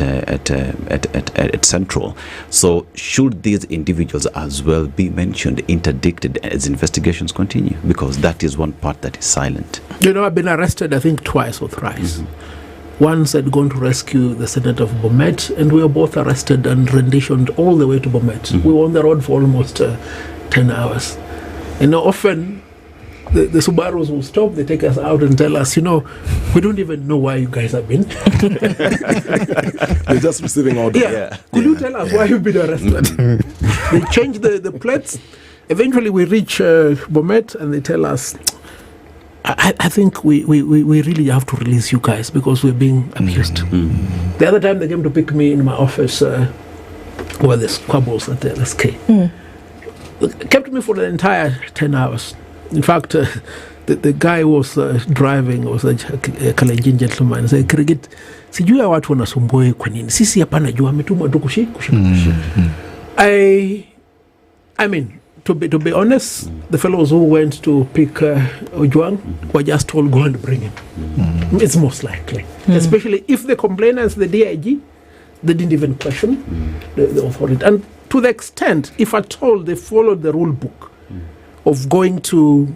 Central. So should these individuals as well be mentioned, interdicted as investigations continue? Because that is one part that is silent. You know, I've been arrested, I think, twice or thrice. Once I'd gone to rescue the senator of Bomet, and we were both arrested and renditioned all the way to Bomet. We were on the road for almost 10 hours. You know, often the Subarus will stop, they take us out and tell us, you know, we don't even know why you guys have been. They're just receiving orders. Could you tell us why you've been arrested? They change the plates. Eventually we reach Bomet and they tell us, I think we really have to release you guys because we're being abused. The other time they came to pick me in my office where there's squabbles at the LSK. Kept me for the entire 10 hours. In fact, the guy was driving, was a Kalenjin gentleman. Said, Kirigit, sijui ya watu wanasumbue kwa nini? Sisi hapa najua ametumwa tu kushika. I mean, to be honest, the fellows who went to pick Ojwang were just told, go and bring him. It's most likely. Especially if the complainants, the DIG, they didn't even question the authority. And to the extent, if at all, they followed the rule book of going to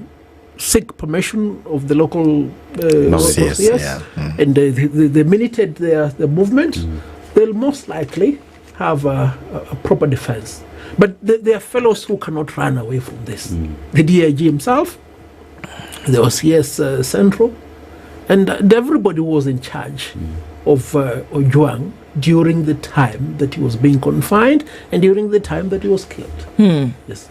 seek permission of the local OCS, and they minuted their movement, they'll most likely have a proper defense. But there are fellows who cannot run away from this. The DIG himself, the OCS Central, and everybody was in charge of Ojwang during the time that he was being confined and during the time that he was killed. Yes.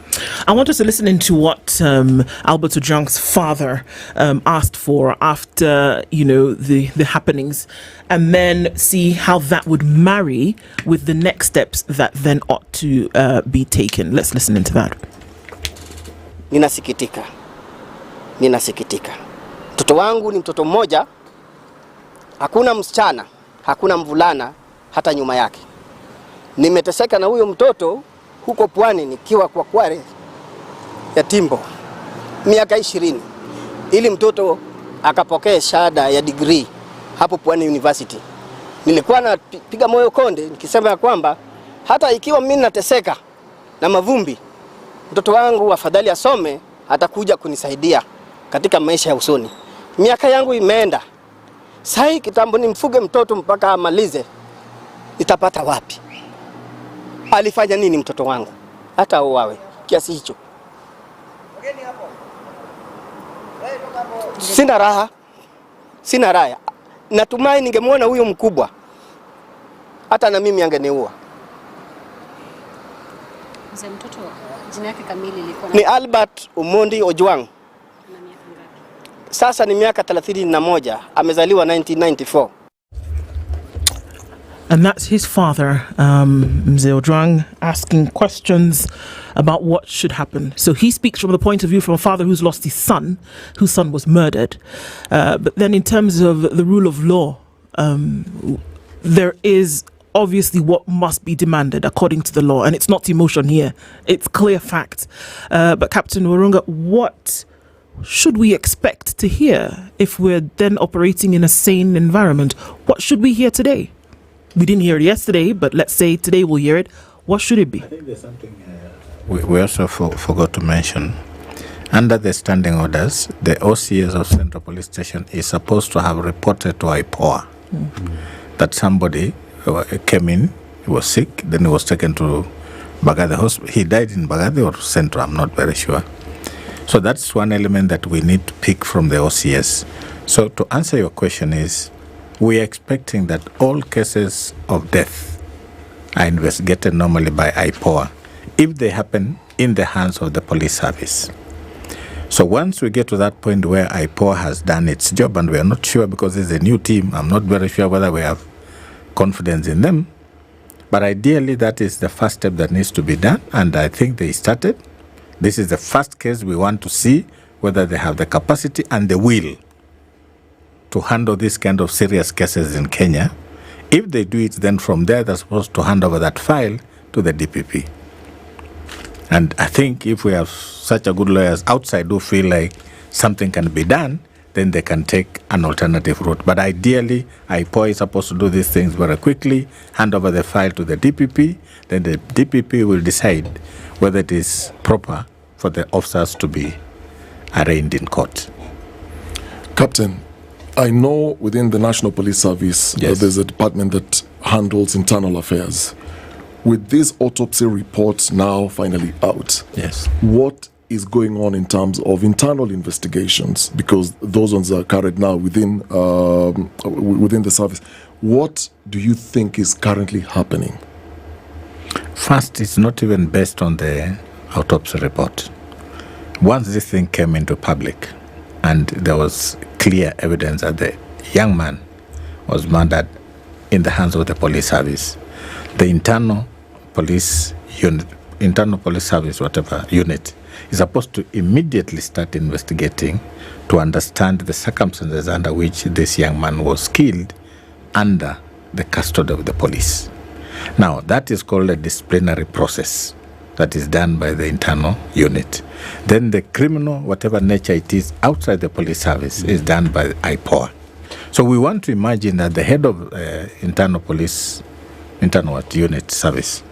I want us to listen into what Albert Ojwang's father asked for after, the happenings, and then see how that would marry with the next steps that then ought to be taken. Let's listen into that. Ninasikitika. Mtoto wangu ni mtoto mmoja. Hakuna msichana, hakuna mvulana hata nyuma yake. Nimeteseka na huyo mtoto huko pwani nikiwa kwa Kware ya Timbo miaka 20 ili mtoto akapokea shahada ya degree hapo Pwani University. Nilikuwa napiga moyo konde nikisema kwamba hata ikiwa mimi nateseka na mavumbi, mtoto wangu afadhali asome, atakuja kunisaidia katika maisha ya usoni. Miaka yangu imeenda. Sai kitambo nimfuge mtoto mpaka amalize, nitapata wapi? Alifanya nini mtoto wangu hata uawe kiasi hicho? Sina raha. Natumai ningemwona huyo mkubwa hata na mimi angeniua. Mzee, mtoto jina yake kamili ilikuwa ni Albert Omondi Ojwang. Sasa ni miaka 31, amezaliwa 1994. And that's his father, Mzee Ojwang, asking questions about what should happen. So he speaks from the point of view from a father who's lost his son, whose son was murdered. But then in terms of the rule of law, there is obviously what must be demanded according to the law. And it's not emotion here. It's clear fact. But Captain Warunga, what should we expect to hear if we're then operating in a sane environment? What should we hear today? We didn't hear it yesterday, but let's say today we'll hear it. What should it be? I think there's something we also forgot to mention. Under the standing orders, the OCS of Central Police Station is supposed to have reported to IPOA that somebody came in, he was sick, then he was taken to Baghdad Hospital. He died in Baghdad or Central, I'm not very sure. So that's one element that we need to pick from the OCS. So to answer your question is, we are expecting that all cases of death are investigated normally by IPOA if they happen in the hands of the police service. So once we get to that point where IPOA has done its job, and we are not sure because it's a new team, I'm not very sure whether we have confidence in them, but ideally that is the first step that needs to be done, and I think they started. This is the first case we want to see whether they have the capacity and the will to handle this kind of serious cases in Kenya. If they do it, then from there they're supposed to hand over that file to the DPP. And I think if we have such a good lawyers outside who feel like something can be done, then they can take an alternative route. But ideally, IPOA is supposed to do these things very quickly, hand over the file to the DPP, then the DPP will decide whether it is proper for the officers to be arraigned in court. Captain, I know within the National Police Service there's a department that handles internal affairs. With this autopsy report now finally out, what is going on in terms of internal investigations? Because those ones are carried now within the service. What do you think is currently happening? First, it's not even based on the autopsy report. Once this thing came into public and there was clear evidence that the young man was murdered in the hands of the police service, the internal police service, whatever unit, is supposed to immediately start investigating to understand the circumstances under which this young man was killed under the custody of the police. Now, that is called a disciplinary process that is done by the internal unit. Then the criminal, whatever nature it is, outside the police service is done by the IPOA. So we want to imagine that the head of internal unit service,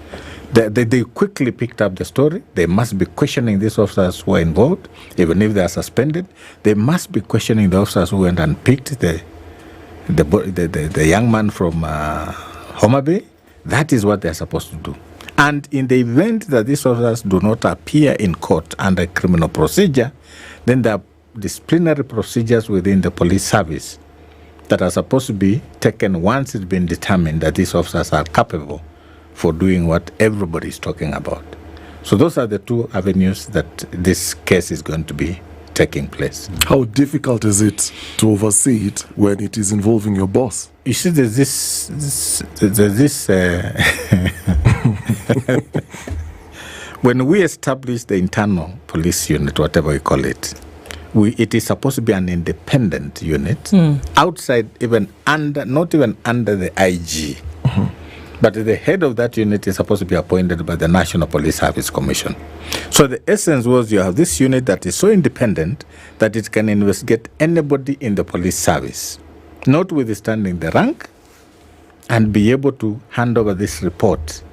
they quickly picked up the story. They must be questioning these officers who are involved, even if they are suspended. They must be questioning the officers who went and picked the young man from Homa Bay. That is what they are supposed to do. And in the event that these officers do not appear in court under criminal procedure, then there are disciplinary procedures within the police service that are supposed to be taken once it's been determined that these officers are capable for doing what everybody is talking about. So those are the two avenues that this case is going to be taking place. How difficult is it to oversee it when it is involving your boss? You see, there's this when we establish the internal police unit, whatever we call it, it is supposed to be an independent unit, outside, not even under the IG. But the head of that unit is supposed to be appointed by the National Police Service Commission. So the essence was you have this unit that is so independent that it can investigate anybody in the police service, notwithstanding the rank, and be able to hand over this report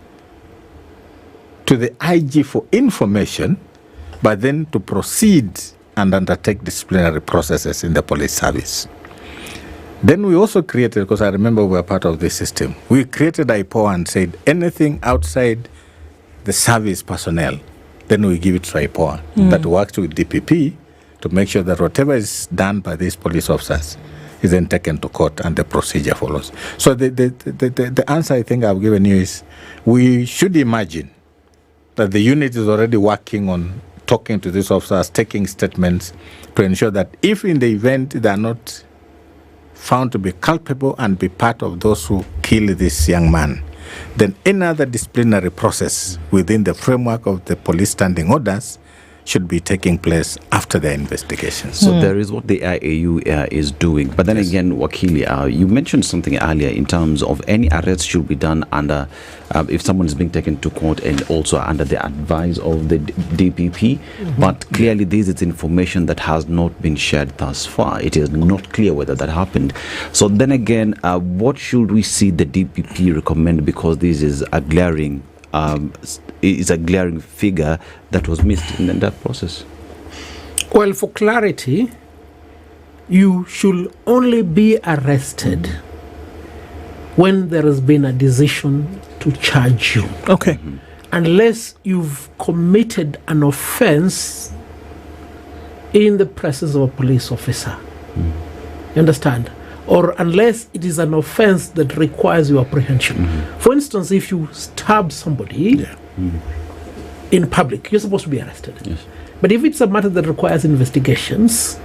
to the IG for information, but then to proceed and undertake disciplinary processes in the police service. Then we also created, because I remember we were part of this system, we created IPOA and said anything outside the service personnel, then we give it to IPOA that works with DPP to make sure that whatever is done by these police officers is then taken to court and the procedure follows. So the answer I think I've given you is we should imagine that the unit is already working on talking to these officers, taking statements to ensure that if in the event they are not found to be culpable and be part of those who killed this young man, then any other disciplinary process within the framework of the police standing orders should be taking place after the investigation. So there is what the IAU is doing. But then again, Wakili, you mentioned something earlier in terms of any arrest should be done under, if someone is being taken to court and also under the advice of the DPP. But clearly this is information that has not been shared thus far. It is not clear whether that happened. So then again, what should we see the DPP recommend, because this is a glaring figure that was missed in that process? Well, for clarity, you should only be arrested when there has been a decision to charge you. Okay. Unless you've committed an offense in the presence of a police officer. You understand? Or unless it is an offense that requires your apprehension. For instance, if you stab somebody in public, you're supposed to be arrested. But if it's a matter that requires investigations,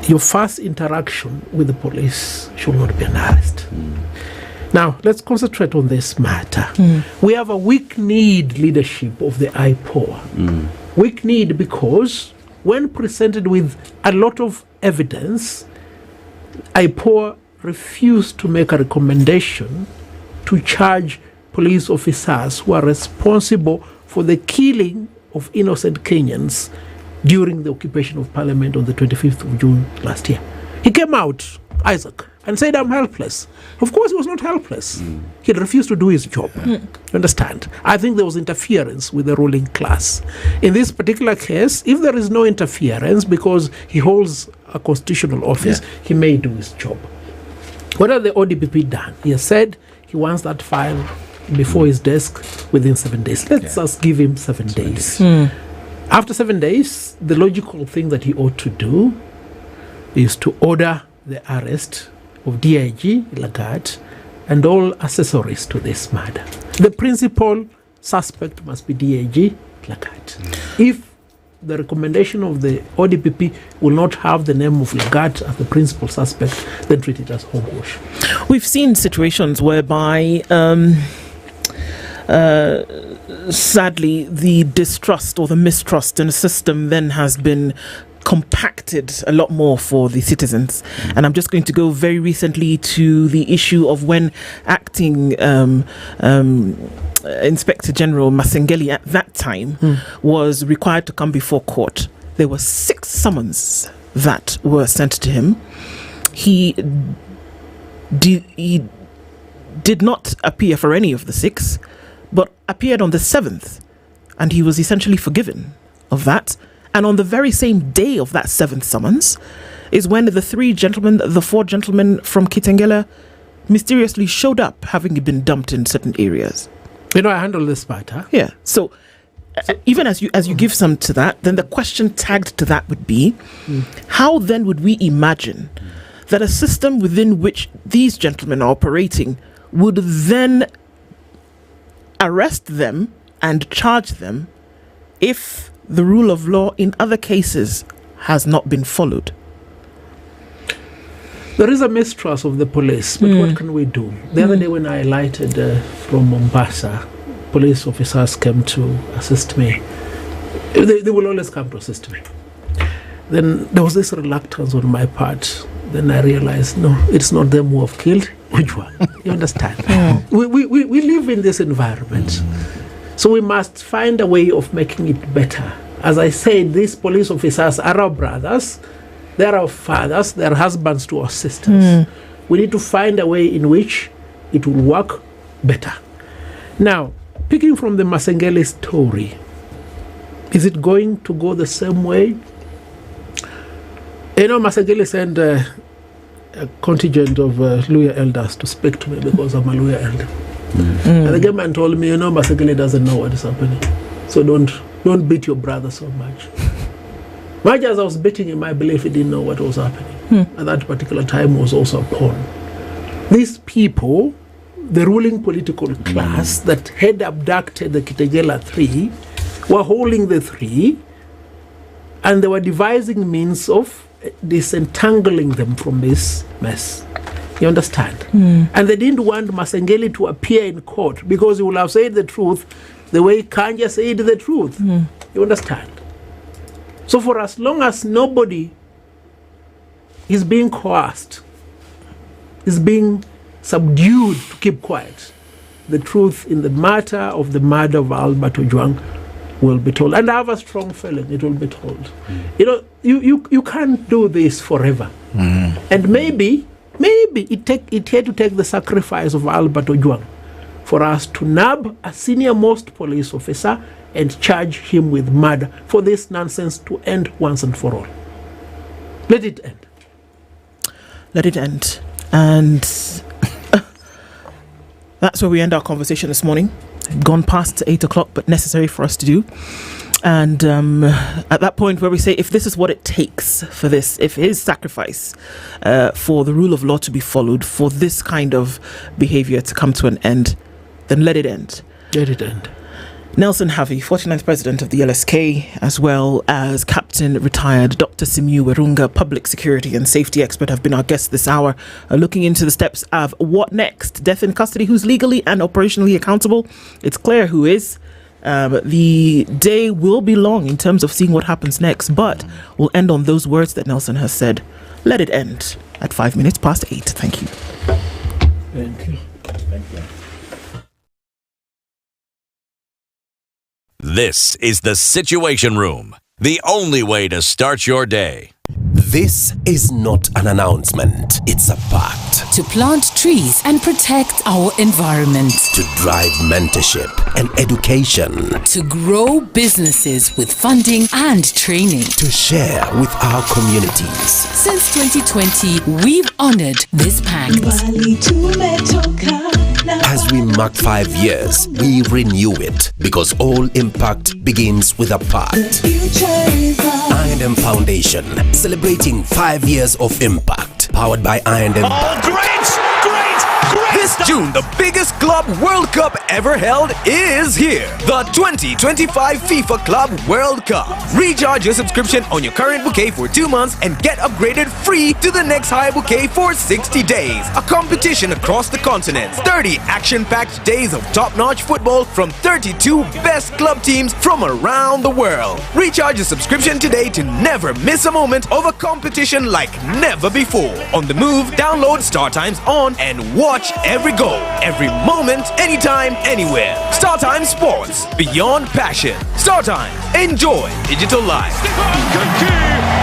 your first interaction with the police should not be an arrest. Now, let's concentrate on this matter. We have a weak-kneed leadership of the IPOA. Weak-kneed because when presented with a lot of evidence, IPOA refused to make a recommendation to charge police officers who are responsible for the killing of innocent Kenyans during the occupation of Parliament on the 25th of June last year. He came out, Isaac, and said, I'm helpless. Of course, he was not helpless. He refused to do his job. You understand? I think there was interference with the ruling class. In this particular case, if there is no interference because he holds a constitutional office, he may do his job. What have the ODPP done? He has said he wants that file before his desk within 7 days. Let's just give him 7 days. After 7 days, the logical thing that he ought to do is to order the arrest of DIG Lagat and all accessories to this murder. The principal suspect must be DIG Lagat. If the recommendation of the ODPP will not have the name of Lagat as the principal suspect, then treat it as hogwash. We've seen situations whereby sadly the distrust or the mistrust in a system then has been compacted a lot more for the citizens. And I'm just going to go very recently to the issue of when acting Inspector General Masengeli at that time was required to come before court. There were 6 summons that were sent to him. He did not appear for any of the 6, but appeared on the 7th, and he was essentially forgiven of that. And on the very same day of that 7th summons is when the 4 gentlemen from Kitengela mysteriously showed up, having been dumped in certain areas. You know, I handle this matter. Yeah. So even as you give some to that, then the question tagged to that would be, how then would we imagine that a system within which these gentlemen are operating would then arrest them and charge them if the rule of law in other cases has not been followed? There is a mistrust of the police, but what can we do? The other day when I alighted from Mombasa, police officers came to assist me. They will always come to assist me. Then there was this reluctance on my part. Then I realized, no, it's not them who have killed Ujwa. You understand? We live in this environment. So we must find a way of making it better. As I said, these police officers are our brothers, they're our fathers, they're husbands to our sisters. We need to find a way in which it will work better. Now, picking from the Masengeli story, is it going to go the same way? You know, Masengeli sent a contingent of Luya elders to speak to me because I'm a Luya elder. And the man told me, you know, Masengeli doesn't know what is happening. So don't beat your brother so much. Much as I was beating him, I believe he didn't know what was happening. At that particular time, he was also a pawn. These people, the ruling political class that had abducted the Kitengela 3, were holding the 3, and they were devising means of disentangling them from this mess. You understand? And they didn't want Masengeli to appear in court because he would have said the truth the way Kanja said the truth. You understand? So for as long as nobody is being coerced, is being subdued to keep quiet, the truth in the matter of the murder of Albert Ojwang will be told. And I have a strong feeling it will be told. You know, you can't do this forever. And maybe it had to take the sacrifice of Albert Ojwang for us to nab a senior-most police officer and charge him with murder for this nonsense to end once and for all. Let it end. Let it end. And that's where we end our conversation this morning. Gone past 8 o'clock, but necessary for us to do. And at that point where we say, if this is what it takes for this, if his sacrifice for the rule of law to be followed, for this kind of behavior to come to an end, then let it end. Let it end. Nelson Havi, 49th President of the LSK, as well as Captain Retired Dr. Simiu Werunga, Public Security and Safety Expert, have been our guests this hour, looking into the steps of what next. Death in custody, who's legally and operationally accountable? It's clear who is. The day will be long in terms of seeing what happens next, but we'll end on those words that Nelson has said. Let it end at 8 minutes. Thank you. Thank you. This is the Situation Room, the only way to start your day. This is not an announcement, it's a pact. To plant trees and protect our environment. To drive mentorship and education. To grow businesses with funding and training. To share with our communities. Since 2020, we've honored this pact. As we mark 5 years, we renew it because all impact begins with a pact. I&M Foundation, celebrating 5 years of impact, powered by I&M. Oh, great! This June, the biggest Club World Cup ever held is here. The 2025 FIFA Club World Cup. Recharge your subscription on your current bouquet for 2 months and get upgraded free to the next high bouquet for 60 days. A competition across the continents. 30 action-packed days of top-notch football from 32 best club teams from around the world. Recharge your subscription today to never miss a moment of a competition like never before. On the move, download StarTimes on and watch every goal, every moment, anytime, anywhere. StarTimes Sports, beyond passion. StarTimes, enjoy digital life.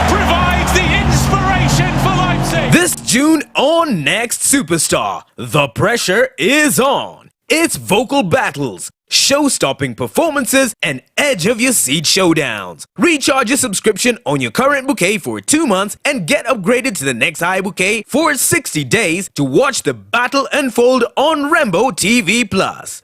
Provides the inspiration for Leipzig. This June on Next Superstar, the pressure is on. It's vocal battles, show-stopping performances, and edge-of-your-seat showdowns. Recharge your subscription on your current bouquet for 2 months and get upgraded to the next high bouquet for 60 days to watch the battle unfold on Rainbow TV+.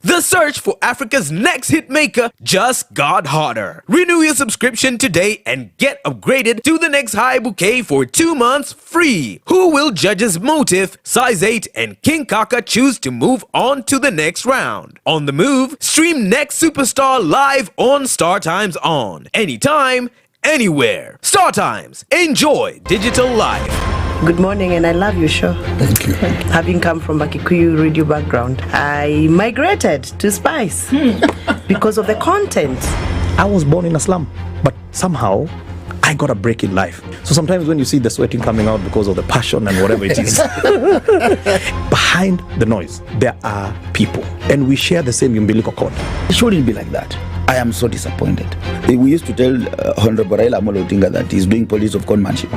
The search for Africa's next hitmaker just got hotter. Renew your subscription today and get upgraded to the next high bouquet for 2 months free. Who will judges Motive, Size 8, and King Kaka choose to move on to the next round? On the move, stream Next Superstar live on StarTimes on. Anytime, anywhere. StarTimes. Enjoy digital life. Good morning, and I love your show. Thank you. Having come from a Kikuyu radio background, I migrated to Spice because of the content. I was born in a slum, but somehow I got a break in life. So sometimes when you see the sweating coming out because of the passion and whatever it is, behind the noise, there are people. And we share the same umbilical cord. It shouldn't be like that. I am so disappointed. We used to tell Honorable Raila Amolo Odinga that he's doing police of conmanship.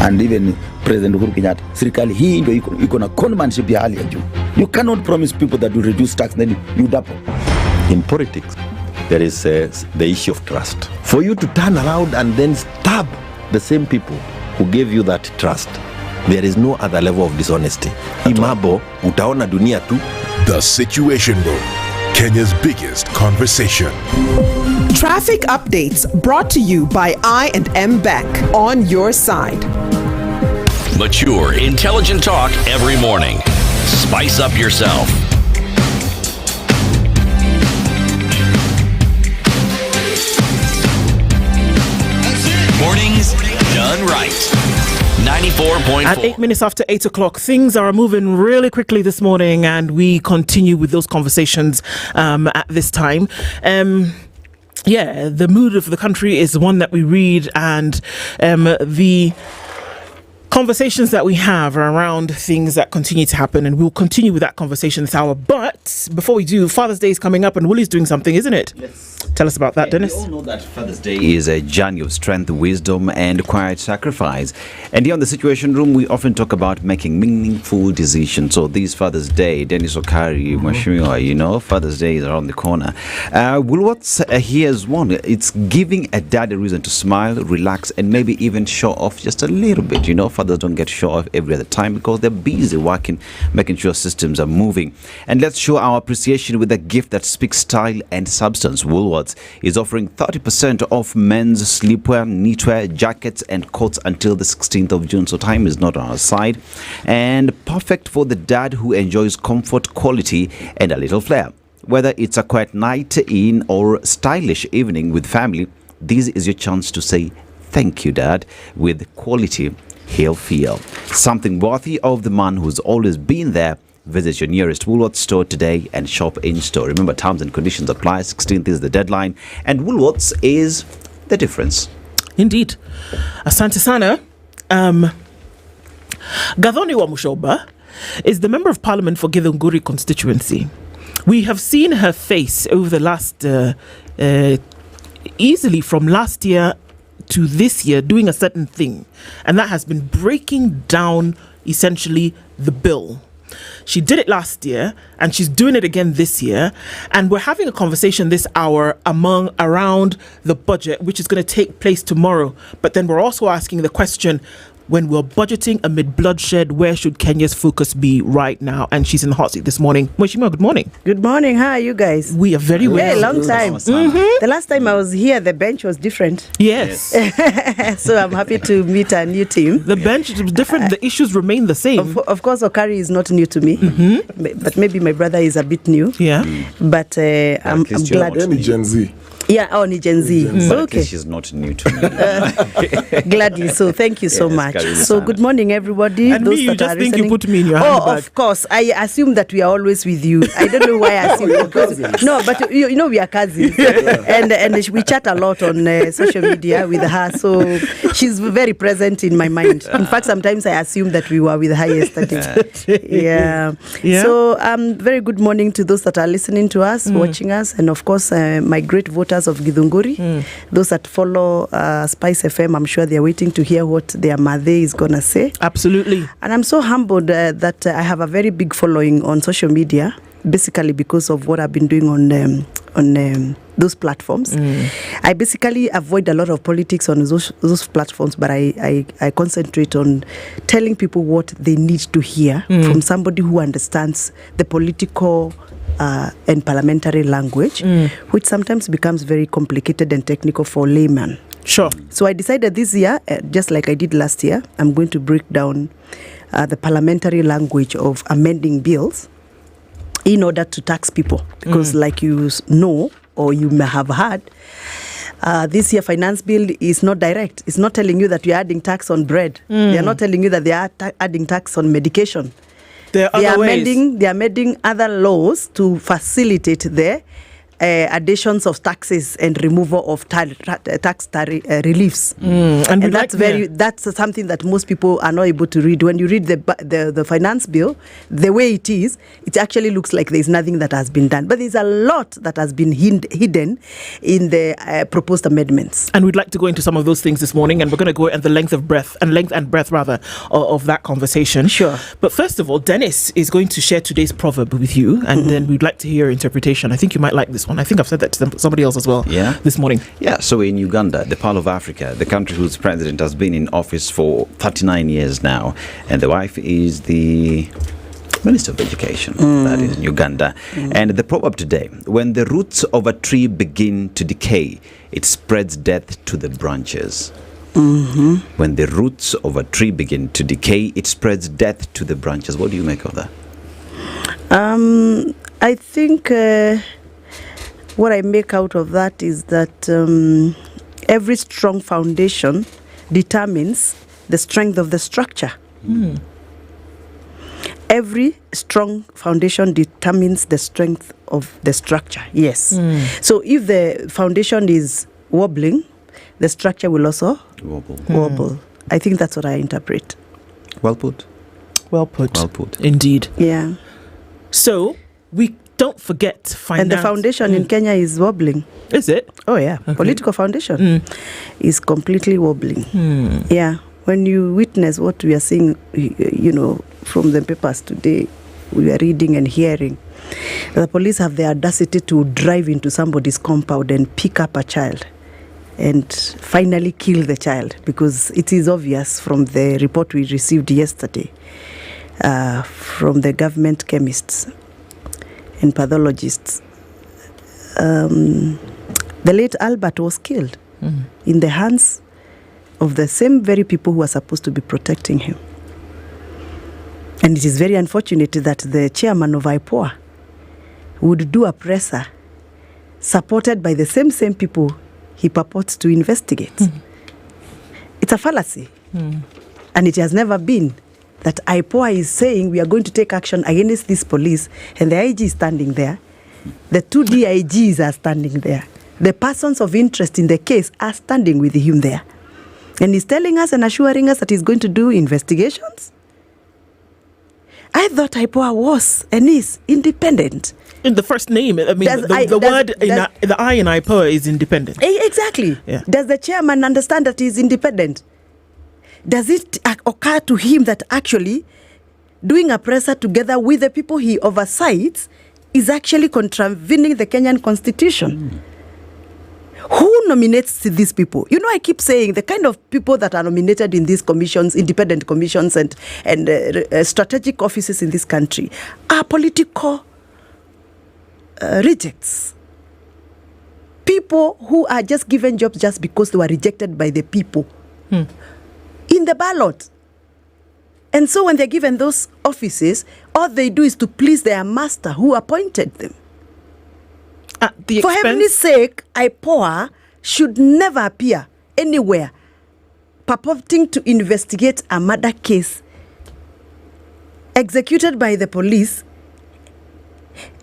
And even President Uhuru Kenyatta, serikali hii ndio iko na conmanship ya hali ya juu. You cannot promise people that you reduce tax, then you double. In politics, there is the issue of trust. For you to turn around and then stab the same people who gave you that trust, there is no other level of dishonesty. Imabo, utaona dunia tu. The Situation Room, Kenya's biggest conversation. Traffic updates brought to you by I&M Bank, on your side. Mature, intelligent talk every morning. Spice up yourself. Mornings done right. 94.4. At 8 minutes after 8 o'clock, things are moving really quickly this morning, and we continue with those conversations at this time. The mood of the country is one that we read, and the conversations that we have are around things that continue to happen, and we'll continue with that conversation this hour. But before we do, Father's Day is coming up, and Woolie's doing something, isn't it? Yes. Tell us about that, Dennis. We all know that Father's Day is a journey of strength, wisdom, and quiet sacrifice. And here on the Situation Room, we often talk about making meaningful decisions. So this Father's Day, Dennis Okari, Mashmiwa, Father's Day is around the corner. Woolworths here's one. It's giving a dad a reason to smile, relax, and maybe even show off just a little bit. Fathers don't get show off every other time because they're busy working, making sure systems are moving. And let's show our appreciation with a gift that speaks style and substance. Woolworths is offering 30% off men's sleepwear, knitwear, jackets, and coats until the 16th of June. So time is not on our side. And perfect for the dad who enjoys comfort, quality, and a little flair. Whether it's a quiet night in or stylish evening with family, this is your chance to say thank you, Dad, with quality he'll feel. Something worthy of the man who's always been there Visit your nearest Woolworths store today and shop in store. Remember, terms and conditions apply. 16th is the deadline, and Woolworths is the difference. Indeed. Asante sana. Gathoni wa Mushoba is the Member of Parliament for Githunguri constituency. We have seen her face over the last, easily from last year to this year, doing a certain thing. And that has been breaking down, essentially, the bill. She did it last year, and she's doing it again this year. And we're having a conversation this hour around the budget, which is going to take place tomorrow. But then we're also asking the question, when we're budgeting amid bloodshed, where should Kenya's focus be right now? And she's in the hot seat this morning. Mweshima, good morning. Good morning. How are you guys? We are very well. Hey, long time. The last time I was here, the bench was different. Yes. So I'm happy to meet a new team. The bench is different. The issues remain the same. Of course, Okari is not new to me. But maybe my brother is a bit new. Yeah. But I'm glad. Any Gen Z. Yeah, ni Gen Z. Okay. She's not new to me. Gladly so. Thank you so much. So good morning, everybody. And those me, you that just are think listening. you put me in your handbag. Oh, of course. I assume that we are always with you. I don't know why I assume. No, but you know we are cousins. and we chat a lot on social media with her. So she's very present in my mind. In fact, sometimes I assume that we were with her yesterday. Yeah. So very good morning to those that are listening to us, watching us, and of course my great voters of Githunguri. Those that follow SpiceFM, I'm sure they're waiting to hear what their mother is going to say. Absolutely. And I'm so humbled that I have a very big following on social media, basically because of what I've been doing on those platforms. I basically avoid a lot of politics on those platforms, but I concentrate on telling people what they need to hear from somebody who understands the political and parliamentary language, which sometimes becomes very complicated and technical for laymen. Sure. So I decided this year, just like I did last year, I'm going to break down the parliamentary language of amending bills in order to tax people. Because like you know, or you may have heard, this year finance bill is not direct. It's not telling you that you're adding tax on bread. They are not telling you that they are adding tax on medication. They are amending other laws to facilitate the additions of taxes and removal of tax reliefs. And that's something that most people are not able to read. When you read the finance bill, the way it is, it actually looks like there's nothing that has been done. But there's a lot that has been hidden in the proposed amendments. And we'd like to go into some of those things this morning, and we're going to go at the length and breadth of that conversation. Sure. But first of all, Dennis is going to share today's proverb with you, and then we'd like to hear your interpretation. I think you might like this one. I think I've said that to somebody else as well this morning. Yeah, so in Uganda, the Pearl of Africa, the country whose president has been in office for 39 years now, and the wife is the Minister of Education, that is in Uganda. And the proverb today, when the roots of a tree begin to decay, it spreads death to the branches. When the roots of a tree begin to decay, it spreads death to the branches. What do you make of that? I think what I make out of that is that every strong foundation determines the strength of the structure. Every strong foundation determines the strength of the structure. Yes. So if the foundation is wobbling, the structure will also wobble. I think that's what I interpret. Well put. Well put. Well put. Indeed. Yeah. So we don't forget finance. And the foundation in Kenya is wobbling. Is it? Oh, yeah. Okay. Political foundation is completely wobbling. Yeah. When you witness what we are seeing, from the papers today, we are reading and hearing, the police have the audacity to drive into somebody's compound and pick up a child and finally kill the child, because it is obvious from the report we received yesterday from the government chemists and pathologists. The late Albert was killed in the hands of the same very people who are supposed to be protecting him. And it is very unfortunate that the chairman of IPOA would do a presser supported by the same people he purports to investigate. It's a fallacy. And it has never been that IPOA is saying we are going to take action against this police, and the IG is standing there. The 2 DIGs are standing there. The persons of interest in the case are standing with him there. And he's telling us and assuring us that he's going to do investigations. I thought IPOA was and is independent. In the first name, I mean, the word the I in IPOA is independent. Exactly. Yeah. Does the chairman understand that he's independent? Does it occur to him that actually doing a presser together with the people he oversees is actually contravening the Kenyan constitution? Who nominates these people? You know, I keep saying the kind of people that are nominated in these commissions, independent commissions and strategic offices in this country are political rejects. People who are just given jobs just because they were rejected by the people in the ballot. And so when they're given those offices, all they do is to please their master who appointed them. For heaven's sake, IPOA should never appear anywhere purporting to investigate a murder case executed by the police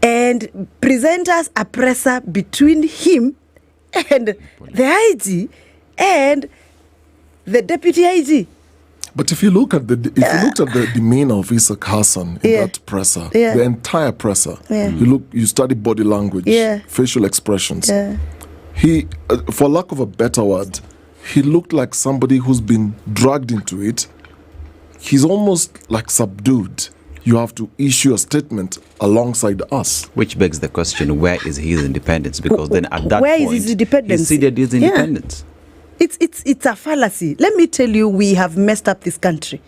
and present as a presser between him and the IG and the deputy IG. But if you look at the demeanor of Isaac Hassan in that presser, the entire presser, you study body language, facial expressions. He, for lack of a better word, he looked like somebody who's been dragged into it. He's almost like subdued. You have to issue a statement alongside us. Which begs the question, where is his independence? Because then at that where point, is his independence? he ceded his independence. It's a fallacy. Let me tell you, we have messed up this country.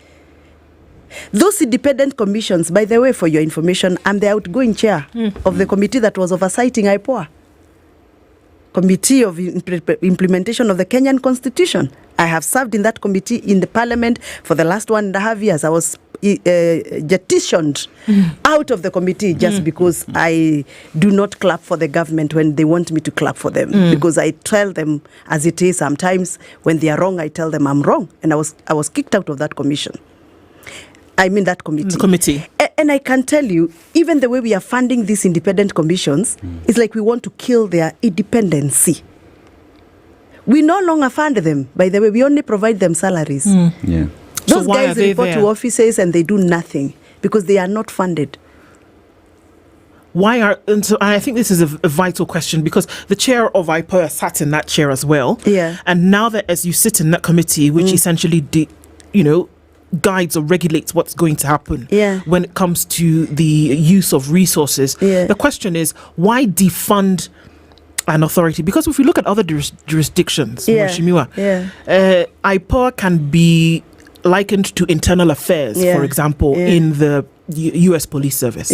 Those independent commissions, by the way, for your information, I'm the outgoing chair of the committee that was oversighting IPOA. Committee of Implementation of the Kenyan Constitution. I have served in that committee in the parliament for the last 1.5 years. I was petitioned out of the committee just because I do not clap for the government when they want me to clap for them, because I tell them as it is. Sometimes when they are wrong, I tell them I'm wrong, and I was kicked out of that commission. I mean that committee. And I can tell you, even the way we are funding these independent commissions, it's like we want to kill their independency. We no longer fund them, by the way. We only provide them salaries. Those guys report to offices and they do nothing because they are not funded. And so I think this is a vital question, because the chair of IPOA sat in that chair as well. And now that as you sit in that committee, which essentially, guides or regulates what's going to happen when it comes to the use of resources, the question is, why defund an authority? Because if we look at other jurisdictions, IPOA can be likened to internal affairs, for example, in the US police service.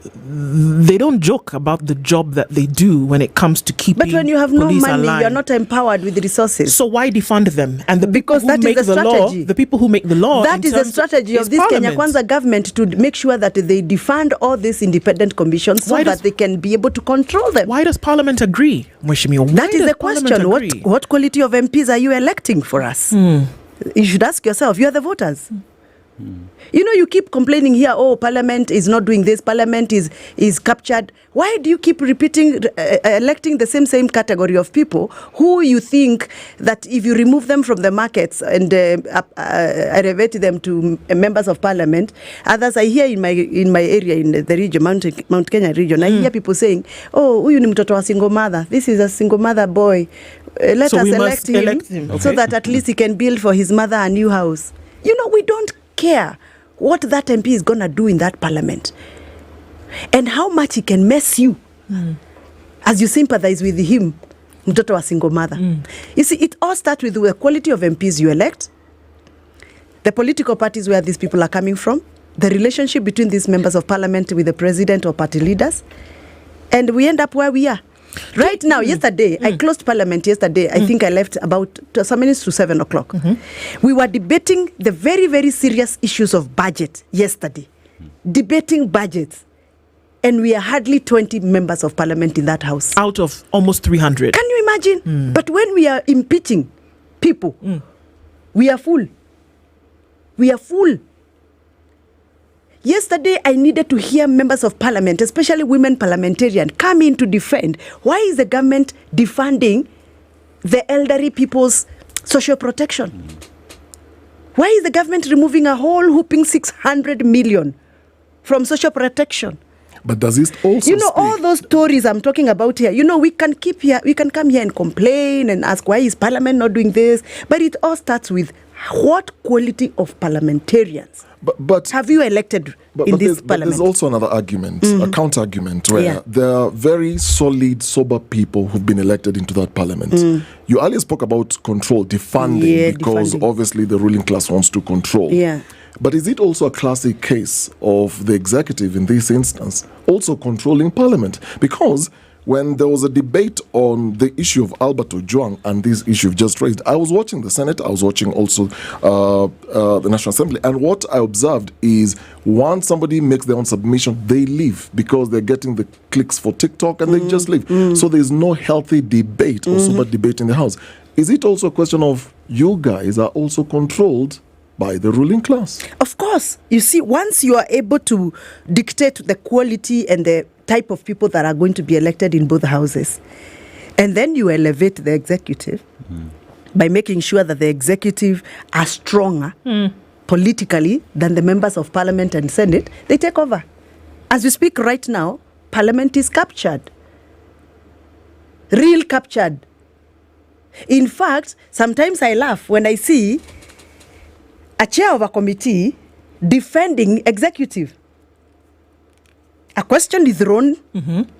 They don't joke about the job that they do when it comes to keeping police alive. But when you have no money, you're not empowered with resources. So why defund them? And because that is the strategy. The people who make the law. That is the strategy of this Kenya Kwanza government, to make sure that they defund all these independent commissions so that they can be able to control them. Why does Parliament agree, Mheshimiwa? That is the question. What quality of MPs are you electing for us? You should ask yourself. You are the voters. You know, you keep complaining here, Parliament is not doing this, Parliament is captured. Why do you keep repeating, electing the same category of people who you think that if you remove them from the markets and elevate them to members of Parliament? Others I hear in my area, in the region, Mount Kenya region, I hear people saying, huyu ni mtoto wa single mother. This is a single mother boy. Let us elect him so that at least he can build for his mother a new house. You know, we don't care what that MP is going to do in that parliament and how much he can mess you as you sympathize with him, mtoto wa single mother. You see, it all starts with the quality of MPs you elect, the political parties where these people are coming from, the relationship between these members of parliament with the president or party leaders, and we end up where we are. Right now, yesterday, I closed Parliament yesterday. I think I left about some minutes to 7 o'clock. We were debating the very, very serious issues of budget yesterday. Debating budgets. And we are hardly 20 members of Parliament in that house. Out of almost 300. Can you imagine? But when we are impeaching people, we are full. We are full. Yesterday, I needed to hear members of parliament, especially women parliamentarians, come in to defend. Why is the government defunding the elderly people's social protection? Why is the government removing a whole whooping 600 million from social protection? But does this also all those stories I'm talking about here, we can come here and complain and ask, why is parliament not doing this? But it all starts with what quality of parliamentarians but have you elected in this parliament? But there's also another argument, a counter-argument, where there are very solid, sober people who've been elected into that parliament. You earlier spoke about control, defunding, because obviously the ruling class wants to control. Yeah. But is it also a classic case of the executive in this instance also controlling parliament? Because when there was a debate on the issue of Albert Ojwang and this issue you've just raised, I was watching the Senate, I was watching also the National Assembly, and what I observed is once somebody makes their own submission, they leave because they're getting the clicks for TikTok and they just leave. So there's no healthy debate or sober debate in the House. Is it also a question of you guys are also controlled by the ruling class? Of course. You see, once you are able to dictate the quality and the type of people that are going to be elected in both houses, and then you elevate the executive by making sure that the executive are stronger politically than the members of parliament and senate, they take over. As we speak right now, parliament is captured. Real captured. In fact, sometimes I laugh when I see a chair of a committee defending executive. A question is thrown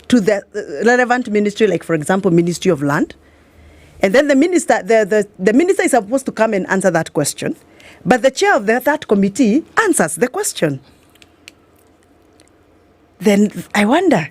to the relevant ministry, like for example, Ministry of Land, and then the minister, the minister is supposed to come and answer that question, but the chair of that committee answers the question. Then I wonder,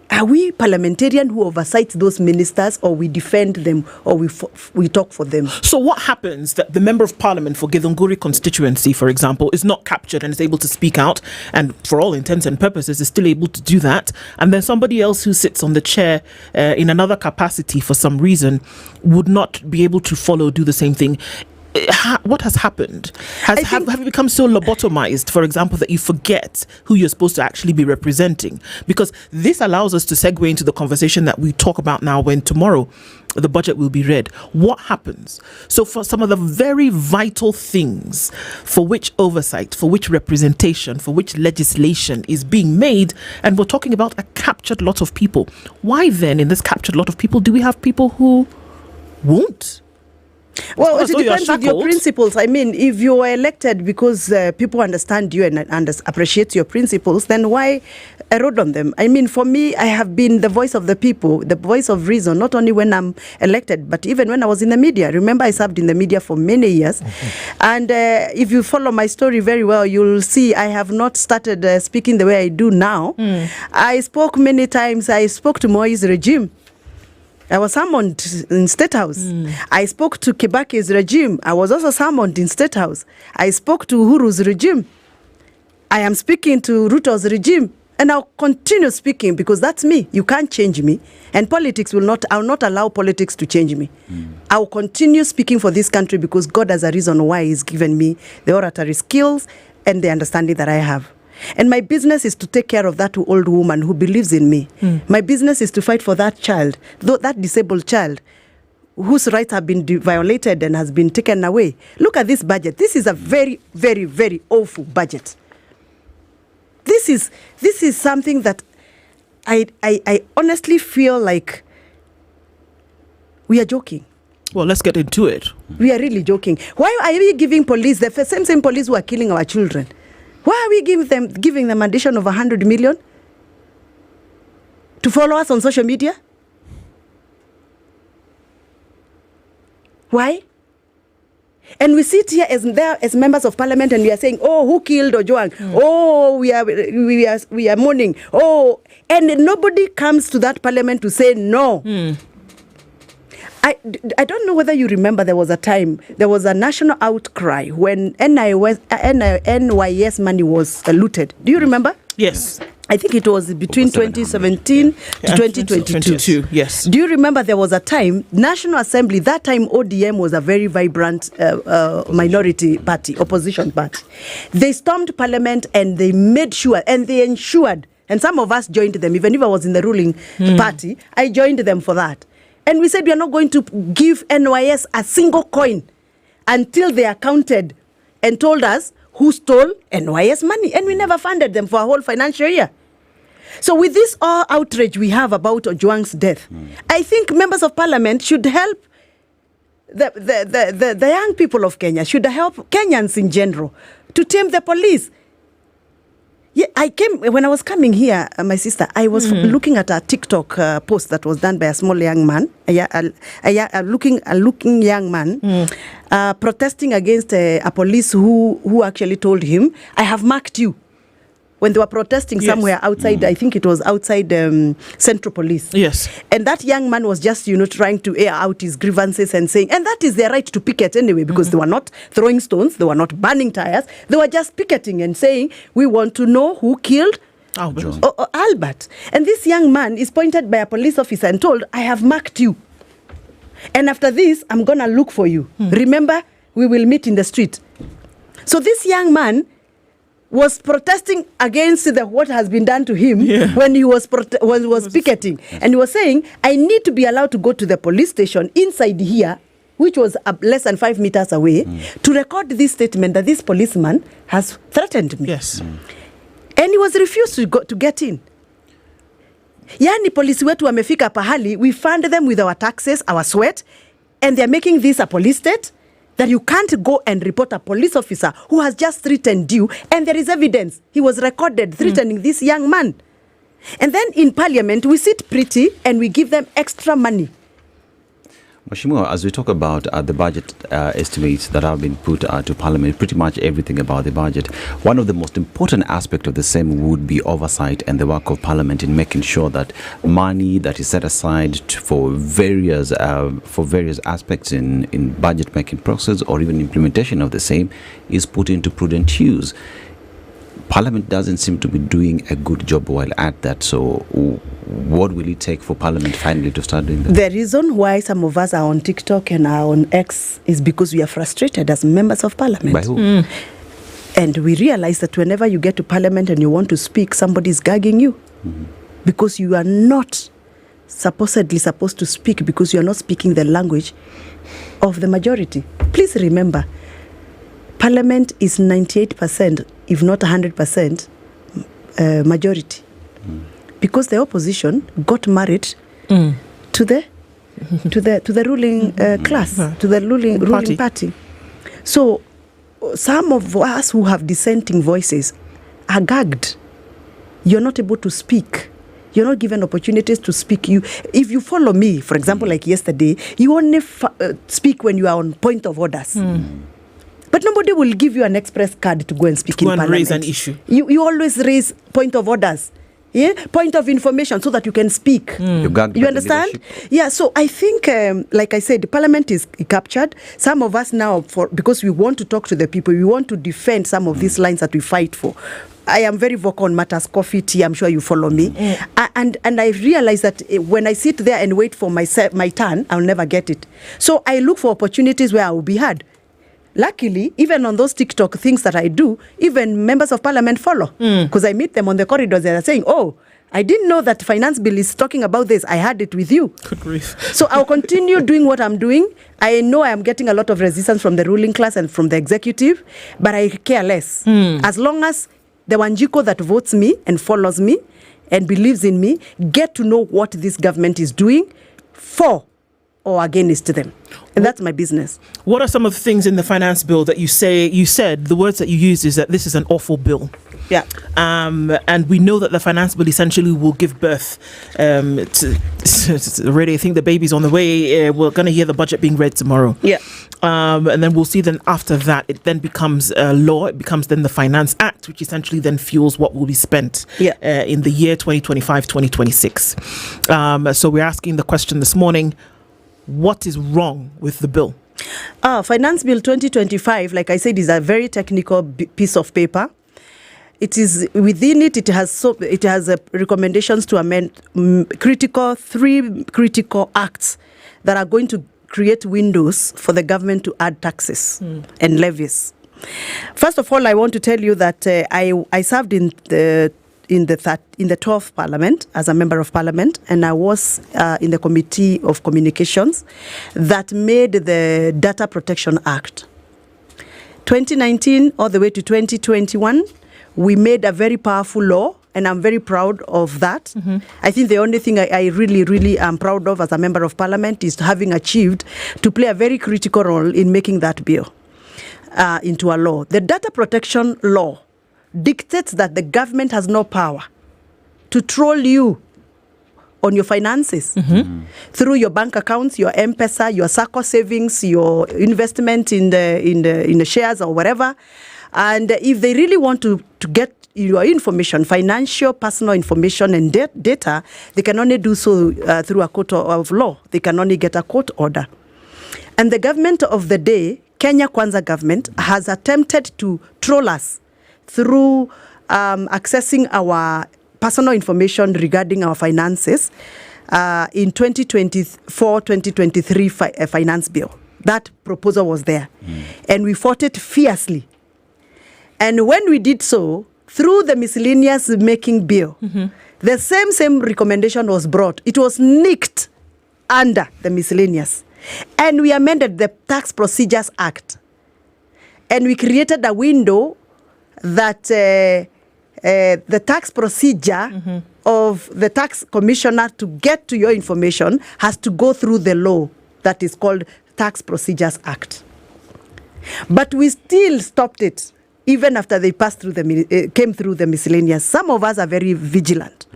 are we parliamentarians who oversight those ministers, or we defend them, or we talk for them? So what happens that the member of parliament for Githunguri constituency, for example, is not captured and is able to speak out, and for all intents and purposes is still able to do that, and then somebody else who sits on the chair in another capacity for some reason would not be able to do the same thing? What has happened? Have you become so lobotomized, for example, that you forget who you're supposed to actually be representing? Because this allows us to segue into the conversation that we talk about now when tomorrow the budget will be read. What happens? So for some of the very vital things for which oversight, for which representation, for which legislation is being made, and we're talking about a captured lot of people, why then in this captured lot of people do we have people who won't? Well, it depends on your principles. I mean, if you are elected because people understand you and appreciate your principles, then why erode on them? I mean, for me, I have been the voice of the people, the voice of reason, not only when I'm elected, but even when I was in the media. Remember, I served in the media for many years. And if you follow my story very well, you'll see I have not started speaking the way I do now. I spoke many times. I spoke to Moi's regime. I was summoned in State House. I spoke to Kibaki's regime. I was also summoned in State House. I spoke to Uhuru's regime. I am speaking to Ruto's regime. And I'll continue speaking because that's me. You can't change me. And politics I'll not allow politics to change me. I'll continue speaking for this country because God has a reason why He's given me the oratory skills and the understanding that I have. And my business is to take care of that old woman who believes in me. My business is to fight for that child, that disabled child whose rights have been violated and has been taken away. Look at this budget. This is a very, very, very awful budget. This is something that I honestly feel like we are joking. Well, let's get into it. We are really joking. Why are we giving police, the same police who are killing our children? Why are we giving them addition of 100 million to follow us on social media? Why? And we sit here as members of parliament and we are saying, oh, who killed Ojwang? Oh, we are mourning. Oh, and nobody comes to that parliament to say no. I don't know whether you remember there was a national outcry when NYS money was looted. Do you remember? Yes. I think it was between 2017 to 2022. Yes. Do you remember there was a time, National Assembly, that time ODM was a very vibrant minority party, opposition party. They stormed parliament and they made sure, and they ensured, and some of us joined them, even if I was in the ruling party, I joined them for that. And we said we are not going to give NYS a single coin until they are counted and told us who stole NYS money, and we never funded them for a whole financial year. So with this all outrage we have about Ojwang's death, I think members of parliament should help the young people of Kenya, should help Kenyans in general to tame the police. Yeah, when I was coming here, my sister, I was looking at a TikTok post that was done by a small young man, a looking young man, protesting against a police who actually told him, I have marked you. When they were protesting somewhere outside, I think it was outside Central Police. Yes. And that young man was just, trying to air out his grievances and saying, and that is their right to picket anyway, because they were not throwing stones, they were not burning tires, they were just picketing and saying, we want to know who killed Albert. And this young man is pointed by a police officer and told, I have marked you. And after this, I'm going to look for you. Remember, we will meet in the street. So this young man was protesting against what has been done to him when he was picketing. And he was saying, I need to be allowed to go to the police station inside here, which was less than 5 meters away, to record this statement that this policeman has threatened me. Yes. And he was refused to get in. Yani polisi wetu wamefika pahali, we fund them with our taxes, our sweat, and they're making this a police state, that you can't go and report a police officer who has just threatened you, and there is evidence. He was recorded threatening this young man. And then in parliament, we sit pretty and we give them extra money. Mheshimiwa, as we talk about the budget estimates that have been put to Parliament, pretty much everything about the budget, one of the most important aspects of the same would be oversight and the work of Parliament in making sure that money that is set aside for various aspects in budget making process or even implementation of the same is put into prudent use. Parliament doesn't seem to be doing a good job while at that. So what will it take for Parliament finally to start doing that? The reason why some of us are on TikTok and are on X is because we are frustrated as members of Parliament. By who? And we realize that whenever you get to Parliament and you want to speak, somebody is gagging you. Because you are not supposedly supposed to speak, because you are not speaking the language of the majority. Please remember, Parliament is 98%, if not 100%, majority. Because the opposition got married to the ruling class, to the ruling party. So some of us who have dissenting voices are gagged. You're not able to speak. You're not given opportunities to speak. If you follow me, for example, like yesterday, you only speak when you are on point of orders. But nobody will give you an express card to go and speak in Parliament. Raise an issue. You always raise point of orders. Point of information so that you can speak. You understand? Yeah, so I think, like I said, the Parliament is captured. Some of us now, because we want to talk to the people, we want to defend some of these lines that we fight for. I am very vocal on matters, coffee, tea, I'm sure you follow me. And I realize that when I sit there and wait for my turn, I'll never get it. So I look for opportunities where I will be heard. Luckily, even on those TikTok things that I do, even members of Parliament follow. Because I meet them on the corridors and they're saying, oh, I didn't know that finance bill is talking about this. I had it with you. Good grief. So I'll continue doing what I'm doing. I know I am getting a lot of resistance from the ruling class and from the executive, but I care less. As long as the Wanjiko that votes me and follows me and believes in me get to know what this government is doing for or against them. And that's my business. What are some of the things in the finance bill that you said, the words that you used is that this is an awful bill? Yeah. And we know that the finance bill essentially will give birth to already, I think the baby's on the way. We're going to hear the budget being read tomorrow. Yeah. And then we'll see then after that, it then becomes law. It becomes then the Finance Act, which essentially then fuels what will be spent in the year 2025-2026. So we're asking the question this morning, what is wrong with the bill? Finance Bill 2025, like I said, is a very technical piece of paper. it is within it. It has recommendations to amend three critical acts that are going to create windows for the government to add taxes and levies. First of all, I want to tell you that I served in the 12th Parliament as a member of Parliament, and I was in the Committee of Communications that made the Data Protection Act. 2019 all the way to 2021, we made a very powerful law, and I'm very proud of that. I think the only thing I really, really am proud of as a member of Parliament is having achieved to play a very critical role in making that bill into a law. The Data Protection Law dictates that the government has no power to troll you on your finances through your bank accounts, your M-Pesa, your SACCO savings, your investment in the shares or whatever. And if they really want to get your information, financial, personal information and data, they can only do so through a court of law. They can only get a court order. And the government of the day, Kenya Kwanza government, has attempted to troll us through accessing our personal information regarding our finances in 2024-2023 finance bill. That proposal was there. And we fought it fiercely. And when we did so, through the miscellaneous making bill, the same recommendation was brought. It was nicked under the miscellaneous. And we amended the Tax Procedures Act. And we created a window that the tax procedure of the tax commissioner to get to your information has to go through the law that is called Tax Procedures Act. But we still stopped it even after they passed through came through the miscellaneous. Some of us are very vigilant.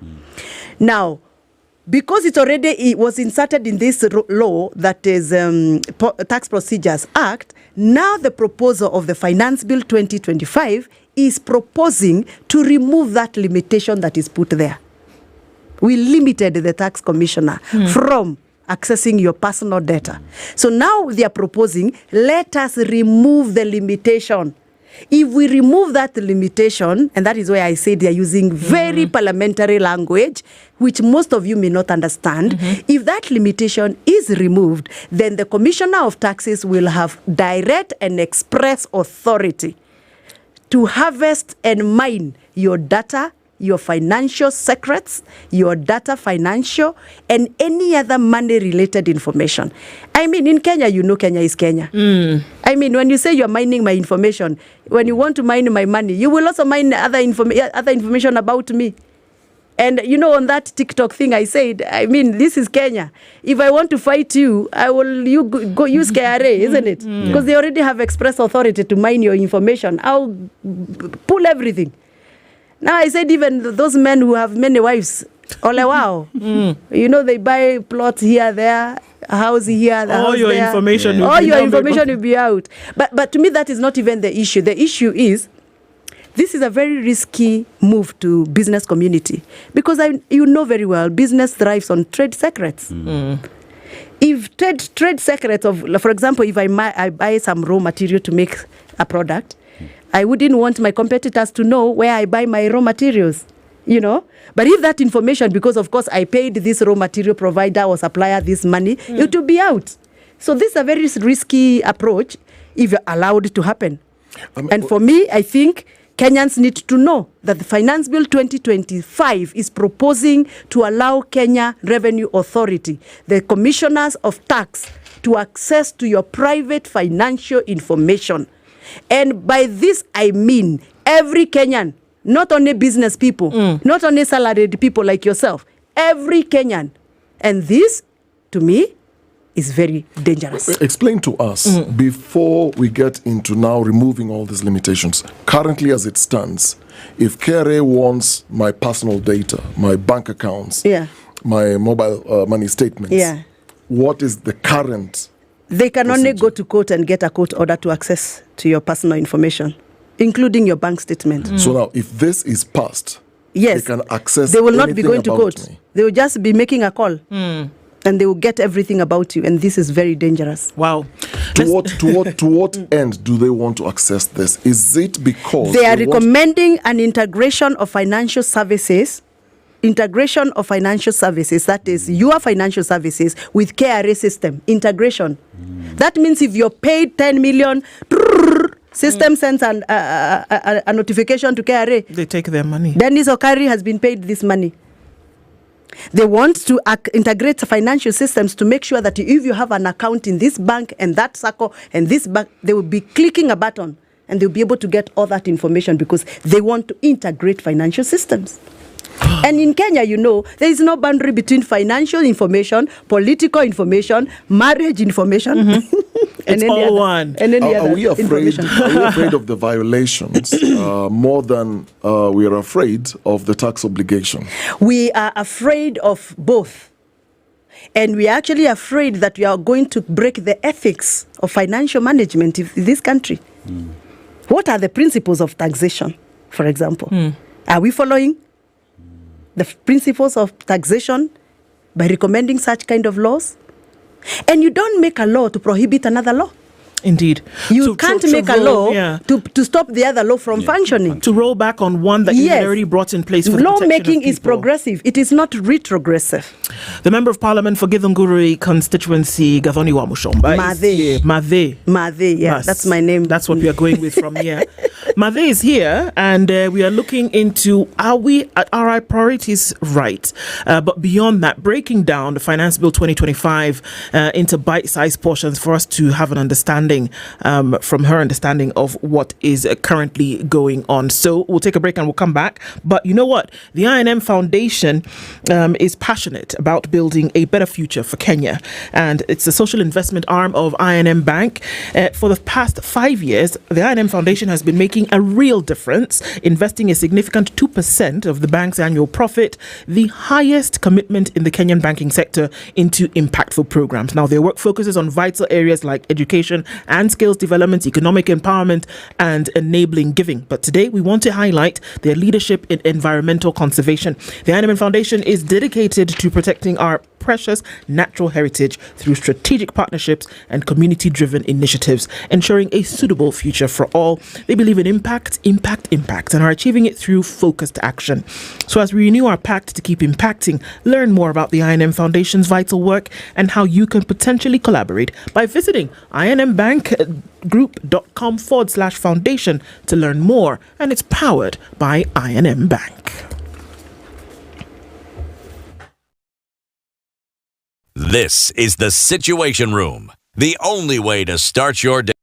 Now, because it was inserted in this law that is Tax Procedures Act, now the proposal of the Finance Bill 2025 is proposing to remove that limitation that is put there. We limited the tax commissioner from accessing your personal data. So now they are proposing, let us remove the limitation. If we remove that limitation, and that is why I say they are using very parliamentary language, which most of you may not understand, if that limitation is removed, then the Commissioner of Taxes will have direct and express authority to harvest and mine your data, your financial secrets, your data financial, and any other money-related information. I mean, in Kenya, you know Kenya is Kenya. I mean, when you say you're mining my information, when you want to mine my money, you will also mine other information about me. And, you know, on that TikTok thing I said, I mean, this is Kenya. If I want to fight you, you go use KRA, isn't it? Because they already have express authority to mine your information. I'll pull everything. Now, I said even those men who have many wives, wow. You know, they buy plots here, there, a house here, the house your there. Information All your information will be out. But to me, that is not even the issue. The issue is, this is a very risky move to business community because you know very well, business thrives on trade secrets. If trade secrets for example, if I buy some raw material to make a product, I wouldn't want my competitors to know where I buy my raw materials, you know. But if that information, because of course I paid this raw material provider or supplier this money, it will be out. So this is a very risky approach if allowed to happen. And for me, I think Kenyans need to know that the Finance Bill 2025 is proposing to allow Kenya Revenue Authority, the commissioners of tax, to access to your private financial information. And by this, I mean every Kenyan, not only business people, not only salaried people like yourself, every Kenyan. And this, to me, is very dangerous. Explain to us, before we get into now removing all these limitations, currently as it stands, if KRA wants my personal data, my bank accounts, my mobile money statements, what is the current They can only go to court and get a court order to access to your personal information, including your bank statement. So now, if this is passed, yes, they can access. They will not be going to court. They will just be making a call. And they will get everything about you, and this is very dangerous. Wow. To what end do they want to access this? Is it because they are recommending an integration of financial services? That is your financial services with KRA system integration. That means if you're paid 10 million, system sends a notification to KRA. They take their money. Dennis Okari has been paid this money. They want to integrate financial systems to make sure that if you have an account in this bank and that circle and this bank, they will be clicking a button and they'll be able to get all that information because they want to integrate financial systems. And in Kenya, there is no boundary between financial information, political information, marriage information. It's all one. And any other Are we afraid of the violations more than we are afraid of the tax obligation? We are afraid of both. And we are actually afraid that we are going to break the ethics of financial management in this country. What are the principles of taxation, for example? Are we following the principles of taxation by recommending such kind of laws? And you don't make a law to prohibit another law. Indeed. You can't make a law to stop the other law from functioning. To roll back on one that you had already brought in place for the protection of Lawmaking is people. progressive. It is not retrogressive. The Member of Parliament for Githunguri constituency, Gathoni wa Mushomba. Mathe. Yeah, that's my name. That's what we are going with from here. Mathe is here, and we are looking into are our priorities right? But beyond that, breaking down the Finance Bill 2025 into bite-sized portions for us to have an understanding from her understanding of what is currently going on. So we'll take a break and we'll come back. But you know what? The I&M Foundation is passionate about building a better future for Kenya. And it's a social investment arm of I&M Bank. For the past 5 years, the I&M Foundation has been making a real difference, investing a significant 2% of the bank's annual profit, the highest commitment in the Kenyan banking sector, into impactful programs. Now, their work focuses on vital areas like education and skills development, economic empowerment, and enabling giving. But today, we want to highlight their leadership in environmental conservation. The I&M Foundation is dedicated to protecting our precious natural heritage through strategic partnerships and community-driven initiatives, ensuring a suitable future for all. They believe in impact, and are achieving it through focused action. So as we renew our pact to keep impacting, learn more about the I&M Foundation's vital work and how you can potentially collaborate by visiting inmbankgroup.com/foundation to learn more. And it's powered by I&M Bank. This is the Situation Room, the only way to start your day.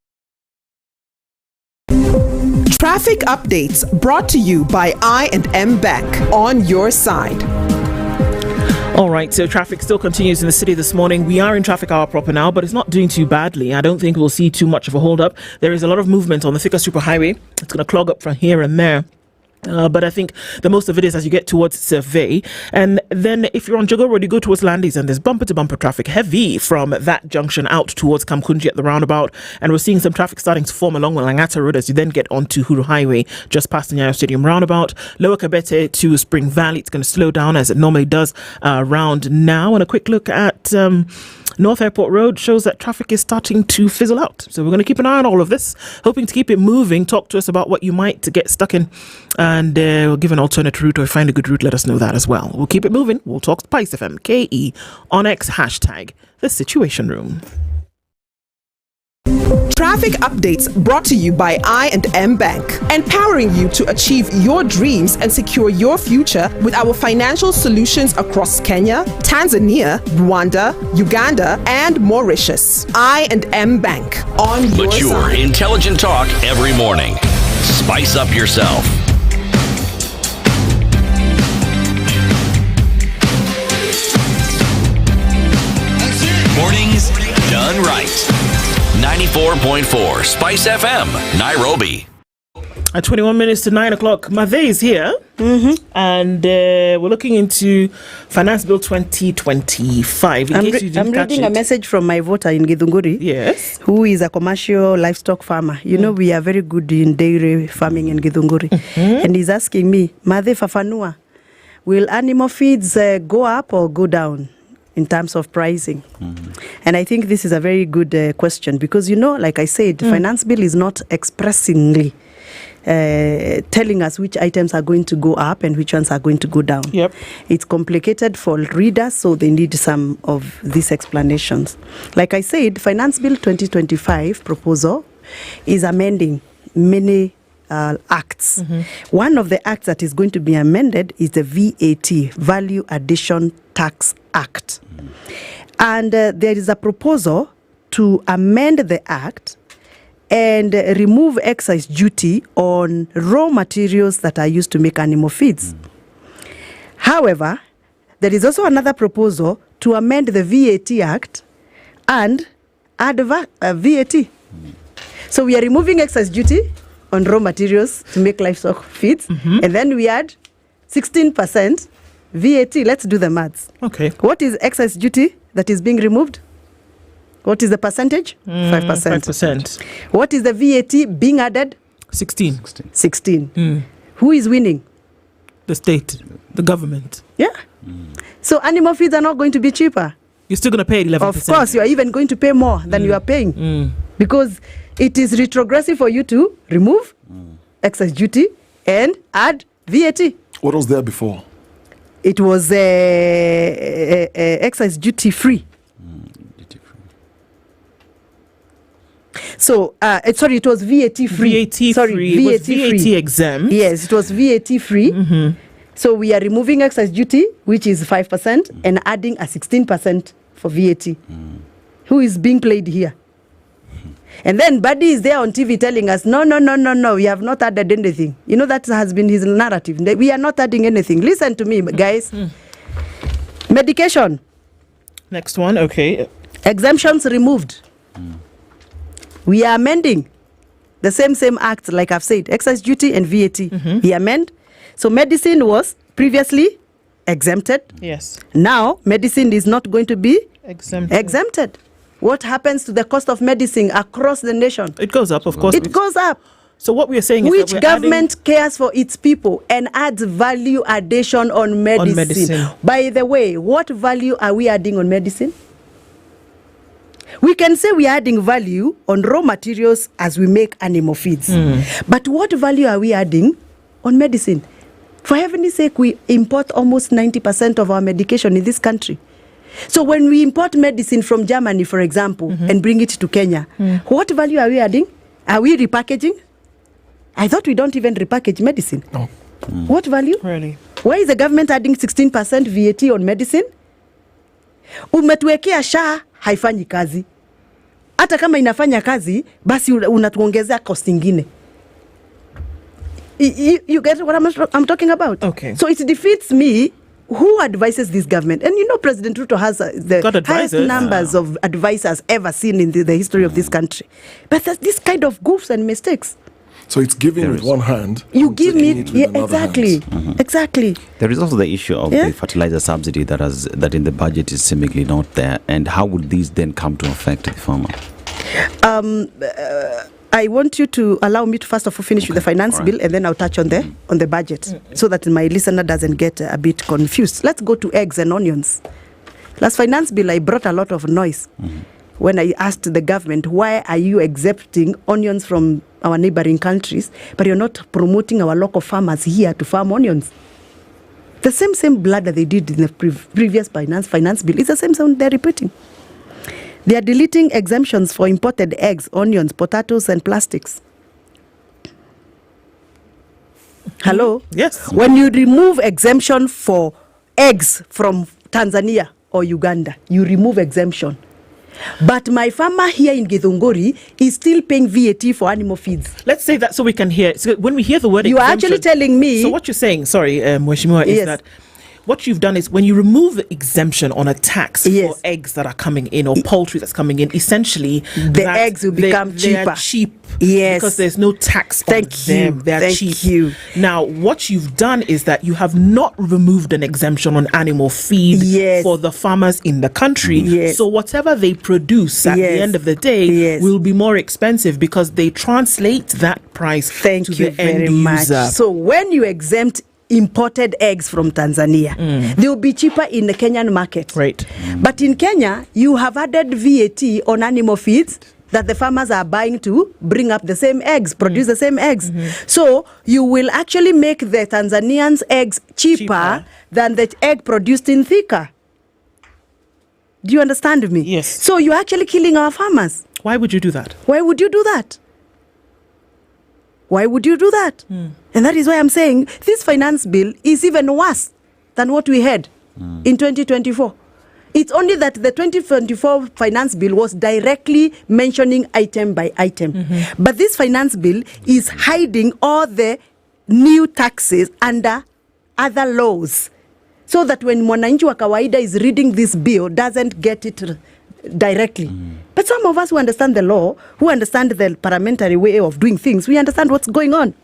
Traffic updates brought to you by I&M Bank, on your side. All right, so traffic still continues in the city this morning. We are in traffic hour proper now, but it's not doing too badly. I don't think we'll see too much of a hold-up. There is a lot of movement on the Thika Superhighway. It's going to clog up from here and there. But I think the most of it is as you get towards Survey. And then if you're on Jogo Road, you go towards Landis, and there's bumper-to-bumper traffic heavy from that junction out towards Kamkunji at the roundabout. And we're seeing some traffic starting to form along Langata Road as you then get onto Huru Highway, just past the Nyayo Stadium roundabout. Lower Kabete to Spring Valley, it's going to slow down as it normally does around now. And a quick look at North Airport Road shows that traffic is starting to fizzle out. So we're going to keep an eye on all of this, hoping to keep it moving. Talk to us about what you might get stuck in, and we'll give an alternate route, or find a good route, let us know that as well. We'll keep it moving. We'll talk SpiceFM, KE, on X, hashtag The Situation Room. Traffic updates brought to you by I&M Bank, empowering you to achieve your dreams and secure your future with our financial solutions across Kenya, Tanzania, Rwanda, Uganda, and Mauritius. I&M Bank, on your Mature, side. intelligent talk every morning. Spice up yourself. Mornings done right. 94.4 Spice FM, Nairobi. At 21 minutes to 9 o'clock, Mathe is here. And we're looking into Finance Bill 2025. I'm reading a message from my voter in Githunguri. Yes. Who is a commercial livestock farmer. You know, we are very good in dairy farming in Githunguri. And he's asking me, Mathe fafanua, will animal feeds go up or go down? in terms of pricing? And I think this is a very good question because, like I said, the finance bill is not expressingly telling us which items are going to go up and which ones are going to go down. It's complicated for readers, so they need some of these explanations. Like I said, Finance Bill 2025 proposal is amending many acts. One of the acts that is going to be amended is the VAT, Value Addition Tax Act. And there is a proposal to amend the act and remove excise duty on raw materials that are used to make animal feeds. However, there is also another proposal to amend the VAT Act and add VAT. So we are removing excise duty on raw materials to make livestock feeds, and then we add 16% VAT. Let's do the maths. Okay. What is excise duty that is being removed? What is the percentage? 5%. 5%. What is the VAT being added? 16. 16. Who is winning? The state, the government. Yeah. So animal feeds are not going to be cheaper. You're still going to pay 11%. Of course, you are even going to pay more than you are paying because it is retrogressive for you to remove excise duty and add VAT. What was there before? It was excise duty free. So, sorry, it was VAT free. VAT free. It was VAT exempt. Yes, it was VAT free. So we are removing excise duty, which is 5%, and adding a 16% for VAT. Who is being played here? And then Buddy is there on TV telling us, no, we have not added anything. That has been his narrative. We are not adding anything. Listen to me, guys. Medication. Next one, okay. Exemptions removed. We are amending the same act, like I've said, excise duty and VAT. We amend. So medicine was previously exempted. Yes. Now, medicine is not going to be exempted. What happens to the cost of medicine across the nation? It goes up, of course. It goes up. So what we are saying is which that government cares for its people and adds value addition on medicine? By the way, what value are we adding on medicine? We can say we are adding value on raw materials as we make animal feeds. But what value are we adding on medicine? For heaven's sake, we import almost 90% of our medication in this country. So when we import medicine from Germany, for example, and bring it to Kenya, what value are we adding? Are we repackaging? I thought we don't even repackage medicine. No. What value? Really? Why is the government adding 16% VAT on medicine? Umetuwekea SHA haifanyi kazi. Hata kama inafanya kazi, basi unatuongezea cost ingine. You get what I'm talking about? Okay. So it defeats me. Who advises this government? And President Ruto has the highest numbers of advisors ever seen in the history of this country. But there's this kind of goofs and mistakes. So it's giving with one hand. You give me exactly. Exactly. There is also the issue of the fertilizer subsidy that in the budget is seemingly not there. And how would these then come to affect the farmer? I want you to allow me to first of all finish with the finance bill, and then I'll touch on the budget, so that my listener doesn't get a bit confused. Let's go to eggs and onions. Last finance bill, I brought a lot of noise when I asked the government, why are you exempting onions from our neighboring countries, but you're not promoting our local farmers here to farm onions? The same blood that they did in the previous finance bill is the same sound they're repeating. They are deleting exemptions for imported eggs, onions, potatoes, and plastics. Hello? Yes. When you remove exemption for eggs from Tanzania or Uganda, you remove exemption. But my farmer here in Githunguri is still paying VAT for animal feeds. Let's say that so we can hear. So when we hear the word you exemption, are actually telling me. So what you're saying, sorry, Mheshimiwa, is that what you've done is when you remove the exemption on a tax for eggs that are coming in or poultry that's coming in, essentially the eggs will become cheaper. They are cheap. Yes. Because there's no tax on them. They're cheap. Now, what you've done is that you have not removed an exemption on animal feed for the farmers in the country. Yes. So whatever they produce at the end of the day will be more expensive because they translate that price to the end user. So when you exempt imported eggs from Tanzania. They will be cheaper in the Kenyan market. Right. But in Kenya, you have added VAT on animal feeds that the farmers are buying to bring up the same eggs, produce the same eggs. So you will actually make the Tanzanians' eggs cheaper than the egg produced in Thika. Do you understand me? Yes. So you're actually killing our farmers. Why would you do that? Why would you do that? Why would you do that? And that is why I'm saying this finance bill is even worse than what we had in 2024. It's only that the 2024 finance bill was directly mentioning item by item. But this finance bill is hiding all the new taxes under other laws, so that when mwananchi wa kawaida is reading this bill, doesn't get it directly. But some of us who understand the law, who understand the parliamentary way of doing things, we understand what's going on.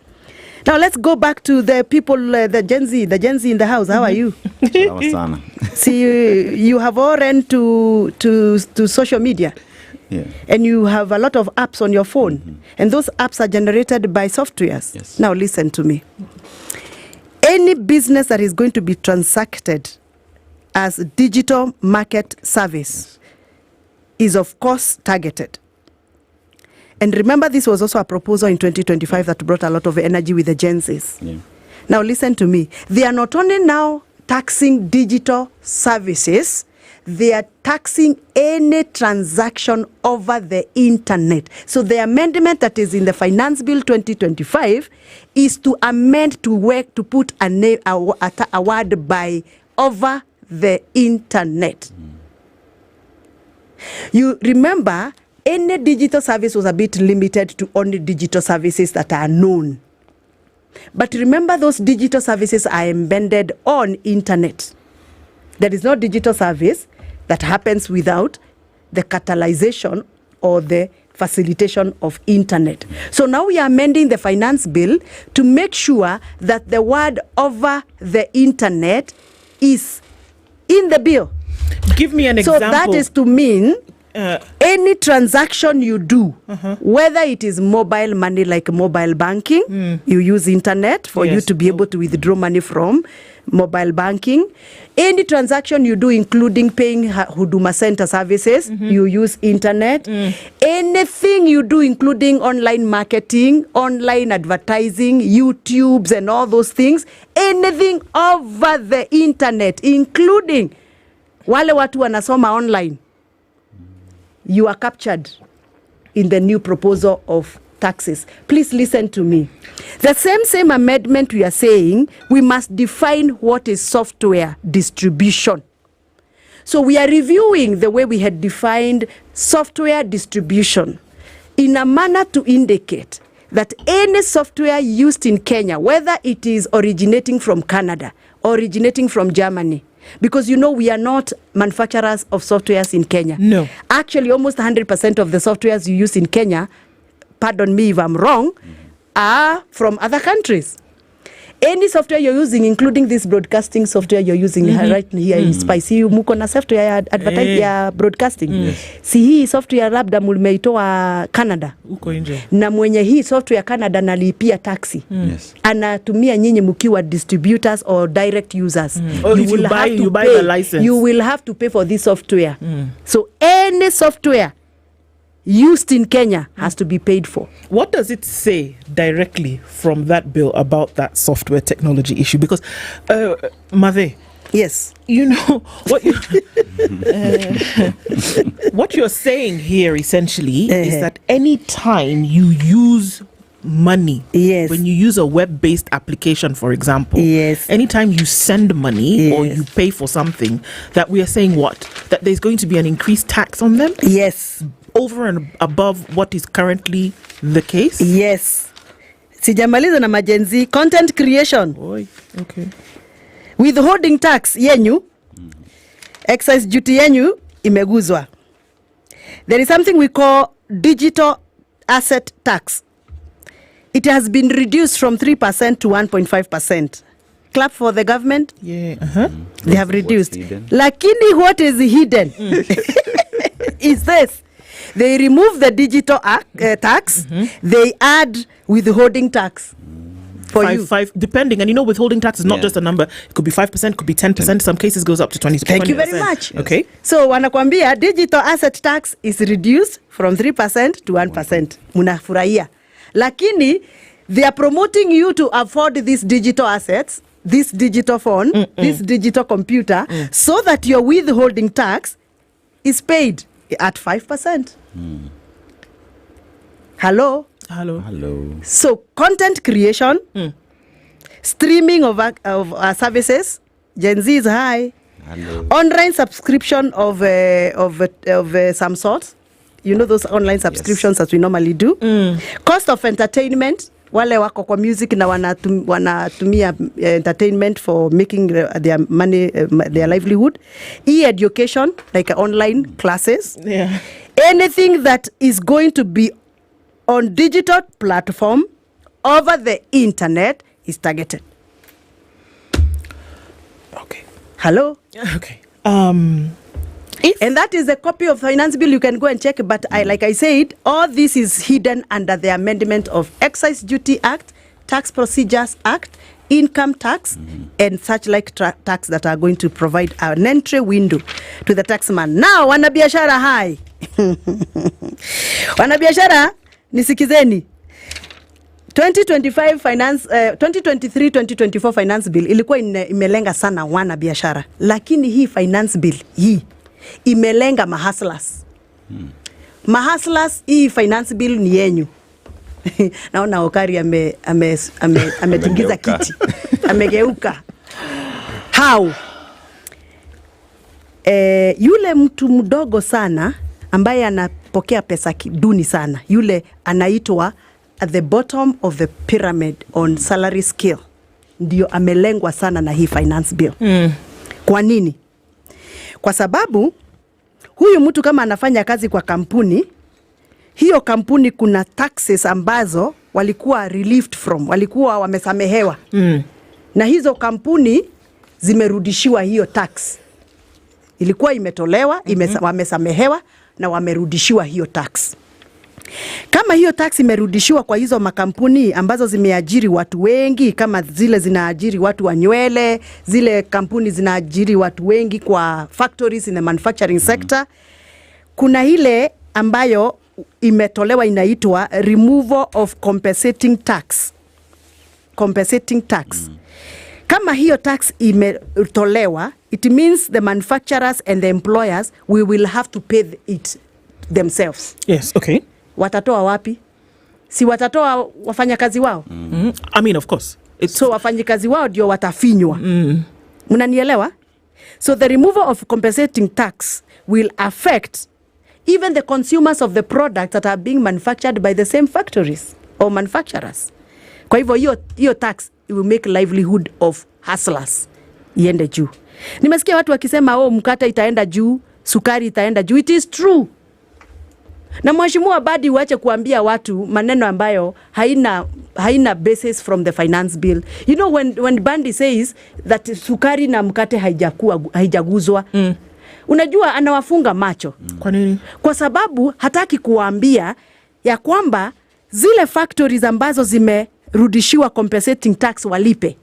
Now let's go back to the people, the Gen Z in the house. How are you? See, you have all ran to social media. Yeah. And you have a lot of apps on your phone. And those apps are generated by softwares. Yes. Now listen to me. Any business that is going to be transacted as digital market service is of course targeted. And remember, this was also a proposal in 2025 that brought a lot of energy with the Gen Zs. Yeah. Now listen to me. They are not only now taxing digital services, they are taxing any transaction over the internet. So the amendment that is in the Finance Bill 2025 is to amend to work to put a word by over the internet. You remember, any digital service was a bit limited to only digital services that are known. But remember, those digital services are embedded on internet. There is no digital service that happens without the catalyzation or the facilitation of internet. So now we are amending the finance bill to make sure that the word over the internet is in the bill. Give me an example. So that is to mean any transaction you do, whether it is mobile money like mobile banking, you use internet for you to be able to withdraw money from mobile banking. Any transaction you do, including paying Huduma Center services, you use internet. Anything you do, including online marketing, online advertising, YouTubes and all those things, anything over the internet, including wale watu wanasoma online, you are captured in the new proposal of taxes. Please listen to me. The same amendment we are saying, we must define what is software distribution. So we are reviewing the way we had defined software distribution in a manner to indicate that any software used in Kenya, whether it is originating from Canada, originating from Germany, because you know we are not manufacturers of softwares in Kenya. No. Actually, almost 100% of the softwares you use in Kenya, pardon me if I'm wrong, are from other countries. Any software you're using, including this broadcasting software you're using right here in Spice, muko na software ya advertise ya broadcasting. Si hii software labda mumeitoa Canada. Uko nje. Na mwenye hii software Canada nalipia taxi. Anatumia nyinyi mkiwa distributors or direct users. You buy the license. You will have to pay for this software. So any software used in Kenya has to be paid for. What does it say directly from that bill about that software technology issue? Because, Mave, yes, you know what what you're saying here essentially is that any time you use money, when you use a web-based application, for example, anytime you send money or you pay for something, that we are saying what? That there's going to be an increased tax on them? Yes. Over and above what is currently the case? Yes. Sijamaliza na majenzi. Content creation. Okay. Withholding tax yenyu, excise duty yenyu imeguzwa. There is something we call digital asset tax. It has been reduced from 3% to 1.5%. Clap for the government. Yeah. They have reduced. Lakini what is hidden is this. They remove the digital tax, they add withholding tax. For you. Five, depending. And withholding tax is not just a number. It could be 5%, could be 10%. Some cases goes up to 20%. Thank you very much. Okay. So wanakwambia digital asset tax is reduced from 3% to 1%. Munafurahia. Lakini they are promoting you to afford these digital assets, this digital phone, this digital computer, so that your withholding tax is paid at 5%. Hello? So content creation, streaming of services, Gen Z is high. Online subscription of some sort. Those online subscriptions that we normally do. Cost of entertainment. Wale wako kwa music na wanatumia entertainment for making their money, their livelihood. E-education, like online classes. Yeah. Anything that is going to be on digital platform over the internet is targeted. Okay. Hello? Okay. And that is a copy of finance bill. You can go and check. But like I said, all this is hidden under the amendment of Excise Duty Act, Tax Procedures Act, Income Tax, and such like tax that are going to provide an entry window to the taxman. Now, wanabiashara hai. Wanabiashara, nisikizeni. 2023-2024 finance bill ilikuwa imelenga sana wanabiashara. Lakini hii finance bill hii imelenga mahustlers. Mahustlers, hii finance bill ni yenyu. Naona Okari ametingiza kiti. Amegeuka. How? Yule mtu mdogo sana ambaye anapokea pesa duni sana. Yule anaitwa at the bottom of the pyramid on salary scale. Ndio amelengwa sana na hii finance bill. Kwa nini? Kwa sababu huyu mtu kama anafanya kazi kwa kampuni, hiyo kampuni kuna taxes ambazo walikuwa relieved from, walikuwa wamesamehewa. Na hizo kampuni zimerudishiwa hiyo tax. Ilikuwa imetolewa, wamesamehewa na wamerudishiwa hiyo tax. Kama hiyo tax imerudishiwa kwa hizo makampuni ambazo zimeajiri watu wengi, kama zile zinaajiri watu wa nywele, zile kampuni zinaajiri watu wengi kwa factories in the manufacturing sector, kuna ile ambayo imetolewa inaitwa removal of compensating tax. Compensating tax. Kama hiyo tax imetolewa, it means the manufacturers and the employers will have to pay it themselves. Yes, okay. Watatoa wapi? Si watatoa wafanyakazi wao? I mean, of course. So wafanyakazi wao ndio watafinywa. Mnanielewa? So the removal of compensating tax will affect even the consumers of the products that are being manufactured by the same factories or manufacturers. Kwa hivyo hiyo tax will make livelihood of hustlers iende juu. Nimesikia watu wakisema mkate itaenda juu, sukari itaenda juu. It is true. Na mheshimiwa Badi uache kuambia watu maneno ambayo haina basis from the finance bill. When Bandi says that sukari na mkate haijaguzwa, unajua anawafunga macho. Kwa nini? Kwa sababu hataki kuwaambia ya kwamba zile factories ambazo zimerudishiwa compensating tax walipe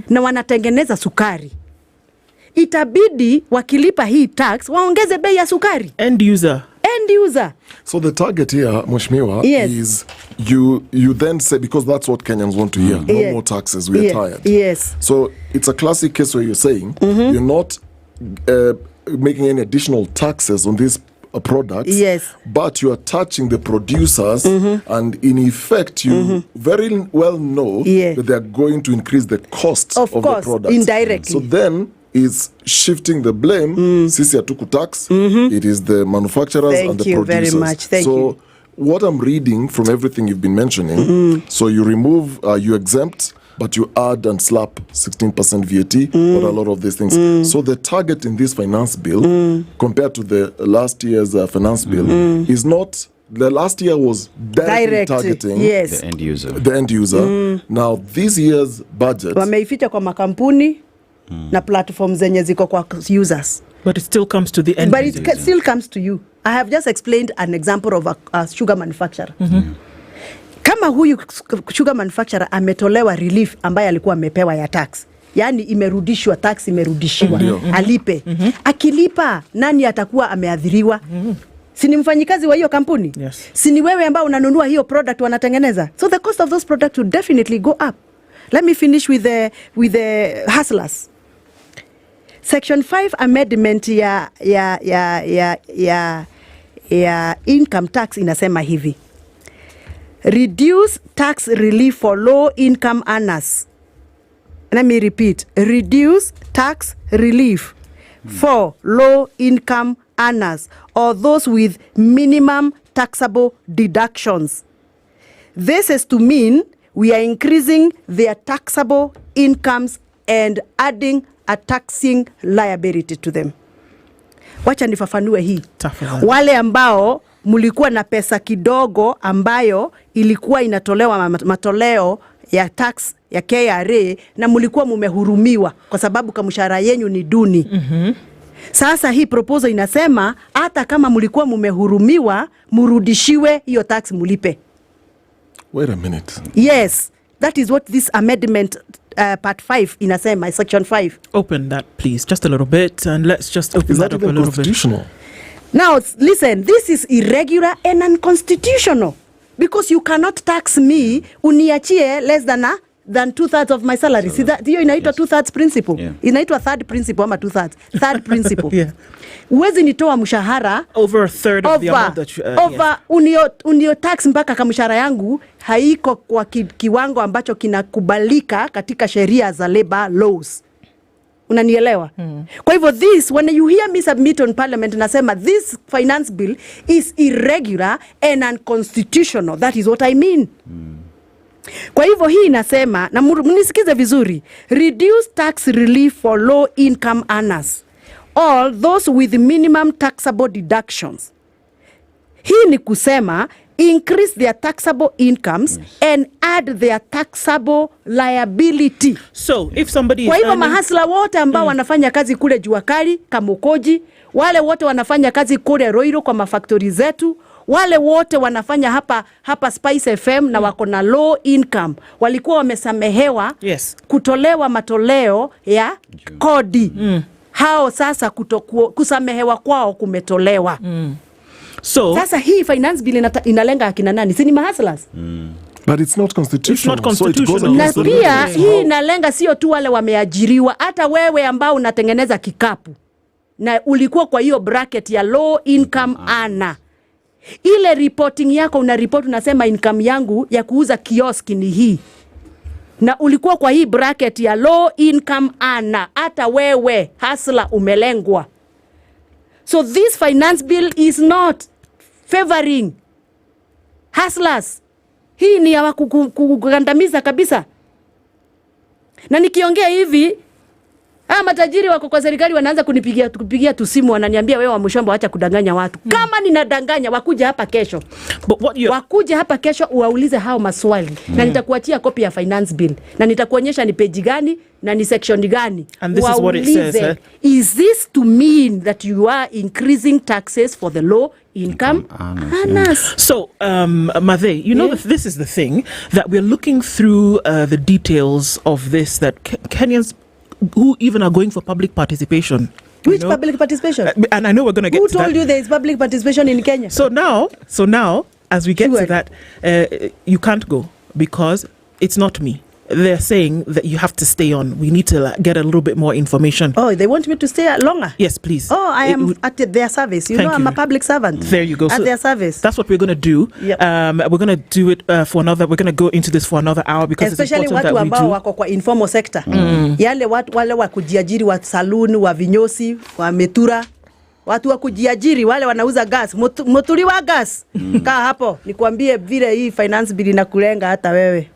na wanatengeneza sukari. Itabidi wakilipa hii tax waongeze bei ya sukari. End user. So the target here, Mheshimiwa, is you then say, because that's what Kenyans want to hear, no more taxes, we are tired. Yes. So it's a classic case where you're saying you're not making any additional taxes on these products, but you are touching the producers, and in effect you very well know that they are going to increase the cost of the products. Indirectly. So then is shifting the blame. Sisi hatuku tax. It is the manufacturers and the producers. Thank you very much. Thank you. What I'm reading from everything you've been mentioning, so you remove, you exempt, but you add and slap 16% VAT or a lot of these things. So the target in this finance bill, compared to the last year's finance bill, is not. The last year was directly targeting the end user. Now this year's budget, wameificha kwa makampuni na platforms zenye ziko kwa users. But it still comes to the end. But it still comes to you. I have just explained an example of a sugar manufacturer. Kama huyu sugar manufacturer ametolewa relief ambaye alikuwa amepewa ya tax, yani imerudishwa, tax imerudishiwa, alipe. Akilipa, nani atakuwa ameadhiriwa? Si ni mfanyikazi wa hiyo kampuni? Yes. Si ni wewe ambao unanunua hiyo product wanatengeneza? So the cost of those products will definitely go up. Let me finish with the hustlers. Section 5 amendment ya income tax inasema hivi: reduce tax relief for low income earners. Let me repeat, reduce tax relief for low income earners or those with minimum taxable deductions. This is to mean we are increasing their taxable incomes and adding a taxing liability to them. Wacha nifafanue hii. Wale ambao mulikuwa na pesa kidogo ambayo ilikuwa inatolewa matoleo ya tax ya KRA na mulikuwa mumehurumiwa kwa sababu kamshahara yenu ni duni. Sasa hii proposal inasema hata kama mulikuwa mumehurumiwa, murudishiwe hiyo tax mulipe. Wait a minute. Yes, that is what this amendment part 5 inasema, section 5. Open that please just a little bit and let's just open that up a little bit. Now listen, this is irregular and unconstitutional because you cannot tax me uniachie less than 2/3 of my salary. See that hiyo inaitwa 2/3 principle. Yeah. Inaitwa third principle ama 2/3. Third principle. Yeah. Uwezi nitoa mshahara over a third of the amount that you yes. unio tax mpaka kama mshahara yangu haiko kwa kiwango ambacho kinakubalika katika sheria za labor laws. Unanielewa? Kwa hivyo this, when you hear me submit on parliament, nasema this finance bill is irregular and unconstitutional. That is what I mean. Kwa hivyo hii inasema, na mnisikize vizuri, reduce tax relief for low income earners, all those with minimum taxable deductions. Hii ni kusema increase their taxable incomes and add their taxable liability. So if somebody kwa hivyo mahasla wote ambao wanafanya kazi kule Juakari, Kamukoji, wale wote wanafanya kazi kule Roiro kwa mafactory zetu, wale wote wanafanya hapa SpiceFM na wako na low income, walikuwa wamesamehewa kutolewa matoleo ya kodi. Hao sasa kusamehewa kwao kumetolewa. So sasa hii finance bill inalenga akina nani? Si ni mahaslas? But it's not constitutional. It's not constitutional. So it goes na pia hii inalenga sio tu wale wameajiriwa, hata wewe ambao unatengeneza kikapu na ulikuwa kwa hiyo bracket ya low income earner. Ile reporting yako una report unasema income yangu ya kuuza kioski ni hii, na ulikuwa kwa hii bracket ya low income earner, hata wewe hustler umelengwa. So this finance bill is not favoring hustlers. Hii ni ya kugandamiza kabisa. Na nikiongea hivi, matajiri wako kwa serikali wanaanza kupigia tu simu, wananiambia wewe wa Mshamba acha kudanganya watu. Kama ninadanganya wakuje hapa kesho. Wakuje hapa kesho uwaulize hao maswali. Na nitakuachia copy ya finance bill. Na nitakuonyesha ni page gani na ni section gani. And this is what it says. Is this to mean that you are increasing taxes for the low income earners? So, Mathe, you know, this is the thing that we're looking through the details of this, that Kenyans who even are going for public participation. Which public participation? And I know we're going to get to that. Who told you there is public participation in Kenya? So now, as we get to that, you can't go because it's not me. They're saying that you have to stay on. We need to get a little bit more information. Oh, they want me to stay longer? Yes, please. Oh, I am at their service. You know, I'm a public servant. There you go. At their service. That's what we're going to do. Yep. We're going to do it for another, we're going to go into this for another hour because especially it's important watu that we ambao do. wako kwa informal sector. Yale watu wale wa kujiajiri, wa saloon, wa vinyosi, wa metura. Watu wa kujiajiri wale wanauza gas, motuli wa gas. Kaa hapo, nikwambie vile hii finance bill inakulenga hata wewe.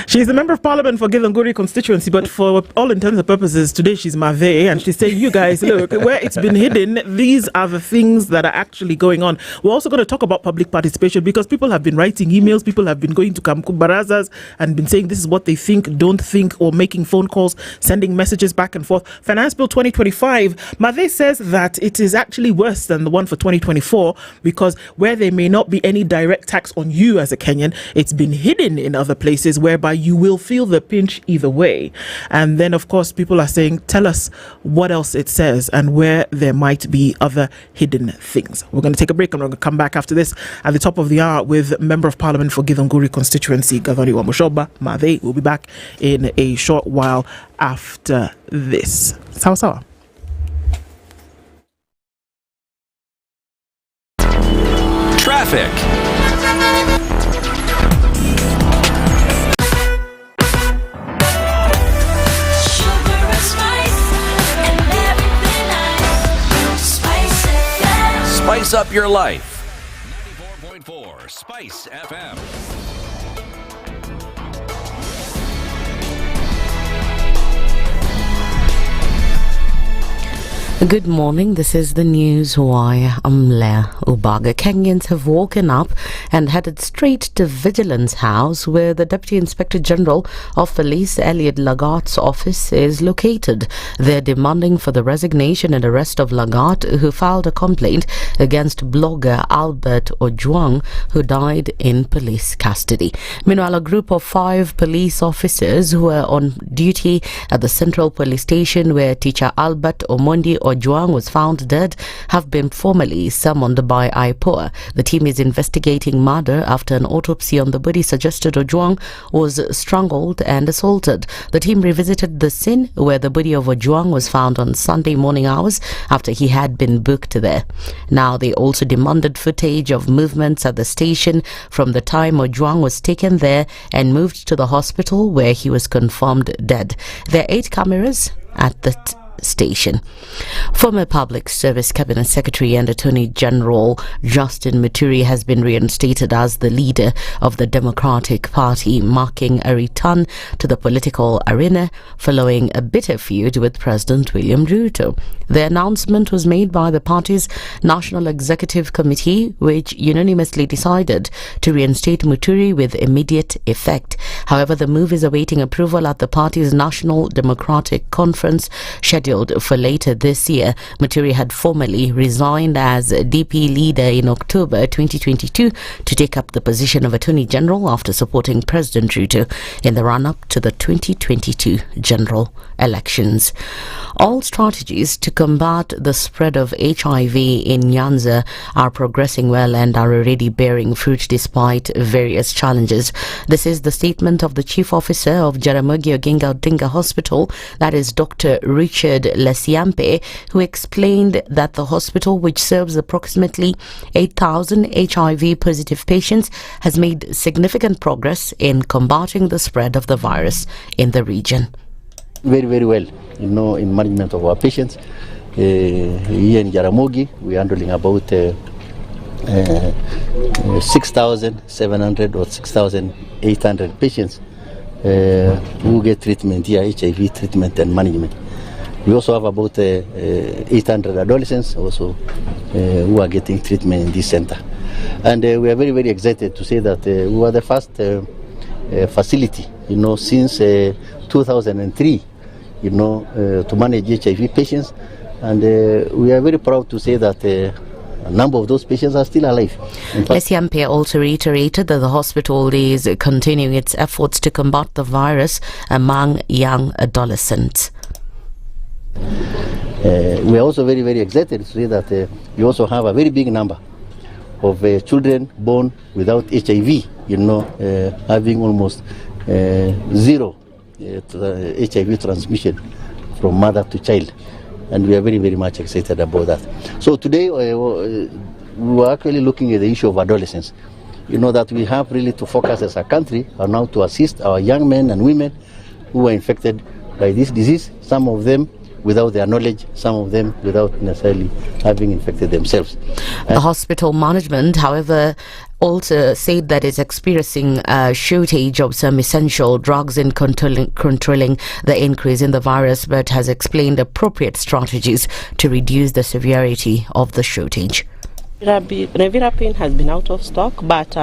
She's a member of parliament for Githunguri constituency, but for all intents and purposes, today she's Mave, and she's saying, you guys, look, where it's been hidden, these are the things that are actually going on. We're also going to talk about public participation because people have been writing emails, people have been going to Kamku Barazas and been saying this is what they think, don't think, or making phone calls, sending messages back and forth. Finance Bill 2025, Mave says that it is actually worse than the one for 2024 because where there may not be any direct tax on you as a Kenyan, it's been hidden in other places whereby you will feel the pinch either way. And then, of course, people are saying, tell us what else it says and where there might be other hidden things. We're going to take a break and we're going to come back after this at the top of the hour with Member of Parliament for Githunguri constituency, Gathoni Wamushoba Mave. We'll be back in a short while after this. Sawa sawa. Traffic. Spice up your life. 94.4 Spice FM. Good morning, this is the news wire. I'm Leah Ubaga. Kenyans have woken up and headed straight to Vigilance House, where the Deputy Inspector General of Police, Elliot Lagat's office, is located. They're demanding for the resignation and arrest of Lagat, who filed a complaint against blogger Albert Ojwang, who died in police custody. Meanwhile, a group of 5 police officers who were on duty at the Central Police Station, where teacher Albert Omondi Ojwang was found dead, have been formally summoned by IPOA. The team is investigating murder after an autopsy on the body suggested Ojwang was strangled and assaulted. The team revisited the scene where the body of Ojwang was found on Sunday morning hours after he had been booked there. Now they also demanded footage of movements at the station from the time Ojwang was taken there and moved to the hospital where he was confirmed dead. There are 8 cameras at the station. Former Public Service Cabinet Secretary and Attorney General Justin Muturi has been reinstated as the leader of the Democratic Party, marking a return to the political arena following a bitter feud with President William Ruto. The announcement was made by the party's National Executive Committee, which unanimously decided to reinstate Muturi with immediate effect. However, the move is awaiting approval at the party's National Democratic Conference scheduled for later this year. Muturi had formally resigned as DP leader in October 2022 to take up the position of Attorney General after supporting President Ruto in the run-up to the 2022 general elections. All strategies to combat the spread of HIV in Nyanza are progressing well and are already bearing fruit despite various challenges. This is the statement of the Chief Officer of Jaramogi Oginga Odinga Hospital, that is Dr. Richard Lesiampe, who explained that the hospital, which serves approximately 8,000 HIV positive patients, has made significant progress in combating the spread of the virus in the region. Very, very well, in management of our patients. Here in Jaramogi, we are handling about 6,700 or 6,800 patients who get treatment here, HIV treatment and management. We also have about 800 adolescents also who are getting treatment in this center. And we are very, very excited to say that we were the first facility, since 2003, to manage HIV patients. And we are very proud to say that a number of those patients are still alive. Lesiampe also reiterated that the hospital is continuing its efforts to combat the virus among young adolescents. We are also very, very excited to say that we also have a very big number of children born without HIV, having almost zero HIV transmission from mother to child. And we are very, very much excited about that. So today we are actually looking at the issue of adolescents. That we have really to focus as a country on how to assist our young men and women who are infected by this disease. Some of them without their knowledge, some of them without necessarily having infected themselves. The hospital management, however, also said that it's experiencing a shortage of some essential drugs in controlling the increase in the virus, but has explained appropriate strategies to reduce the severity of the shortage. Nevirapine has been out of stock, but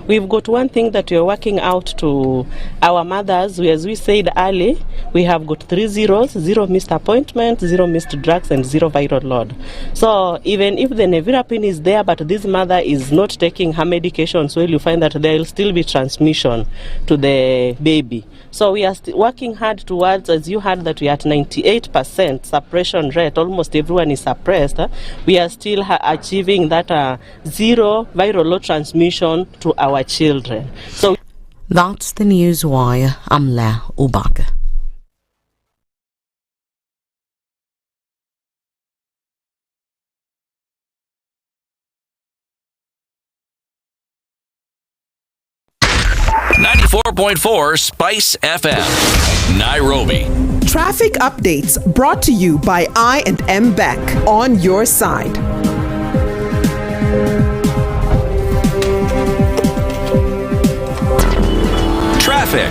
we've got one thing that we're working out to our mothers. As we said early, we have got 3 zeros: 0 missed appointments, 0 missed drugs, and 0 viral load. So even if the nevirapine is there, but this mother is not taking her medications well, you find that there will still be transmission to the baby. So we are working hard towards, as you heard, that we are at 98% suppression rate. Almost everyone is suppressed. We are still achieving that 0 viral load transmission to our children. So that's the news wire. I'm Ndu Okoh. .4 Spice FM, Nairobi. Traffic updates brought to you by I&M Bank. On your side. Traffic.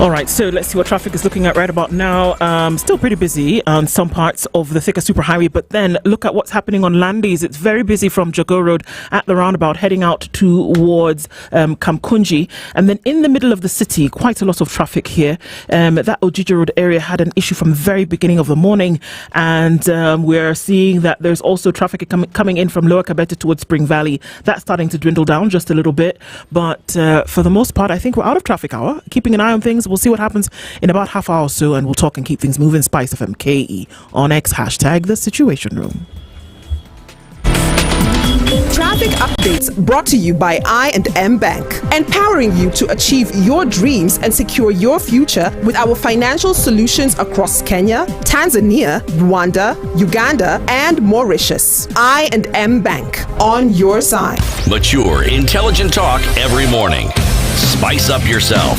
All right, so let's see what traffic is looking at right about now. Still pretty busy on some parts of the thicker superhighway, but then look at what's happening on Landis. It's very busy from Jogoo Road at the roundabout heading out towards Kamkunji. And then in the middle of the city, quite a lot of traffic here. That Ojiji Road area had an issue from the very beginning of the morning. And we're seeing that there's also traffic coming in from Lower Kabete towards Spring Valley. That's starting to dwindle down just a little bit. But for the most part, I think we're out of traffic hour. Keeping an eye on things. We'll see what happens in about half hour or so, and we'll talk and keep things moving. SpiceFM KE on X, hashtag the Situation Room. Traffic updates brought to you by I&M Bank, empowering you to achieve your dreams and secure your future with our financial solutions across Kenya, Tanzania, Rwanda, Uganda, and Mauritius. I&M Bank, on your side. Mature, intelligent talk every morning. Spice up yourself.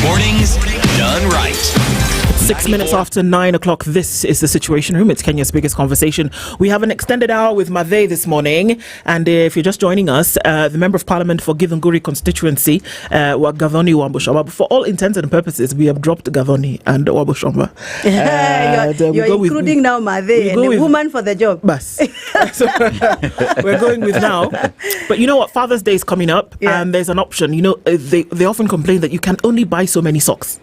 Mornings done right. 6 minutes after 9 o'clock, this is the Situation Room. It's Kenya's biggest conversation. We have an extended hour with Made this morning. And if you're just joining us, the Member of Parliament for Githunguri constituency, Gathoni Wambushomba. For all intents and purposes, we have dropped Gathoni and Wambushomba. You're including now Made and a woman for the job. Bas. So, we're going with now. But you know what? Father's Day is coming up, and there's an option. You know, they often complain that you can only buy so many socks.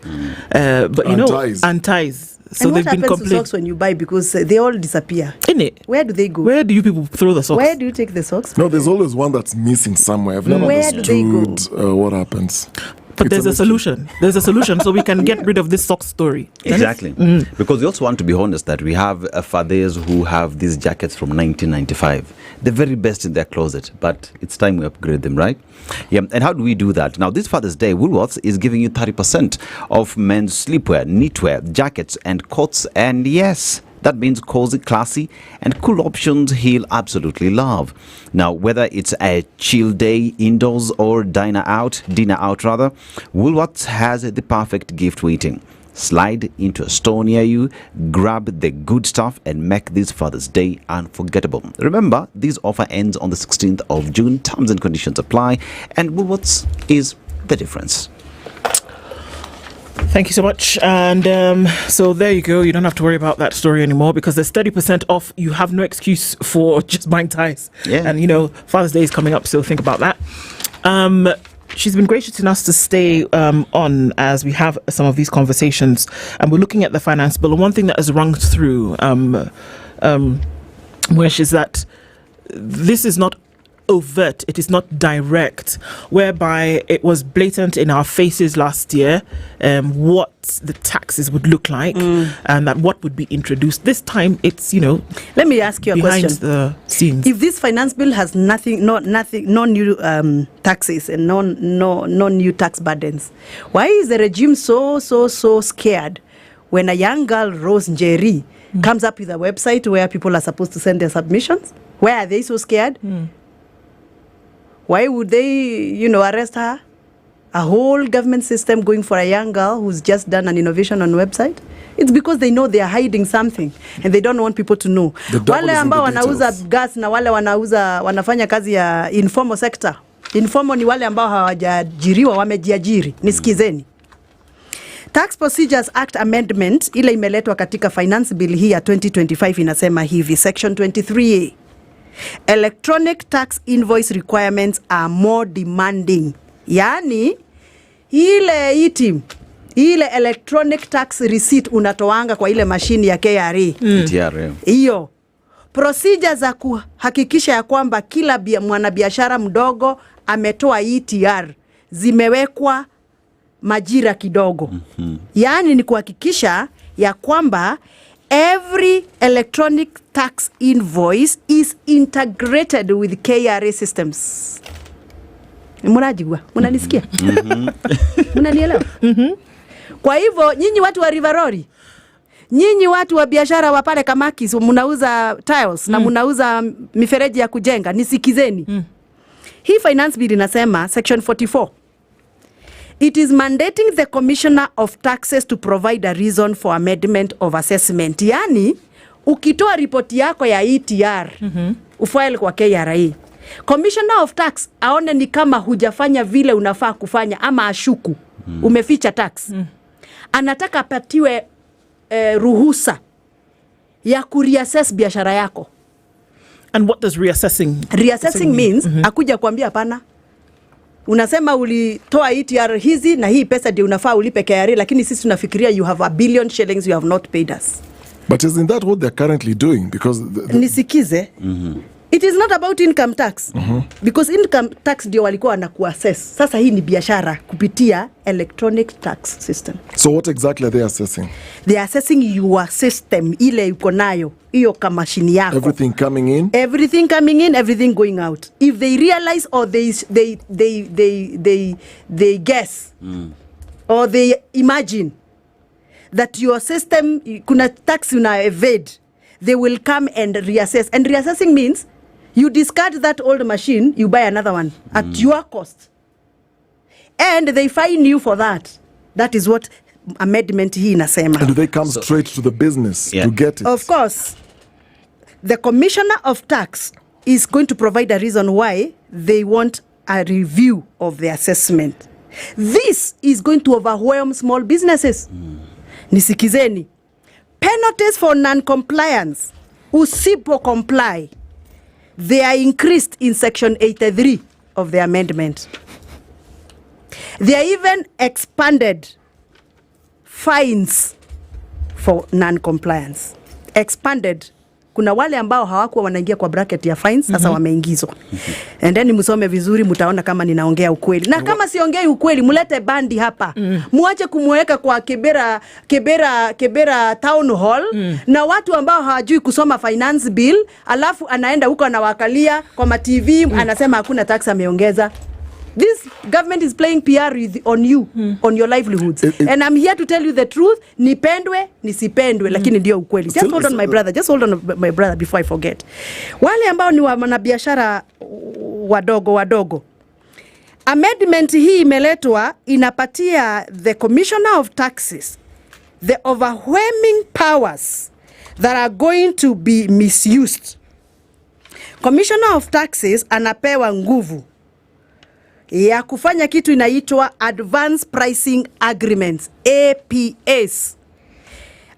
But you know, and ties. So and they've what been happens to socks when you buy, because they all disappear? In it. Where do they go? Where do you people throw the socks? Where do you take the socks? No, there's always one that's missing somewhere. I've never Where do they go? understood what happens. But there's a solution. There's a solution, so we can get rid of this sock story. Exactly. Because we also want to be honest that we have fathers who have these jackets from 1995. The very best in their closet, but it's time we upgrade them, right? Yeah. And how do we do that? Now, this Father's Day, Woolworths is giving you 30% off men's sleepwear, knitwear, jackets, and coats. And yes, that means cozy, classy, and cool options he'll absolutely love. Now, whether it's a chill day indoors or dinner out rather, Woolworths has the perfect gift waiting. Slide into a store near you, grab the good stuff, and make this Father's Day unforgettable. Remember, this offer ends on the 16th of June. Terms and conditions apply, and Woolworths is the difference. Thank you so much. And so there you go. You don't have to worry about that story anymore, because there's 30% off. You have no excuse for just buying ties. Yeah. And, you know, Father's Day is coming up, so think about that. She's been gracious enough to stay on as we have some of these conversations. And we're looking at the finance bill. And one thing that has rung through, Mwesh, is that this is not overt, it is not direct, whereby it was blatant in our faces last year what the taxes would look like and that what would be introduced. This time it's, you know, let me ask you a behind question. The scenes. If this finance bill has no new taxes and no new tax burdens, why is the regime so scared when a young girl, Rose Njeri, comes up with a website where people are supposed to send their submissions? Why are they so scared? Why would they, arrest her? A whole government system going for a young girl who's just done an innovation on website? It's because they know they are hiding something and they don't want people to know. Wale ambao wanauza gas na wale wanafanya kazi ya informal sector. Informal ni wale ambao hawajajiriwa, wamejiajiri. Nisikizeni. Tax Procedures Act Amendment ile imeletwa katika finance bill hii ya 2025 inasema hivi, section 23A. Electronic tax invoice requirements are more demanding. Yani ile electronic tax receipt unatoanga kwa ile mashini ya KRA. Hiyo procedure za kuhakikisha ya kwamba kila mwanabiashara mdogo ametoa ETR zimewekwa majira kidogo. Yani ni kuhakikisha ya kwamba every electronic tax invoice is integrated with KRA systems. Munajigwa, munanisikia? Munanielewa? Kwa hivyo nyinyi watu wa Riverori, nyinyi watu wa biashara wa pale Kamakis, mnauza tiles na mnauza mifereji ya kujenga, nisikizeni. Hii finance bill inasema section 44. It is mandating the Commissioner of Taxes to provide a reason for amendment of assessment. Yani, ukitoa ripoti yako ya ETR, ufile kwa KRA. Commissioner of Tax aone ni kama hujafanya vile unafaa kufanya ama ashuku umeficha tax. Anataka apatiwe ruhusa ya kureassess biashara yako. And what does reassessing? Reassessing means akuja kuambia hapana. Unasema ulitoa ETR hizi na hii pesa ndio unafaa ulipe KRA, lakini sisi tunafikiria you have 1 billion shillings you have not paid us. But isn't that what they're currently doing? Because nisikize. It is not about income tax. Because income tax ndio walikuwa wanakuassess. Sasa hii ni biashara kupitia electronic tax system. So what exactly are they assessing? They are assessing your system ile uko nayo, hiyo kama mashini yako. Everything coming in? Everything coming in, everything going out. If they realize or they guess or they imagine that your system kuna tax una evade, they will come and reassess. And reassessing means you discard that old machine, you buy another one at your cost. And they fine you for that. That is what amendment hii inasema. And do they come straight to the business to get it? Of course. The Commissioner of Tax is going to provide a reason why they want a review of the assessment. This is going to overwhelm small businesses. Nisikizeni. Penalties for non-compliance, usipo comply, they are increased in section 83 of the amendment. They are even expanded fines for non-compliance. Expanded. Kuna wale ambao hawakuwa wanaingia kwa bracket ya fines, sasa wameingizwa. And then msome vizuri mtaona kama ninaongea ukweli. Na kama siongei ukweli, mulete bandi hapa. Muache kumweka kwa Kibera Town Hall na watu ambao hawajui kusoma finance bill, alafu anaenda huko anawakalia kwa ma TV anasema hakuna tax ameongeza. This government is playing PR on you, on your livelihoods. And I'm here to tell you the truth. Nipendwe, nisipendwe, lakini ndio ukweli. Just hold on my brother. Just hold on my brother before I forget. Wale ambao ni wanabiashara wadogo. Amendment hii imeletwa inapatia the Commissioner of Taxes the overwhelming powers that are going to be misused. Commissioner of Taxes anapewa nguvu ya kufanya kitu inaitwa Advanced Pricing Agreements, APAs.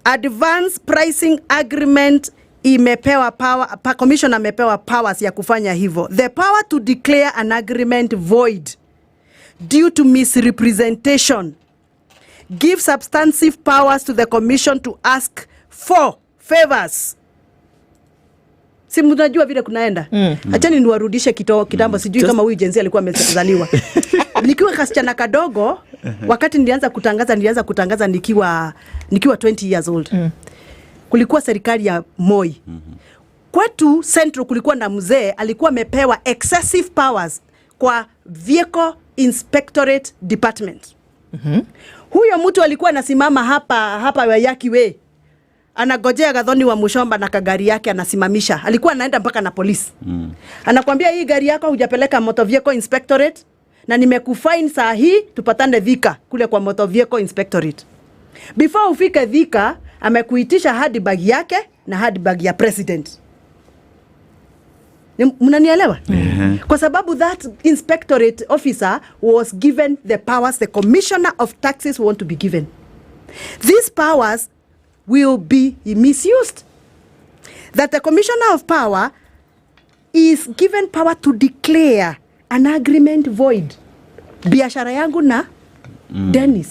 Advanced Pricing Agreement imepewa power, commission amepewa powers ya kufanya hivyo. The power to declare an agreement void due to misrepresentation. Give substantive powers to the commission to ask for favors. Si mnajua vile kunaenda. Achani niwarudishe kitambo, sijui kama huyu jenzi alikuwa amezaliwa. Nikiwa kasichana kadogo, wakati nilianza kutangaza nikiwa 20 years old. Kulikuwa serikali ya Moi. Kwetu Central kulikuwa na mzee alikuwa amepewa excessive powers kwa Vehicle Inspectorate Department. Huyo mtu alikuwa anasimama hapa Waiyaki Way. anagojea Gathoni wa Mushomba na kagari yake anasimamisha. Alikuwa anaenda mpaka na polisi. Anakuambia hii gari yako hujapeleka motor vehicle inspectorate na nimekufine saa hii tupatane Thika kule kwa motor vehicle inspectorate. Before ufike Thika amekuitisha hadi bag yake na hadi bag ya president. Mnanielewa? Kwa sababu that inspectorate officer was given the powers the commissioner of taxes want to be given. These powers will be misused. That the commissioner of power is given power to declare an agreement void. Biashara yangu na Dennis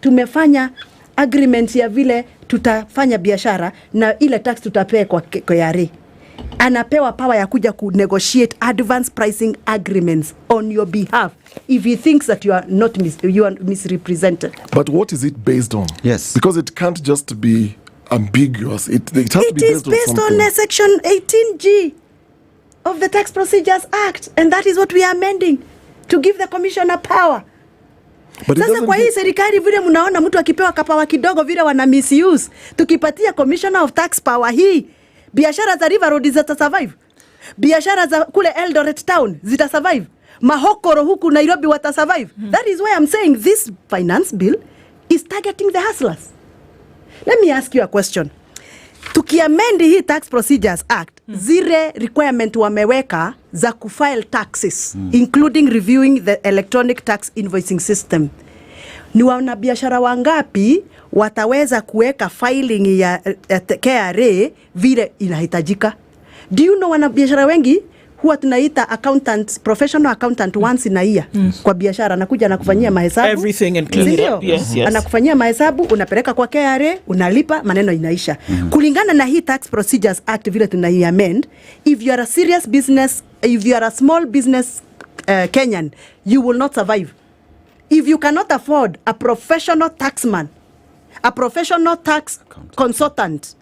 tumefanya agreement ya vile tutafanya biashara na ile tax tutapea kwa KRA. Anapewa power ya kuja ku negotiate advance pricing agreements on your behalf if he thinks that you are not misrepresented. But what is it based on? Yes. Because it can't just be ambiguous. It has to be based on something. It is based on section 18G of the Tax Procedures Act, and that is what we are amending to give the commissioner power. But sasa kwa hii serikali vile mnaona mtu akipewa kapawa kidogo vile wana misuse, tukipatia commissioner of tax power hii, biashara za River Road zita survive, biashara za kule Eldoret town zita survive, mahokoro huku Nairobi wata survive. That is why I'm saying this finance bill is targeting the hustlers. Let me ask you a question. Tukiamend hii Tax Procedures Act, zile requirement wameweka za kufile taxes, including reviewing the electronic tax invoicing system. Ni wanabiashara wangapi wataweza kuweka filing ya KRA vile inahitajika? Do you know wanabiashara wengi huwa tunaita accountant, professional accountant once in a year kwa biashara, anakuja na kufanyia mahesabu everything and clean it up. Yes. Anakufanyia mahesabu, unapeleka kwa KRA, unalipa, maneno inaisha. Kulingana na hii Tax Procedures Act vile tunaiamend, if you are a serious business, if you are a small business Kenyan, you will not survive. If you cannot afford a professional taxman, a professional tax consultant,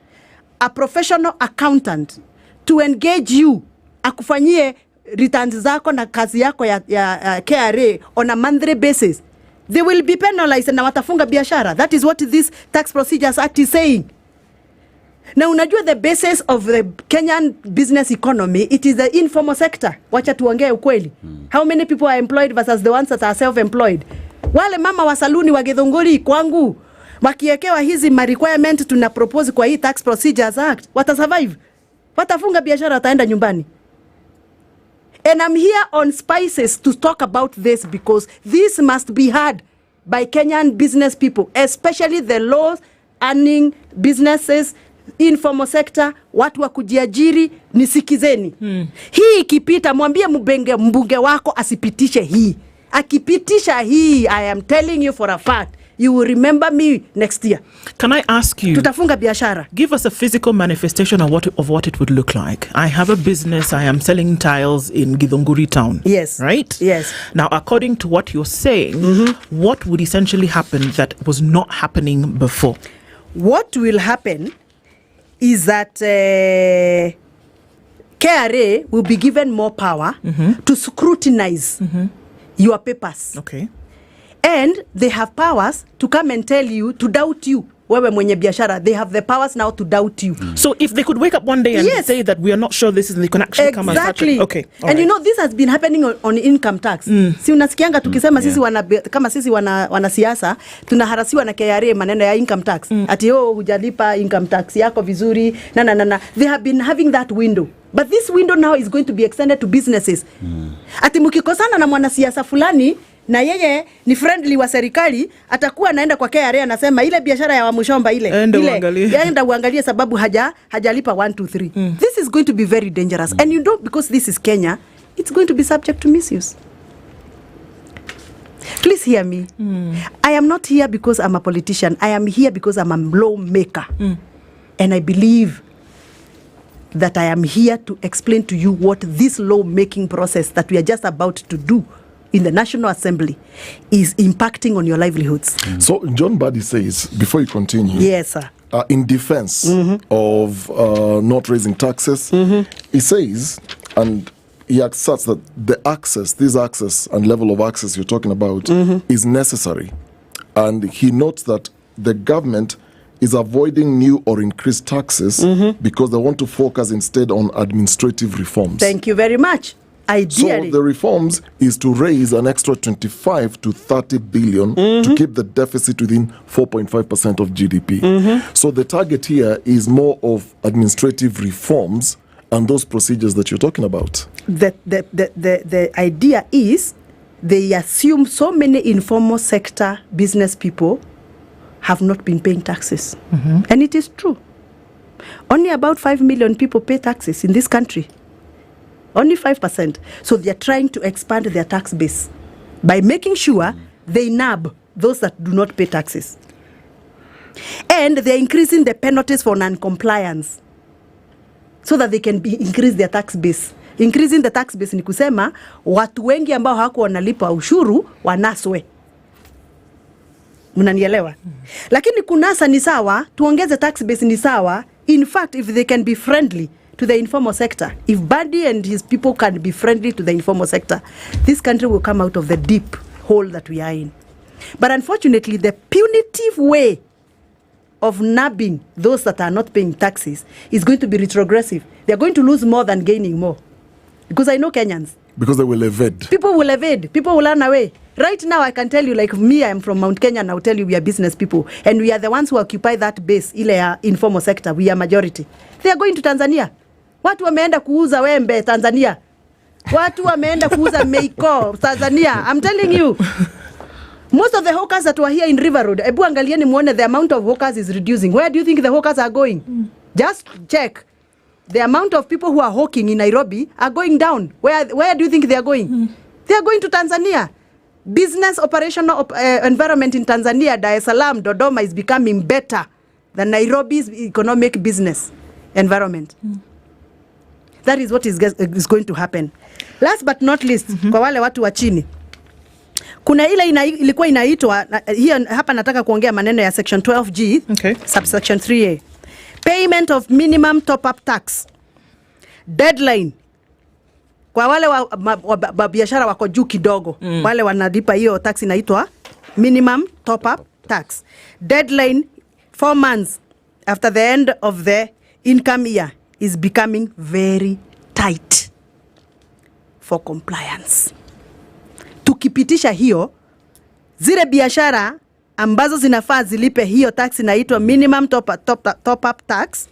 a professional accountant to engage you akufanyie returns zako na kazi yako ya KRA on a monthly basis, they will be penalized na watafunga biashara. That is what this Tax Procedures Act is saying. Na unajua the basis of the Kenyan business economy, it is the informal sector. Wacha tuongee ukweli. How many people are employed versus the ones that are self-employed? Wale mama wa saluni wa Githunguri kwangu wakiekewa hizi requirement tuna propose kwa hii Tax Procedures Act, wata survive. Watafunga biashara, wataenda nyumbani. And I'm here on Spices to talk about this because this must be heard by Kenyan business people, especially the low earning businesses, informal sector, watu wa kujiajiri, nisikizeni. Hii ikipita, mwambie mbunge wako asipitishe hii. Akipitisha hii, I am telling you for a fact, you will remember me next year. Can I ask you, tutafunga biashara. Give us a physical manifestation of what it would look like. I have a business, I am selling tiles in Githunguri town. Yes. Right? Yes. Now, according to what you're saying, what would essentially happen that was not happening before? What will happen is that KRA will be given more power to scrutinize your papers. Okay. And they have powers to come and tell you, to doubt you. Wewe mwenye biashara, they have the powers now to doubt you. So if they could wake up one day and say that we are not sure this is, they can actually come and touch it. Okay. And you know, this has been happening on income tax. Si unasikianga tukisema sisi kama sisi wanasiasa tunaharasiwa na KRA maneno ya income tax. Ati hujalipa income tax yako vizuri na. They have been having that window. But this window now is going to be extended to businesses. Ati mkikosana na mwanasiasa fulani na yeye ni friendly wa serikali, atakuwa anaenda kwa KRA anasema ile biashara ya Wamushomba enda uangalie sababu hajalipa 1 2 3. This is going to be very dangerous. And you know, because this is Kenya, it's going to be subject to misuse. Please hear me. I am not here because I'm a politician. I am here because I'm a lawmaker. And I believe that I am here to explain to you what this law-making process that we are just about to do in the National Assembly is impacting on your livelihoods. So John Buddy says, before you continue, yes, sir. In defense of not raising taxes, he says, and he asserts that this access and level of access you're talking about is necessary. And he notes that the government is avoiding new or increased taxes because they want to focus instead on administrative reforms. Thank you very much. Ideally. So the reforms is to raise an extra 25 to 30 billion to keep the deficit within 4.5% of GDP. So the target here is more of administrative reforms and those procedures that you're talking about. The idea is they assume so many informal sector business people have not been paying taxes. And it is true. Only about 5 million people pay taxes in this country. Only 5%. So they are trying to expand their tax base by making sure they nab those that do not pay taxes. And they are increasing the penalties for non-compliance so that they can increase their tax base. Increasing the tax base ni kusema watu wengi ambao hawako wanalipa ushuru wanaswe. Mnanielewa? Lakini kunasa ni sawa, tuongeze tax base ni sawa. In fact, if they can be friendly to the informal sector, if Badi and his people can be friendly to the informal sector, this country will come out of the deep hole that we are in. But unfortunately, the punitive way of nabbing those that are not paying taxes is going to be retrogressive. They are going to lose more than gaining more. Because I know Kenyans. Because they will evade. People will evade. People will run away. Right now, I can tell you, like me, I am from Mount Kenya, and I'll tell you we are business people. And we are the ones who occupy that base, ile informal sector. We are majority. They are going to Tanzania. Watu wameenda kuuza wembe Tanzania. Watu wameenda kuuza meiko Tanzania. I'm telling you. Most of the hawkers that were here in River Road, ebu angalieni muone the amount of hawkers is reducing. Where do you think the hawkers are going? Just check. The amount of people who are hawking in Nairobi are going down. Where do you think they are going? They are going to Tanzania. Business operational environment in Tanzania, Dar es Salaam, Dodoma is becoming better than Nairobi's economic business environment. That is what is going to happen. Last but not least, kwa wale watu wa chini. Kuna ile ilikuwa inaitwa, hiyo hapa nataka kuongea maneno ya section 12G, subsection 3A. Payment of minimum top-up tax. Deadline. Kwa wale wa biashara wako juu kidogo, wale wanalipa hiyo tax inaitwa minimum top-up tax. Deadline 4 months after the end of the income year is becoming very tight for compliance. Tukipitisha hiyo, zile biashara ambazo zinafaa zilipe hiyo tax inaitwa minimum top-up tax,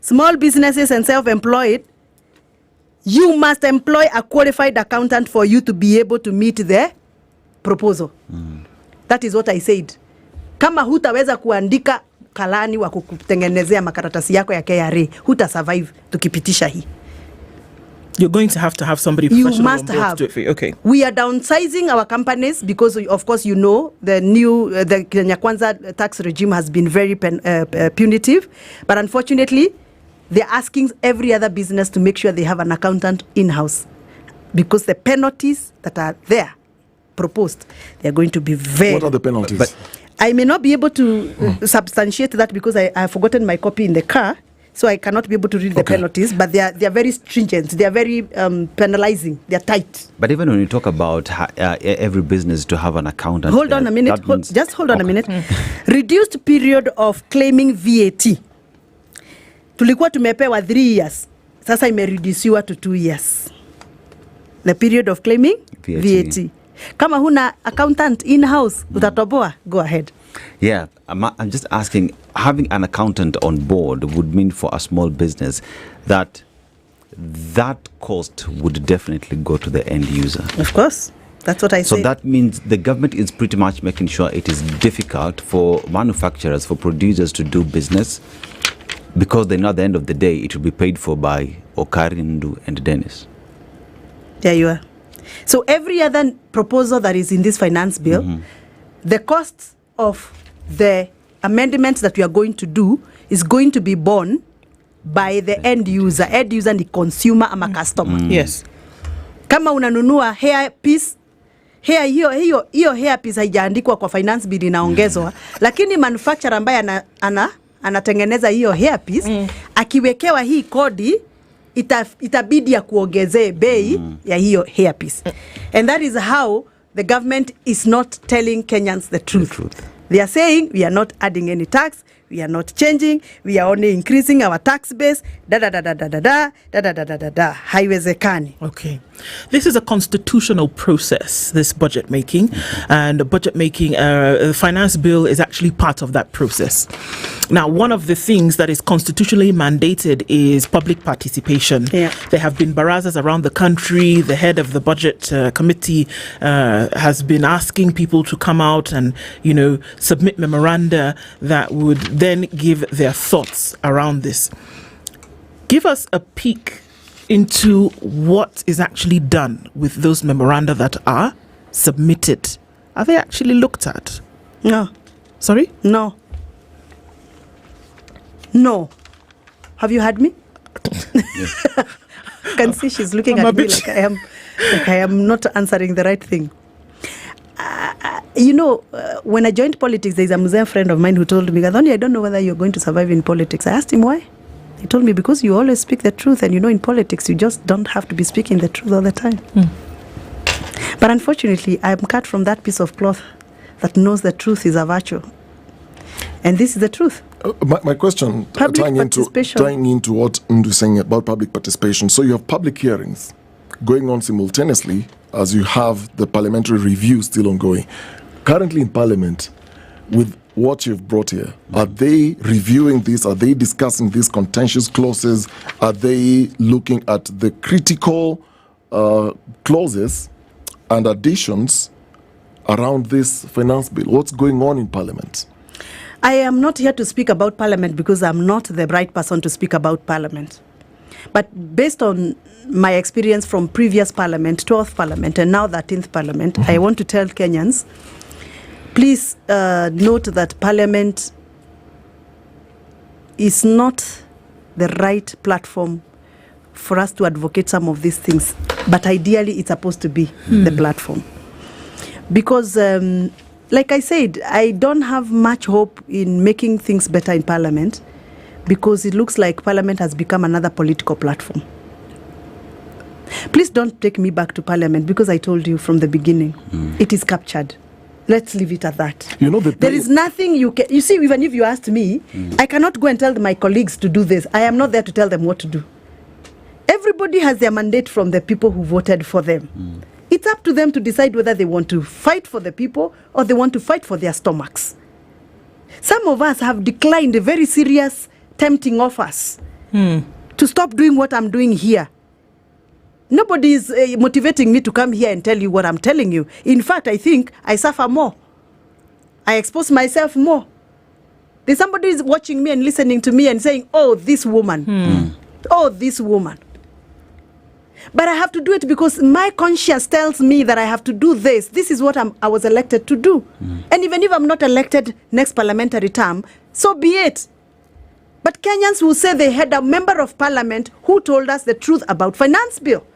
small businesses and self-employed, you must employ a qualified accountant for you to be able to meet the proposal. That is what I said. Kama hutaweza kuandika kalani wa kukutengenezea makaratasi yako ya KRA, huta survive tukipitisha hii. You're going to have somebody professional on board to do it for you. Okay. We are downsizing our companies because, of course, you know, the new the Kenya Kwanza tax regime has been very punitive. But unfortunately, they're asking every other business to make sure they have an accountant in-house. Because the penalties that are there proposed, they're going to be very... What are the penalties? But I may not be able to substantiate that because I have forgotten my copy in the car. So I cannot be able to read the penalties, but they are very stringent. They are very penalizing. They are tight. But even when you talk about every business to have an accountant... Hold on a minute. Just hold on a minute. Reduced period of claiming VAT. Tulikuwa tumepewa 3 years. Sasa imereduciwa to 2 years. The period of claiming VAT. Kama huna accountant in-house, utatoboa, go ahead. Yeah, I'm just asking, having an accountant on board would mean for a small business that cost would definitely go to the end user. Of course. That's what I say. So that means the government is pretty much making sure it is difficult for manufacturers, for producers to do business because they know at the end of the day it will be paid for by Okari, Ndu, and Dennis. There you are. So every other proposal that is in this finance bill, the costs of the amendments that we are going to do is going to be borne by the end user. End user ni consumer ama customer. Yes. Kama unanunua hair piece, hiyo hair piece haijaandikwa kwa finance bill inaongezwa, lakini manufacturer ambaye anatengeneza hiyo hair piece, akiwekewa hii kodi, itabidi ya kuongezee bei ya hiyo hair piece. And that is how the government is not telling Kenyans the truth. They are saying we are not adding any tax, we are not changing, we are only increasing our tax base, haiwezekani. Okay. This is a constitutional process, this budget making, and the budget making, the finance bill is actually part of that process. Now, one of the things that is constitutionally mandated is public participation. Yeah. There have been barazas around the country. The head of the budget committee has been asking people to come out and, submit memoranda that would then give their thoughts around this. Give us a peek into what is actually done with those memoranda that are submitted. Are they actually looked at? No. Sorry? No. No. Have you heard me? Can see she's looking at me like I am not answering the right thing. When I joined politics, there's a Muslim friend of mine who told me, Gadhoni, I don't know whether you're going to survive in politics. I asked him why. He told me, because you always speak the truth, and in politics, you just don't have to be speaking the truth all the time. But unfortunately, I'm cut from that piece of cloth that knows the truth is a virtue. And this is the truth. My question, tying into what Ndu is saying about public participation. So you have public hearings going on simultaneously as you have the parliamentary review still ongoing. Currently in Parliament, with what you've brought here, are they reviewing this? Are they discussing these contentious clauses? Are they looking at the critical clauses and additions around this finance bill? What's going on in Parliament? I am not here to speak about Parliament because I'm not the right person to speak about Parliament. But based on my experience from previous Parliament, 12th Parliament, and now 13th Parliament, I want to tell Kenyans, please note that Parliament is not the right platform for us to advocate some of these things. But ideally, it's supposed to be the platform. Because like I said, I don't have much hope in making things better in Parliament because it looks like Parliament has become another political platform. Please don't take me back to Parliament because I told you from the beginning, it is captured. Let's leave it at that. There is nothing you can... You see, even if you asked me, I cannot go and tell my colleagues to do this. I am not there to tell them what to do. Everybody has their mandate from the people who voted for them. It's up to them to decide whether they want to fight for the people or they want to fight for their stomachs. Some of us have declined very serious, tempting offers to stop doing what I'm doing here. Nobody is motivating me to come here and tell you what I'm telling you. In fact, I think I suffer more. I expose myself more. There's somebody is watching me and listening to me and saying, oh, this woman. Oh, this woman. But I have to do it because my conscience tells me that I have to do this. This is what I was elected to do. And even if I'm not elected next parliamentary term, so be it. But Kenyans will say they had a member of parliament who told us the truth about finance bill.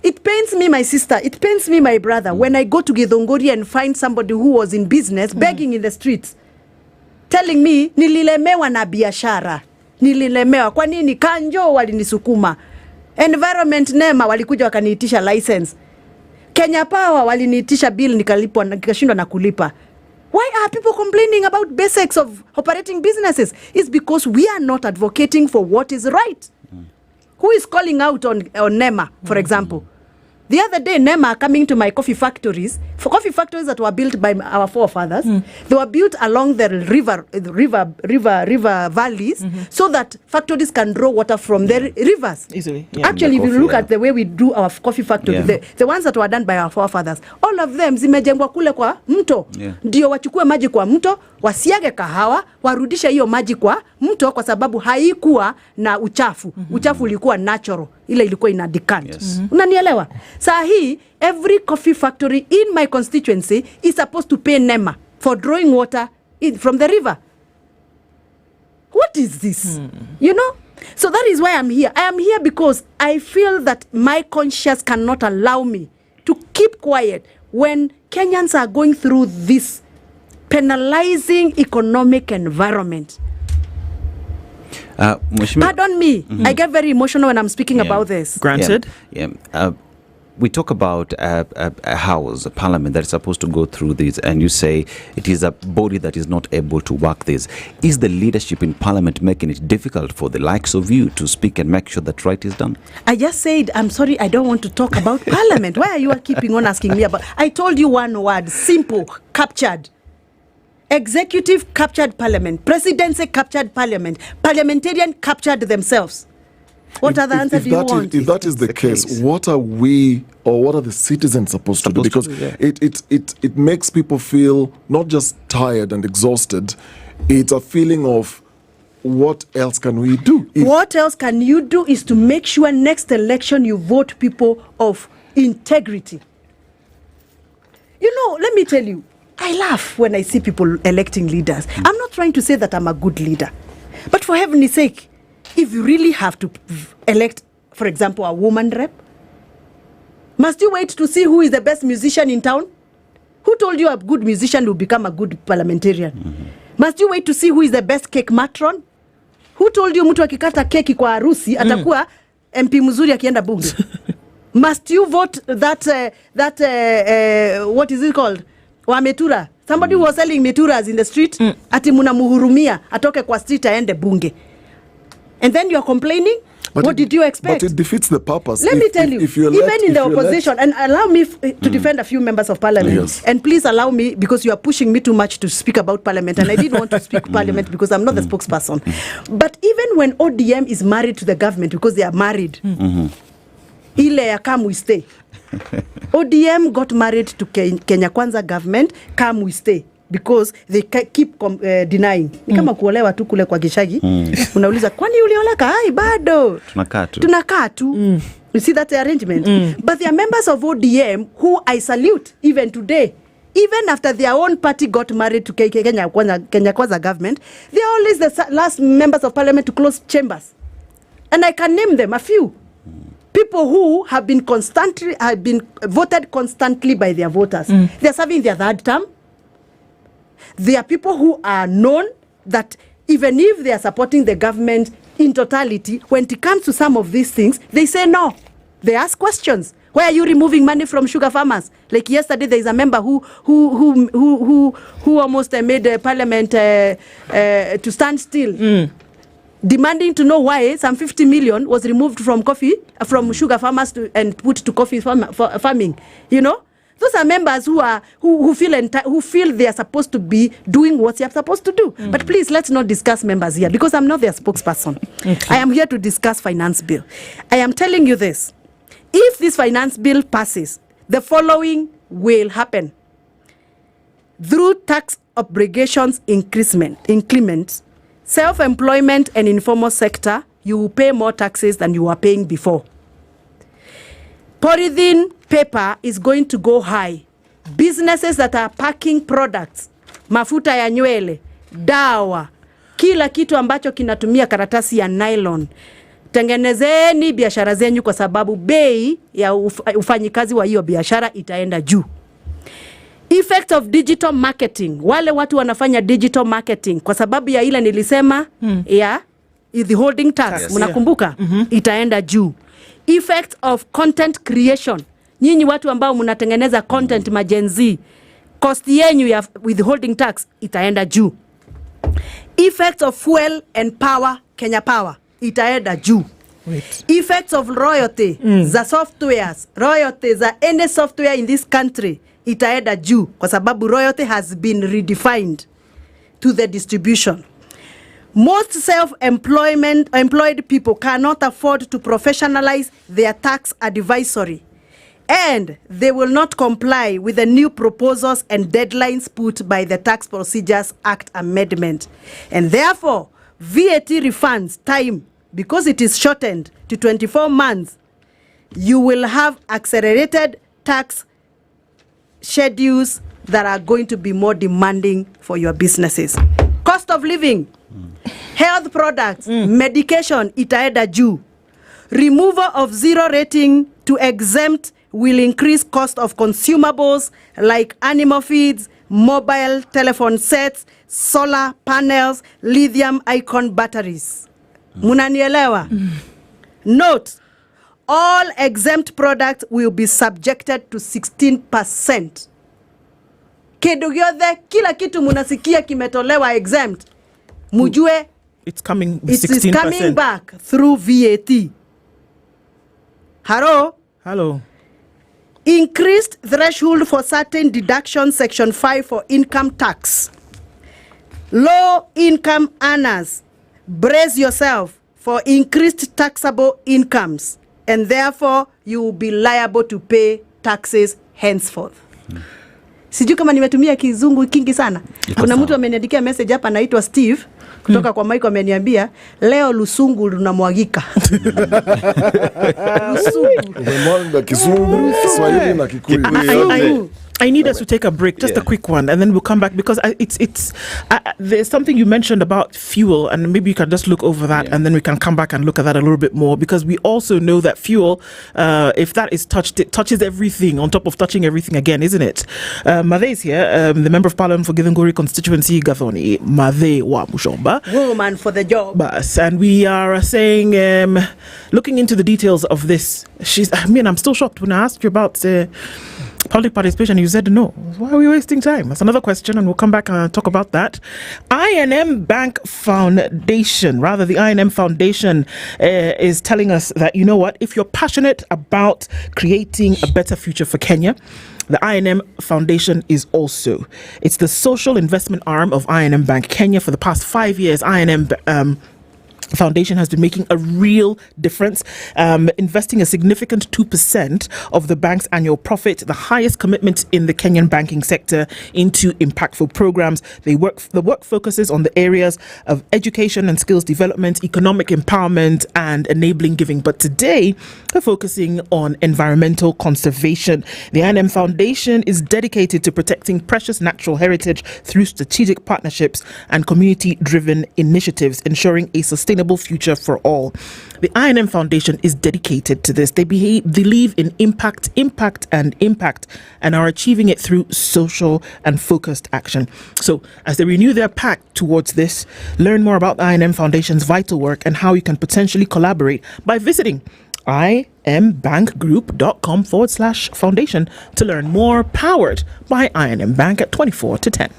It pains me, my sister, it pains me, my brother, when I go to Githongori and find somebody who was in business, begging in the streets, telling me, nililemewa na biashara, nililemewa, kwa nini kanjo walinisukuma, environment NEMA walikuja wakaniitisha license, Kenya Power waliniitisha bill nikashindwa na kulipa. Why are people complaining about basics of operating businesses? It's because we are not advocating for what is right. Who is calling out on NEMA, for example? The other day, NEMA coming to my coffee factories, for coffee factories that were built by our forefathers, they were built along the river valleys, so that factories can draw water from the rivers. Easily. Yeah. Actually, if you look at the way we do our coffee factories, the ones that were done by our forefathers, all of them zimejengwa kule kwa mto. Ndio wachukue maji kwa mto, wasiage kahawa, warudisha hiyo maji kwa mto kwa sababu haikuwa na uchafu. Uchafu ulikuwa natural. Ile ilikuwa ina decant. Unanielewa? Saa hii, every coffee factory in my constituency is supposed to pay NEMA for drawing water from the river. What is this? You know? So that is why I'm here. I am here because I feel that my conscience cannot allow me to keep quiet when Kenyans are going through this penalizing economic environment. Pardon me. I get very emotional when I'm speaking about this. Granted. we talk about a house, a parliament that is supposed to go through this, and you say it is a body that is not able to work this. Is the leadership in parliament making it difficult for the likes of you to speak and make sure that right is done? I just said, I'm sorry, I don't want to talk about parliament. Why are you keeping on asking me about? I told you one word, simple, captured. Executive captured parliament. Presidency captured parliament. Parliamentarian captured themselves. What other answer do you want? If that is the case, what are we or what are the citizens supposed to do? Because it makes people feel not just tired and exhausted. It's a feeling of what else can we do? What else can you do is to make sure next election you vote people of integrity. You know, let me tell you, I laugh when I see people electing leaders. I'm not trying to say that I'm a good leader. But for heaven's sake, if you really have to elect, for example, a woman rep, must you wait to see who is the best musician in town? Who told you a good musician will become a good parliamentarian? Must you wait to see who is the best cake matron? Who told you mtu akikata keki kwa harusi atakuwa MP mzuri akienda bunge? Must you vote that what is it called? Wa metura. Somebody who was selling meturas in the street, ati munamuhurumia atoke kwa street aende bunge. And then you're complaining? But what did you expect? But it defeats the purpose. Let me tell you, even in the opposition, and allow me to defend a few members of parliament, yes. And please allow me, because you are pushing me too much to speak about parliament, and I didn't want to speak parliament because I'm not the spokesperson. But even when ODM is married to the government, because they are married, ile ya come we stay. ODM got married to Kenya Kwanza government, come we stay. Because they keep denying. Ni kama kuolewa tu kule kwa Gishagi. Unauliza, kwani ulioleka? Ai, bado. Tunakaa tu. You see that arrangement? But there are members of ODM who I salute even today. Even after their own party got married to Kenya Kwanza government, they are always the last members of parliament to close chambers. And I can name them, a few. People who have been voted constantly by their voters. They are serving their third term. There are people who are known that even if they are supporting the government in totality, when it comes to some of these things, they say no. They ask questions. Why are you removing money from sugar farmers? Like yesterday, there is a member who almost made the parliament to stand still, demanding to know why some 50 million was removed from sugar farmers and put to coffee farming. You know. Those are members who feel they are supposed to be doing what they are supposed to do. But please, let's not discuss members here because I'm not their spokesperson. Okay. I am here to discuss finance bill. I am telling you this. If this finance bill passes, the following will happen. Through tax obligations increments, self-employment and informal sector, you will pay more taxes than you were paying before. Polythene paper is going to go high. Businesses that are packing products, mafuta ya nywele, dawa, kila kitu ambacho kinatumia karatasi ya nylon. Tengenezeni biashara zenyu kwa sababu bei ya ufanyikazi wa hiyo biashara itaenda juu. Effect of digital marketing. Wale watu wanafanya digital marketing kwa sababu ya ile nilisema ya the holding tax. Mnakumbuka? Itaenda juu. Effect of content creation. Nyinyi watu ambao mnatengeneza content majenzi, cost yenyu ya withholding tax itaenda juu. Effect of fuel and power, Kenya Power, itaenda juu. Effects of royalty za softwares, royalty za any software in this country itaenda juu kwa sababu royalty has been redefined to the distribution. Most employed people cannot afford to professionalize their tax advisory, and they will not comply with the new proposals and deadlines put by the Tax Procedures Act amendment. And therefore, VAT refunds time, because it is shortened to 24 months, you will have accelerated tax schedules that are going to be more demanding for your businesses. Cost of living, health products, medication, itaenda juu. Removal of zero rating to exempt will increase cost of consumables like animal feeds, mobile telephone sets, solar panels, lithium-ion batteries. Munanielewa? Note, all exempt products will be subjected to 16%. Kidu gyothe, kila kitu munasikia kimetolewa exempt. Mujue it's coming it 16%. is coming back through VAT. Hello. Increased threshold for certain deductions, Section 5 for income tax. Low income earners, brace yourself for increased taxable incomes, and therefore you will be liable to pay taxes henceforth. Sijui kama nimetumia kizungu kingi sana. Kuna mtu ameniandikia message hapa anaitwa Steve kutoka kwa Mike, ameniambia leo lusungu lunamwagika. Lusungu. Umemwanga kizungu, Kiswahili na Kikuyu. I need us to take a break, just a quick one, and then we'll come back because there's something you mentioned about fuel, and maybe you can just look over that, and then we can come back and look at that a little bit more, because we also know that fuel, if that is touched, it touches everything on top of touching everything again, isn't it? Made is here, the Member of Parliament for Githunguri constituency, Gathoni Made wa Mushomba. Woman for the job. And we are saying, looking into the details of this, I'm still shocked when I asked you about public participation, you said no. Why are we wasting time? That's another question, and we'll come back and talk about that. I&M Bank Foundation, rather the I&M Foundation is telling us that, you know what, if you're passionate about creating a better future for Kenya, the I&M Foundation is also. It's the social investment arm of I&M Bank Kenya. For the past 5 years, I&M Foundation has been making a real difference, investing a significant 2% of the bank's annual profit, the highest commitment in the Kenyan banking sector, into impactful programs. The work focuses on the areas of education and skills development, economic empowerment, and enabling giving. But today, we're focusing on environmental conservation. The I&M Foundation is dedicated to protecting precious natural heritage through strategic partnerships and community-driven initiatives, ensuring a sustainable future for all. The I&M Foundation is dedicated to this. They believe in impact, and are achieving it through social and focused action. So as they renew their pact towards this, learn more about the I&M Foundation's vital work and how you can potentially collaborate by visiting imbankgroup.com/foundation to learn more. Powered by I&M Bank at 24 to 10.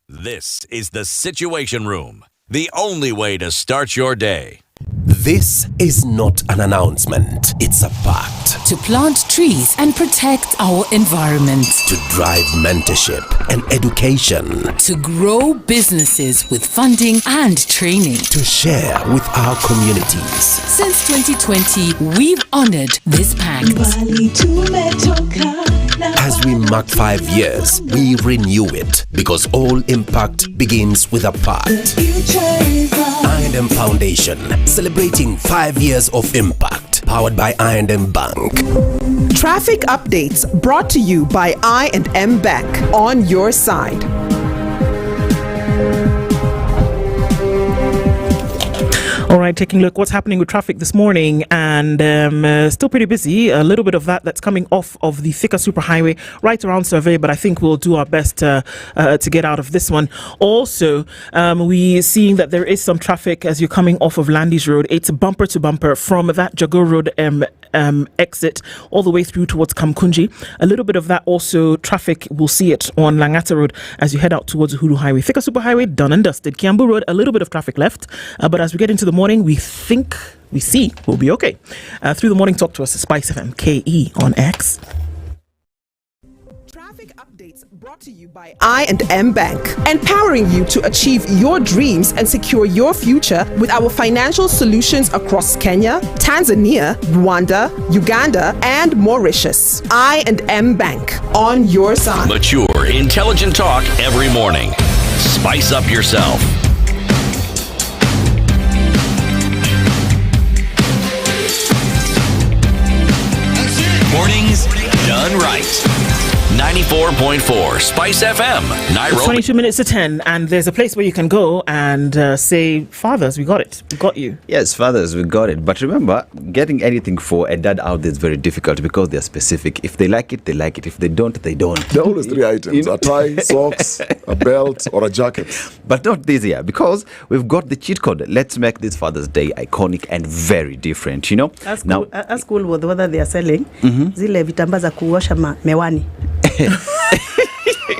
This is the Situation Room, the only way to start your day. This is not an announcement, it's a pact. To plant trees and protect our environment. To drive mentorship and education. To grow businesses with funding and training. To share with our communities. Since 2020, we've honored this pact. As we mark 5 years, we renew it because all impact begins with a pact. I&M Foundation, celebrating 5 years of impact, powered by I&M Bank. Traffic updates brought to you by I&M Bank, on your side. All right, taking a look what's happening with traffic this morning, and still pretty busy. A little bit of that's coming off of the Thika Superhighway right around Survey, but I think we'll do our best to get out of this one. Also, we seeing that there is some traffic as you're coming off of Landys Road. It's bumper to bumper from that Jago Road exit all the way through towards Kamkunji. A little bit of that also traffic, we'll see it on Langata Road as you head out towards Uhuru Highway. Thika Superhighway, done and dusted. Kiambu Road, a little bit of traffic left, but as we get into the morning, we see we'll be okay. Through the morning, talk to us at SpiceFM KE on X. Traffic updates brought to you by I&M Bank, empowering you to achieve your dreams and secure your future with our financial solutions across Kenya, Tanzania, Rwanda, Uganda, and Mauritius. I&M Bank, on your side. Mature, intelligent talk every morning. Spice up yourself. Mornings done right. 94 94.4 Spice FM, It's Nairobi. 22 minutes to 10, and there's a place where you can go and say, fathers, we got it. We got you. Yes, fathers, we got it. But remember, getting anything for a dad out there is very difficult because they're specific. If they like it, they like it. If they don't, they don't. There are always 3 items: a tie, socks, a belt, or a jacket. But not this year, because we've got the cheat code. Let's make this Father's Day iconic and very different, you know? Ask Woolworth whether they are selling zile vitambaa za kuosha mewani.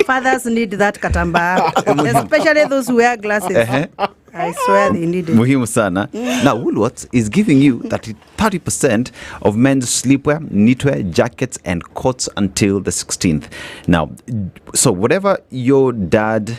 Fathers need that katamba, especially those who wear glasses. I swear they need it. Muhimu sana. Now, Woolworths is giving you 30% of men's sleepwear, knitwear, jackets, and coats until the 16th. Now, so whatever your dad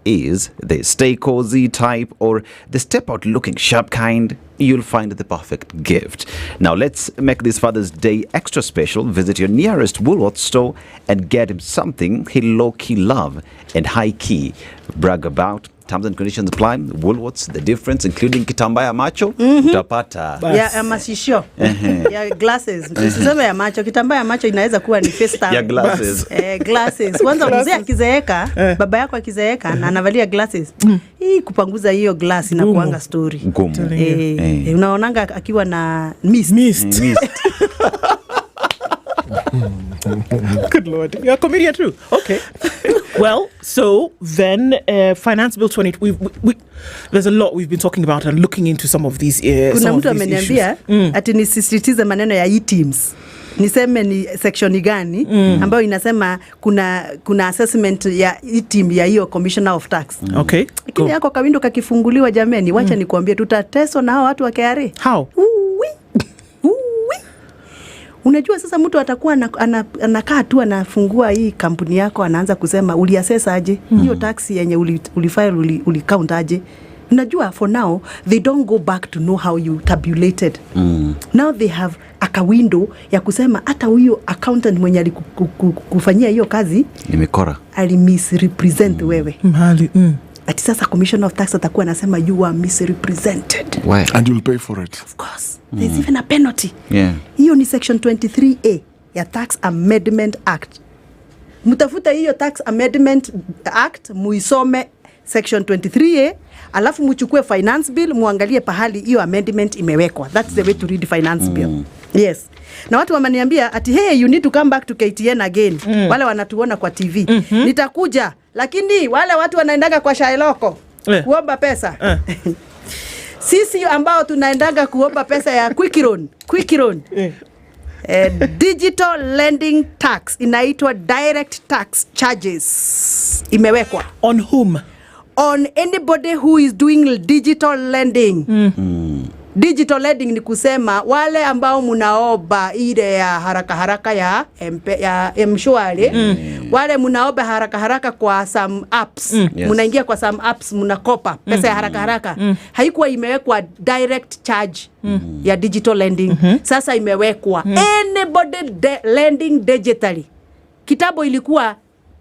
is, the stay cozy type or the step out looking sharp kind, you'll find the perfect gift. Now let's make this Father's Day extra special. Visit your nearest Woolworths store and get him something he low-key love and high-key brag about. Terms and conditions apply. Woolworths, the difference, including kitamba ya macho, utapata. Ya masisho. Ya glasses. Usiseme ya macho. Kitamba ya macho inaweza kuwa ni face tag. Ya glasses. Glasses. Kwanza mzee akizeeka, baba yako akizeeka na anavalia glasses. Hii kupanguza hiyo glass inakuanga story. Ngumu. Unaonanga akiwa na mist. Good Lord. You're a comedian too. Okay. Well, so then Finance Bill 20, there's a lot we've been talking about and looking into some of these Kuna mtu ameniambia ati nisisitize maneno ya e-teams. Niseme ni section gani ambayo inasema kuna assessment ya e-team ya hiyo Commissioner of Tax. Okay. Lakini yako kawindo kakifunguliwa jameni, wacha nikwambie tutateswa na hao watu wa KRA. How? Unajua sasa mtu atakuwa anakaa tu anafungua hii kampuni yako anaanza kusema uliassess aje hiyo tax yenye ulifile ulicount aje. Unajua for now they don't go back to know how you tabulated. Now they have a window ya kusema hata huyo accountant mwenye alikufanyia hiyo kazi nimekora alimisrepresent wewe. Ati sasa Commissioner of Tax atakuwa anasema you are misrepresented. Why? And you'll pay for it. Of course. There's even a penalty. Yeah. Hiyo ni section 23A ya Tax Amendment Act. Mutafuta hiyo Tax Amendment Act, muisome section 23A, alafu muchukue finance bill, muangalie pahali hiyo amendment imewekwa. That's the way to read finance bill. Yes. Na watu wameniambia ati hey, you need to come back to KTN again. Wale wanatuona kwa TV. Nitakuja, lakini wale watu wanaendaga kwa Shailoko kuomba pesa. Sisi ambao tunaendaga kuomba pesa ya quick loan. Digital lending tax inaitwa direct tax charges imewekwa. On whom? On anybody who is doing digital lending. Digital lending ni kusema wale ambao munaoba ile ya haraka ya M-Shwari, wale munaoba haraka kwa some apps, munaingia kwa some apps munakopa pesa ya haraka. Haikuwa imewekwa direct charge ya digital lending. Sasa imewekwa anybody lending digitally. Kitambo ilikuwa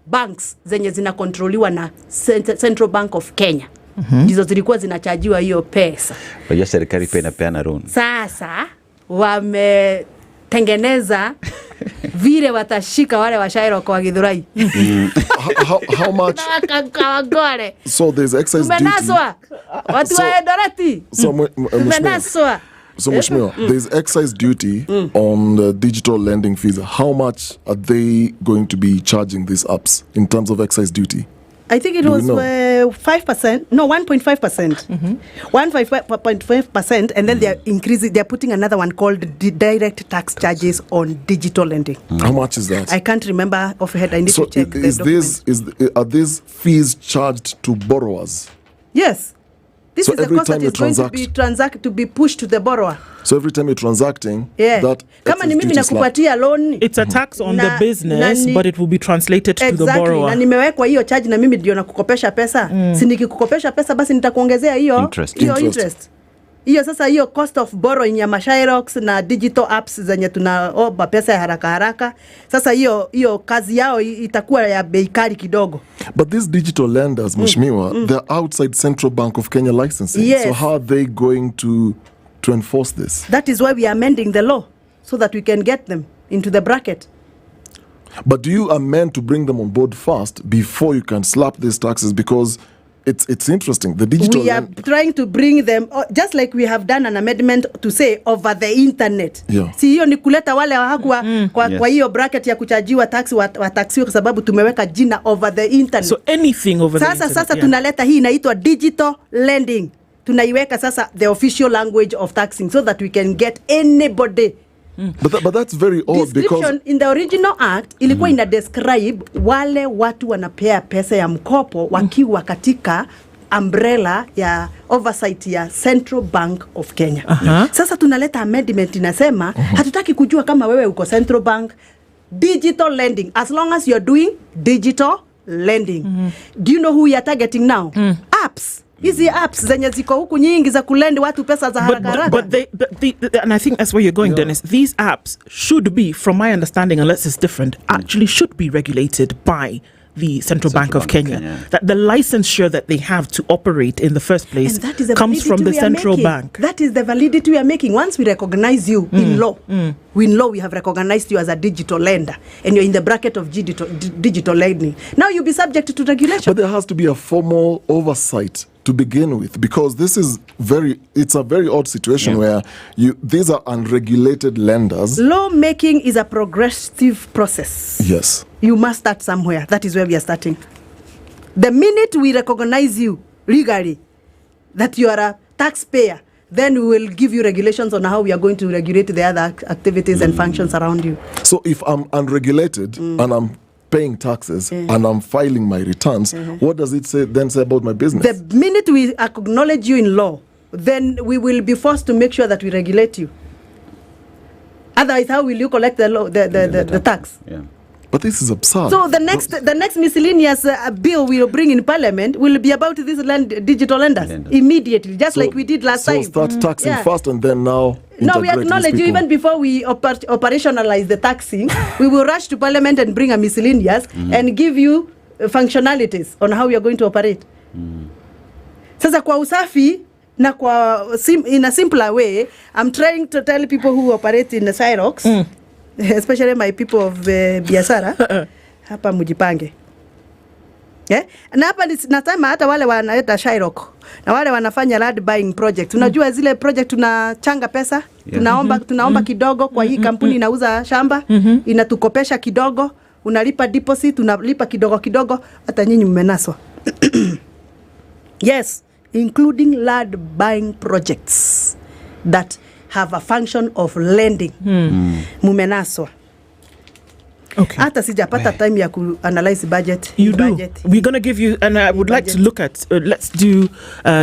banks zenye zinakontroliwa na Central Bank of Kenya. Ndizo zilikuwa zinachajiwa hiyo pesa. Kwa serikali pia inapeana loan. Sasa wametengeneza vile watashika wale washairo kwa Githurai. How much? So there's excise duty. Watu wa Eldoret. So Mheshimiwa, there's excise duty on the digital lending fees. How much are they going to be charging these apps in terms of excise duty? I think it was 5%. No, 1.5%. 1.5%, and then they're increasing. They're putting another one called the direct tax charges on digital lending. How much is that? I can't remember offhand. I need to check. Are these fees charged to borrowers? Yes. This so is the cost that is going to be pushed to the borrower. So every time you're transacting, that kama ni mimi nakupatia loan, it's a tax on the business, but it will be translated to the borrower. Na nimewekwa hiyo charge na mimi ndio nakukopesha pesa. Si nikikukopesha pesa basi nitakuongezea hiyo interest. Hiyo sasa hiyo cost of borrowing ya Mashairox na digital apps zenye tunaomba pesa ya haraka. Sasa hiyo kazi yao itakuwa ya bei kali kidogo. But these digital lenders, Mheshimiwa, they're outside Central Bank of Kenya licensing. Yes. So how are they going to enforce this? That is why we are amending the law so that we can get them into the bracket. But do you amend to bring them on board first before you can slap these taxes? Because it's interesting. The digital we are trying to bring them just like we have done an amendment to say over the internet. Yeah. Si hiyo ni kuleta wale hakuwa kwa hiyo bracket ya kuchajiwa taxi wataxiwa kwa sababu tumeweka jina over the internet. So anything over the internet. Sasa tunaleta hii inaitwa digital lending. Tunaiweka sasa the official language of taxing so that we can get anybody. But that's very odd because in the original act ilikuwa ina describe wale watu wanapea pesa ya mkopo wakiwa katika umbrella ya oversight ya Central Bank of Kenya. Sasa tunaleta amendment inasema hatutaki kujua kama wewe uko Central Bank. Digital lending, as long as you're doing digital lending. Do you know who we are targeting now? Apps. Hizi apps zenye ziko huku nyingi za kulend watu pesa za haraka haraka. But and I think that's where you're going, Dennis. These apps should be, from my understanding, unless it's different, actually should be regulated by the Central Bank of Kenya. That the licensure that they have to operate in the first place comes from the Central Bank. That is the validity we are making. Once we recognize you in law, we have recognized you as a digital lender and you're in the bracket of digital lending. Now you'll be subject to regulation. But there has to be a formal oversight to begin with, because it's a very odd situation where these are unregulated lenders. Law making is a progressive process. Yes. You must start somewhere. That is where we are starting. The minute we recognize you legally that you are a taxpayer, then we will give you regulations on how we are going to regulate the other activities and functions around you. So if I'm unregulated and I'm paying taxes and I'm filing my returns, what does it say about my business? The minute we acknowledge you in law, then we will be forced to make sure that we regulate you. Otherwise, how will you collect the tax? Yeah. But this is absurd. So the next miscellaneous bill we will bring in Parliament will be about these digital lenders immediately, just like we did last time. So start taxing first and then now. No, we acknowledge you even before we operationalize the taxing. We will rush to Parliament and bring a miscellaneous and give you functionalities on how we are going to operate. Sasa kwa usafi na kwa in a simpler way, I'm trying to tell people who operate in the Cyrox, especially my people of biashara, hapa mujipange. Na hapa nasema hata wale wanaeta Shyrock na wale wanafanya land buying project. Unajua zile project tunachanga pesa, tunaomba kidogo kwa hii kampuni inauza shamba, inatukopesha kidogo, unalipa deposit, unalipa kidogo, hata nyinyi mmenaswa. Yes, including land buying projects that have a function of lending. Mumenaswa. Okay. Hata sijapata time ya analyze budget. You do. We're going to give you, and I would like to look at, let's do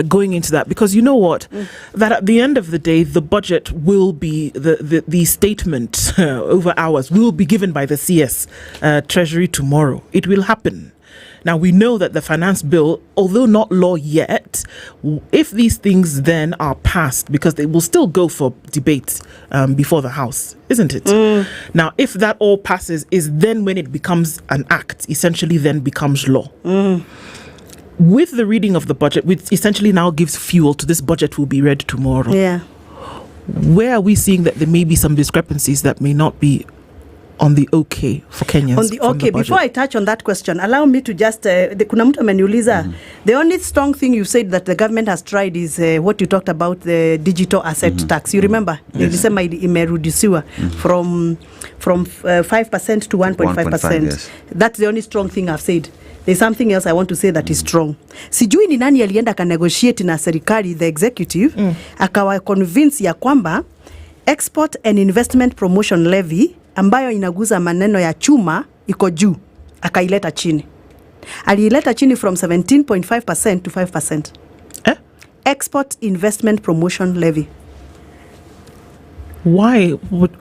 going into that, because you know what? That at the end of the day, the budget will be, the statement over hours will be given by the CS Treasury tomorrow. It will happen. Now, we know that the finance bill, although not law yet, if these things then are passed, because they will still go for debate before the House, isn't it? Now, if that all passes, is then when it becomes an act, essentially then becomes law. With the reading of the budget, which essentially now gives fuel to this budget will be read tomorrow. Yeah. Where are we seeing that there may be some discrepancies that may not be on the okay for Kenyans? On the okay, before I touch on that question, allow me to just, kuna mtu ameniuliza, the only strong thing you said that the government has tried is what you talked about, the digital asset tax. You remember? Nilisema imereduciwa from 5% to 1.5%. Yes. That's the only strong thing I've said. There's something else I want to say that is strong. Sijui ni nani alienda ka negotiate na serikali, the executive, akawa convince ya kwamba export and investment promotion levy ambayo inaguza maneno ya chuma iko juu, akaileta chini. Aliileta chini from 17.5% to 5%. Export investment promotion levy. Why?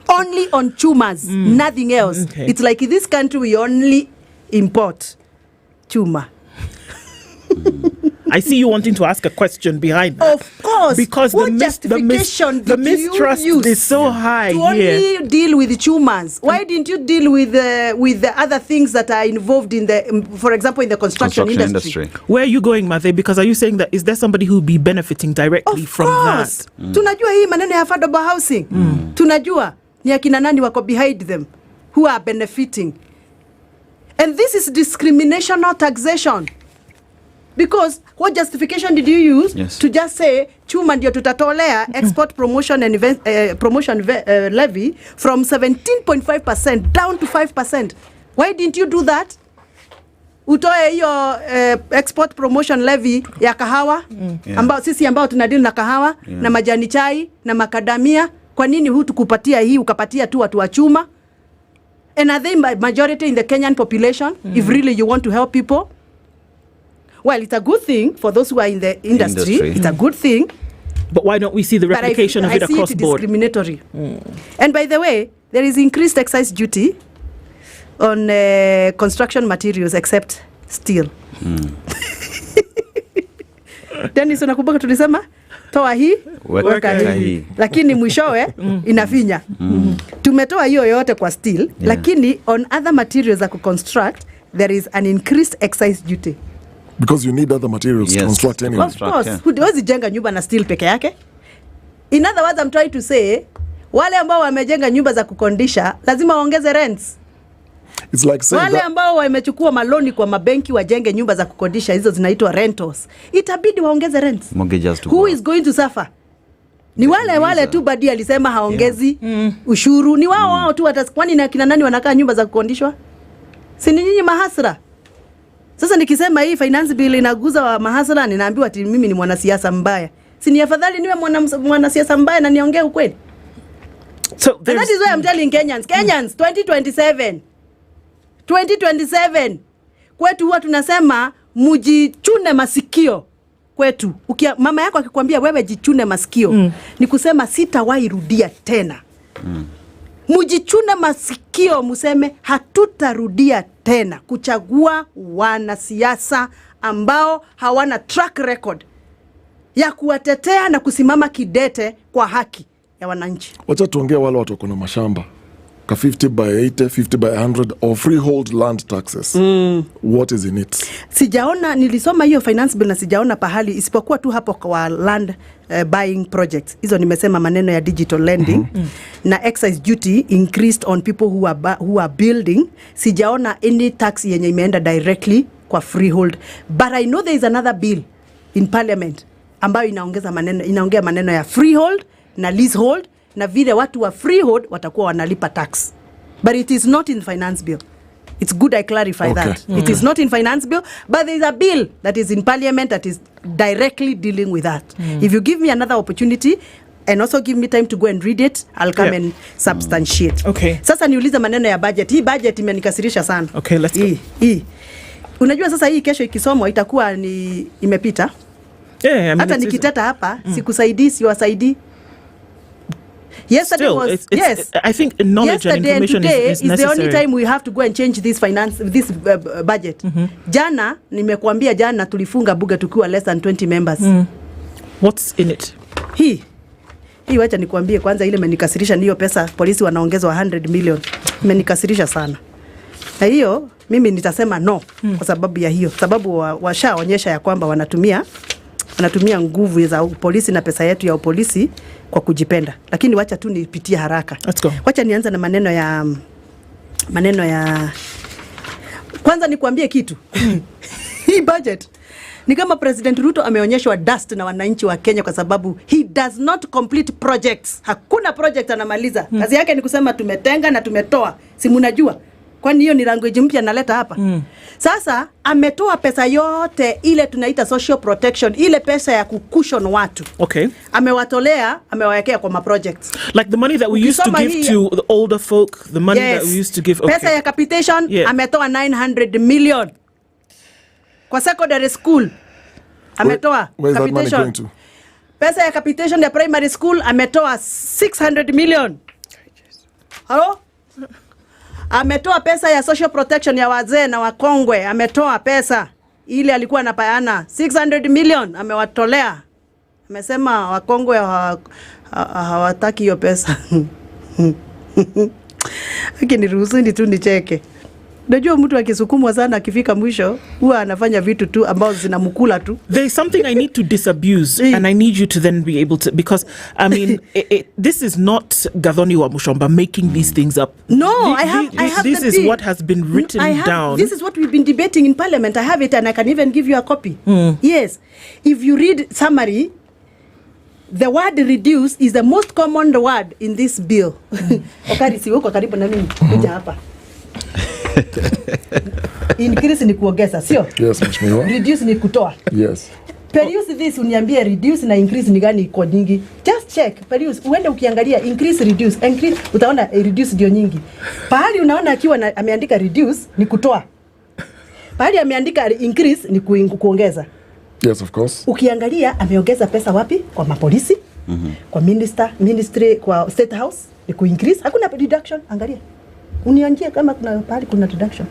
Only on chumas, nothing else. Okay. It's like in this country we only import chuma. I see you wanting to ask a question behind that. Of course. Because what justification the mistrust is so high to here. only deal with chumas? Why didn't you deal with the other things that are involved in the, for example, in the construction industry? Where are you going, Mathe? Because are you saying that is there somebody who will be benefiting directly from that? Tunajua hii maneno ya affordable housing. Tunajua ni akina nani wako behind them who are benefiting. And this is discrimination, not taxation. Because what justification did you use to just say chuma ndio tutatolea export promotion and levy from 17.5% down to 5%? Why didn't you do that? Utoe hiyo export promotion levy ya kahawa ambao tunadili na kahawa na majani chai na makadamia. Kwa nini hutukupatia hii ukapatia tu watu wa chuma? And are they majority in the Kenyan population if really you want to help people? Well, it's a good thing for those who are in the industry. It's a good thing. But why don't we see the replication of it across the board? Discriminatory. And by the way, there is increased excise duty on construction materials except steel. Dennis, unakumbuka tulisema toa hii weka hii, lakini mwishowe inafinya. Tumetoa hiyo yote kwa steel, lakini on other materials za construct there is an increased excise duty. Because you need other materials to construct anyway. Of course. Huwezi jenga nyumba na steel peke yake. In other words, I'm trying to say, wale ambao wamejenga nyumba za kukondisha, lazima waongeze rents. It's like saying wale ambao wamechukua maloni kwa mabenki wajenge nyumba za kukondisha, hizo zinaitwa rentals, itabidi waongeze rents. Who is going to suffer? Ni wale tu Badi alisema haongezi ushuru. Ni wao tu kwani na kina nani wanakaa nyumba za kukondishwa? Si ni nyinyi mahasra? Sasa nikisema hii finance bill inaguza wa mahasra, ninaambiwa ati mimi ni mwanasiasa mbaya. Si ni afadhali niwe mwanasiasa mbaya na niongee ukweli? So and that is why I'm telling Kenyans 2027 kwetu huwa tunasema mujichune masikio kwetu. Mama yako akikwambia wewe jichune masikio, ni kusema sitawahi rudia tena. Mujichune masikio, museme hatutarudia tena kuchagua wanasiasa ambao hawana track record ya kuwatetea na kusimama kidete kwa haki ya wananchi. Wacha tuongee wale watu wako na mashamba ka 50 by 80, 50 by 100 or freehold land taxes. What is in it? Sijaona, nilisoma hiyo finance bill na sijaona pahali isipokuwa tu hapo kwa land buying projects. Hizo nimesema maneno ya digital lending na excise duty increased on people who are building. Sijaona any tax yenye imeenda directly kwa freehold. But I know there is another bill in parliament ambayo inaongea maneno ya freehold na leasehold na vile watu wa freehold watakuwa wanalipa tax. But it is not in finance bill. It's good I clarify that. It is not in finance bill, but there is a bill that is in parliament that is directly dealing with that. If you give me another opportunity and also give me time to go and read it, I'll come and substantiate. Sasa niuliza maneno ya budget. Hii budget imenikasirisha sana. Let's go. Hii. Unajua sasa hii kesho ikisomwa itakuwa ni imepita. Hata nikiteta hapa sikusaidii, siwasaidii. Yesterday I think knowledge and information is necessary. The only time we have to go and change this budget. Jana nimekuambia tulifunga bunge tukiwa less than 20 members. What's in it? Hii wacha nikuambie kwanza, ile imenikasirisha niyo pesa polisi wanaongezwa 100 million. Imenikasirisha sana. Na hiyo mimi nitasema no kwa sababu ya hiyo. Sababu washaonyesha ya kwamba wanatumia nguvu za polisi na pesa yetu ya polisi kwa kujipenda. Lakini wacha tu nipitie haraka. Let's go. Wacha nianza na maneno ya kwanza nikuambie kitu. Hii budget ni kama President Ruto ameonyeshwa dust na wananchi wa Kenya kwa sababu he does not complete projects. Hakuna project anamaliza. Kazi yake ni kusema tumetenga na tumetoa. Si mnajua? Kwani hiyo ni language mpya naleta hapa. Sasa ametoa pesa yote ile tunaita social protection, ile pesa ya kucushion watu. Amewatolea, amewawekea kwa projects. Like the money that we used to give to the older folk, the money that we used to give. Pesa ya capitation ametoa 900 million. Kwa secondary school ametoa capitation. Pesa ya capitation ya primary school ametoa 600 million. Hello? Ametoa pesa ya social protection ya wazee na wakongwe, ametoa pesa ile alikuwa anapeana 600 million amewatolea. Amesema wakongwe hawataki hiyo pesa. Lakini ruhusu tu nicheke. Unajua mtu akisukumwa sana akifika mwisho huwa anafanya vitu tu ambazo zinamkula tu. There is something I need to disabuse and I need you to then be able to, because I mean this is not Gathoni wa Mushomba making these things up. No, I have this is what has been written down. This is what we've been debating in Parliament. I have it and I can even give you a copy. Yes. If you read summary, the word reduce is the most common word in this bill. Okari, si uko karibu na mimi kuja hapa. Increase ni kuongeza, sio? Yes, mheshimiwa. Reduce ni kutoa. Yes. Peruse this uniambie reduce na increase ni gani iko nyingi. Just check. Peruse uende ukiangalia increase reduce utaona reduce ndio nyingi. Pahali unaona akiwa ameandika reduce ni kutoa. Pahali ameandika increase ni kuongeza. Yes, of course. Ukiangalia ameongeza pesa wapi? Kwa mapolisi, kwa ministry, kwa state house ni increase. Hakuna reduction, angalia. Unianjie kama kuna pahali kuna reduction.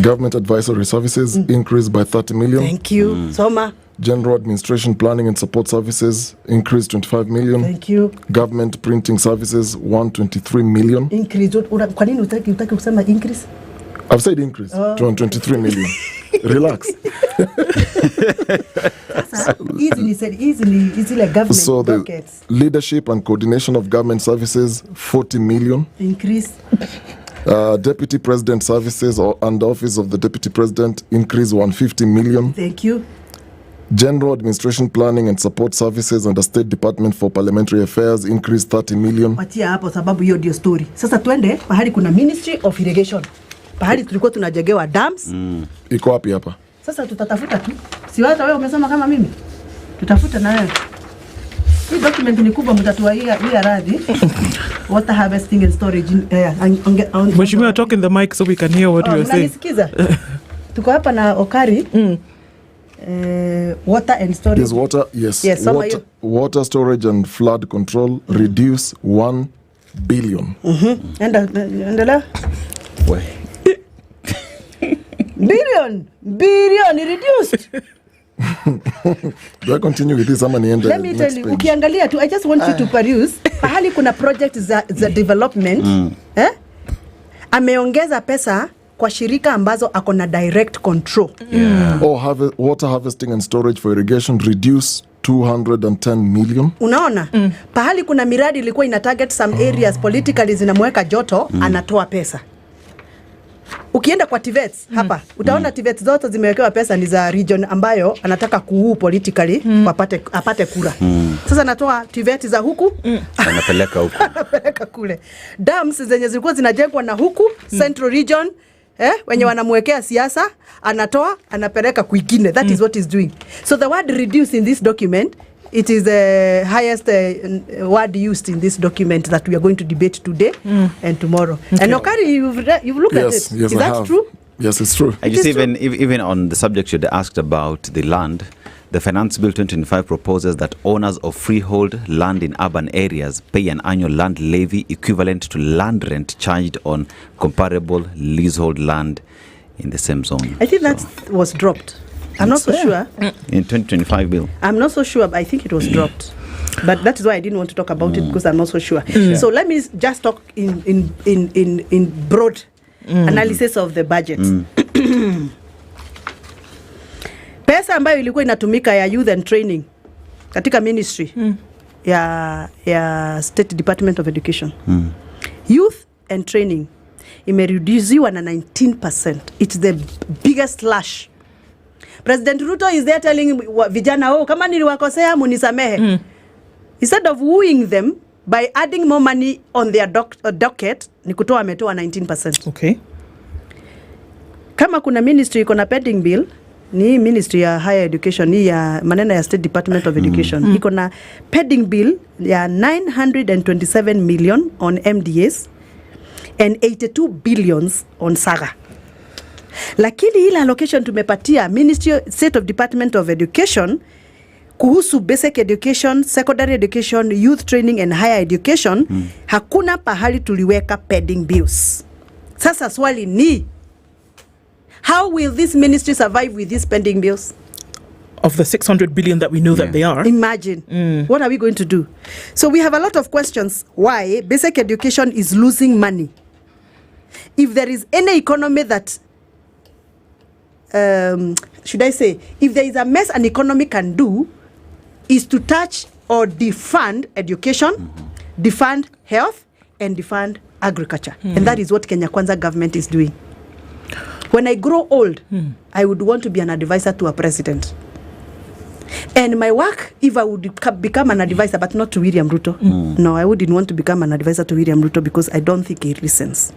Government advisory services increased by 30 million. Thank you. Soma. General administration planning and support services increased 25 million. Thank you. Government printing services 123 million. Increase. Kwa nini utaki kusema increase? I've said increase to 123 million. Relax. Easily government so the buckets. Leadership and coordination of government services 40 million. Increase. Deputy President Services and Office of the Deputy President increase 150 million. Thank you. General Administration Planning and Support Services and the State Department for Parliamentary Affairs increase 30 million. Patia hapo sababu hiyo ndio story. Sasa twende pahali kuna Ministry of Irrigation. Pahali tulikuwa tunajengewa dams. Iko wapi hapa? Sasa tutatafuta tu. Si hata wewe umesoma kama mimi. Tutafuta na wewe. Hii document ni kubwa, mtatoa hii radhi. Water harvesting and storage. Mheshimiwa, talk in the mic so we can hear what you are saying. Unanisikiza? Tuko hapa na Okari. Water and storage. There's water, yes. Yes, water storage and flood control reduce 1 billion. Endelea. Billion reduced. Do I continue with this? Let me tell you, ukiangalia tu, I just want you to peruse. Pahali kuna project za development, ameongeza pesa kwa shirika ambazo ako na direct control. Water harvesting and storage for irrigation reduce 210 million. Unaona? Pahali kuna miradi ilikuwa ina target some areas politically zinamweka joto, anatoa pesa. Ukienda kwa TVETs hapa, utaona TVETs zote zimewekewa pesa ni za region ambayo anataka kuuu politically apate kura. Sasa anatoa TVET za huku, anapeleka huku. Anapeleka kule. Dams zenye zilikuwa zinajengwa na huku, Central Region, wenye wanamwekea siasa, anatoa, anapeleka kwingine. That is what he's doing. So the word reduce in this document, it is the highest word used in this document that we are going to debate today and tomorrow. Okay. And Okari, you've looked at it. Yes, is that true? Yes, it's true. I just even on the subject you asked about the land, the Finance Bill 2025 proposes that owners of freehold land in urban areas pay an annual land levy equivalent to land rent charged on comparable leasehold land in the same zone. I think that was dropped. I'm not so sure. In 2025 bill. I'm not so sure, but I think it was dropped. But that is why I didn't want to talk about it, because I'm not so sure. So let me just talk in broad analysis of the budget. Pesa ambayo ilikuwa inatumika ya youth and training katika ministry ya State Department of Education. Youth and training imereduziwa na 19%. It's the biggest slash. President Ruto is there telling vijana, kama niliwakosea munisamehe. Instead of wooing them by adding more money on their docket, ni kutoa ametoa 19%. Okay. Kama kuna ministry iko na pending bill, ni ministry ya higher education, ni ya maneno ya State Department of Education. Iko na pending bill ya 927 million on MDAs and 82 billions on SAGA. Lakini ile allocation tumepatia Ministry State of Department of Education kuhusu basic education, secondary education, youth training and higher education, hakuna pahali tuliweka pending bills. Sasa swali ni, how will this ministry survive with these pending bills? Of the 600 billion that we know that they are. Imagine. What are we going to do? So we have a lot of questions why basic education is losing money. if there is any economy that, should I say, if there is a mess an economy can do, is to touch or defund education, defund health, and defund agriculture. And that is what Kenya Kwanza government is doing. When I grow old, I would want to be an advisor to a president. And my work, if I would become an advisor, but not to William Ruto. No, I wouldn't want to become an advisor to William Ruto because I don't think he listens.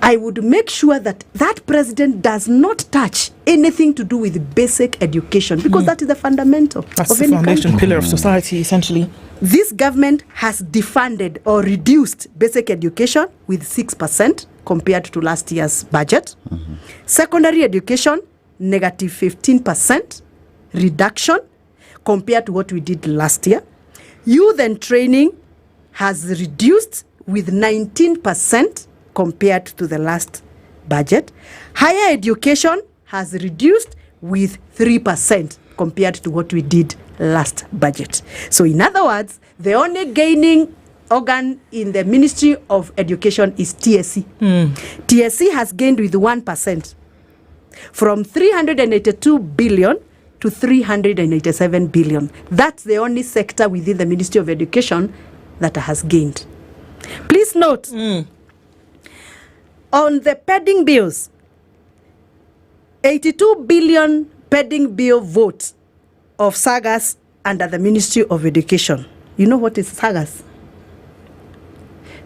I would make sure that that president does not touch anything to do with basic education, because that is the fundamental That's of the any foundation country. pillar of society, essentially. This government has defunded or reduced basic education with 6% compared to last year's budget. Secondary education, negative 15% reduction compared to what we did last year. Youth and training has reduced with 19% compared to the last budget. Higher education has reduced with 3% compared to what we did last budget. So in other words, the only gaining organ in the Ministry of Education is TSC. TSC has gained with 1% from 382 billion to 387 billion. That's the only sector within the Ministry of Education that has gained. Please note, on the pending bills, 82 billion pending bill vote of sagas under the Ministry of Education. You know what is sagas?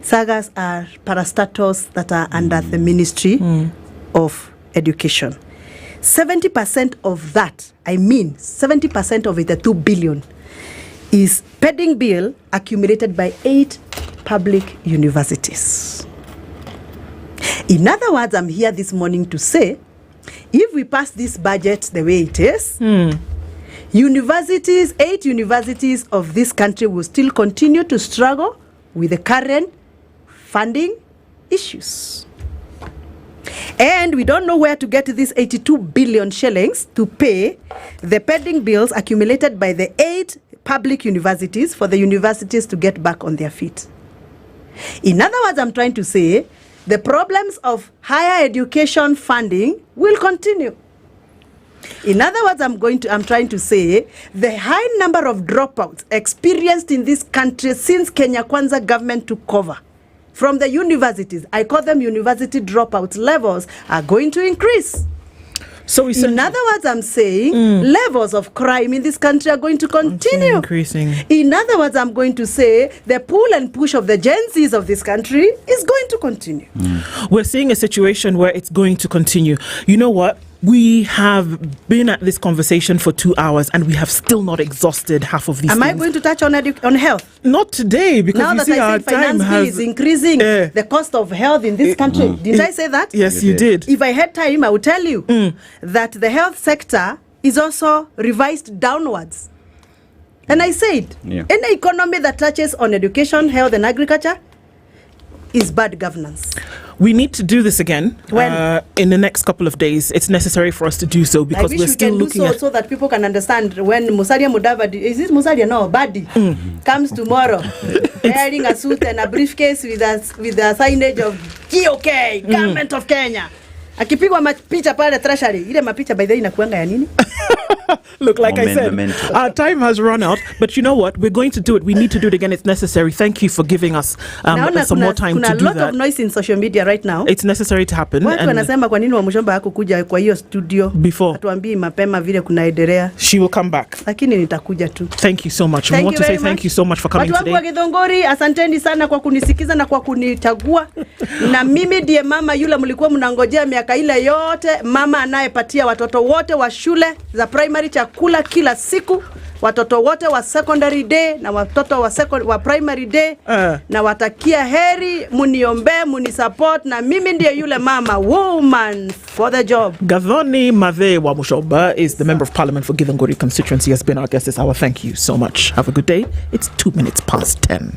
Sagas are parastatals that are under the Ministry of Education. 70% of that, 70% of it, the 2 billion, is pending bill accumulated by 8 public universities. In other words, I'm here this morning to say, if we pass this budget the way it is, universities, 8 universities of this country will still continue to struggle with the current funding issues. And we don't know where to get these 82 billion shillings to pay the pending bills accumulated by the 8 public universities for the universities to get back on their feet. In other words, I'm trying to say the problems of higher education funding will continue. In other words, I'm trying to say the high number of dropouts experienced in this country since Kenya Kwanza government took over from the universities, I call them university dropout levels, are going to increase. So in other words, I'm saying levels of crime in this country are going to continue increasing. In other words, I'm going to say the pull and push of the Gen Zs of this country is going to continue. We're seeing a situation where it's going to continue. You know what? We have been at this conversation for 2 hours and we have still not exhausted half of these Am things. I going to touch on health? Not today, because now you that see I our said finance time bill has is increasing the cost of health in this country. Didn't I say that? Yes, you did. If I had time, I would tell you that the health sector is also revised downwards. And I said, any economy that touches on education, health, and agriculture is bad governance. We need to do this again When? In the next couple of days. It's necessary for us to do so because I wish we're we still can looking do so, at. so that people can understand when Musalia Mudavadi, is this Musalia? No, Badi, comes tomorrow wearing a suit and a briefcase with a signage of GOK, Government of Kenya. Akipigwa mapicha pale treasury. Ile mapicha by the way inakuanga ya nini? Look, like I said, our time has run out. But you know what? We're going to do it. We need to do it again. It's necessary. Thank you for giving us some more time to do that. Kuna lot of noise in social media right now. It's necessary to happen. Watu wanasema kwa nini Wamushomba hakukuja kwa hiyo studio before. Atuambii mapema vile kunaendelea. She will come back. Lakini nitakuja tu. Thank you so much. We want to say thank you so much for coming today. Watu wangu wa Githongori, asanteni sana kwa kunisikiza na kwa kunichagua. Na mimi ndiye mama yule mlikuwa mnangojea miaka ile yote, mama anayepatia watoto wote wa shule za primary chakula kila siku, watoto wote wa secondary day na watoto wa primary day, na watakia heri, muniombe, munisupport, na mimi ndiye yule mama, woman for the job. Gathoni Mathe wa Mushoba is the Member of Parliament for Githongori constituency, has been our guest this hour. Thank you so much. Have a good day. It's 2 minutes past 10.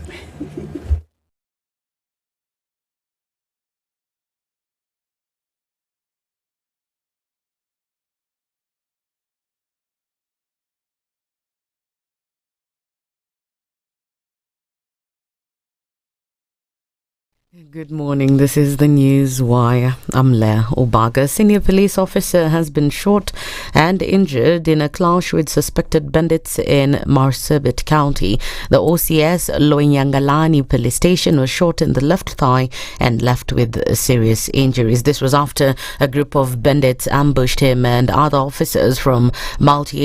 Good morning. This is the News Wire. I'm Lydiah Obaga. A senior police officer has been shot and injured in a clash with suspected bandits in Marsabit County. The OCS Loinyangalani police station was shot in the left thigh and left with serious injuries. This was after a group of bandits ambushed him and other officers from multi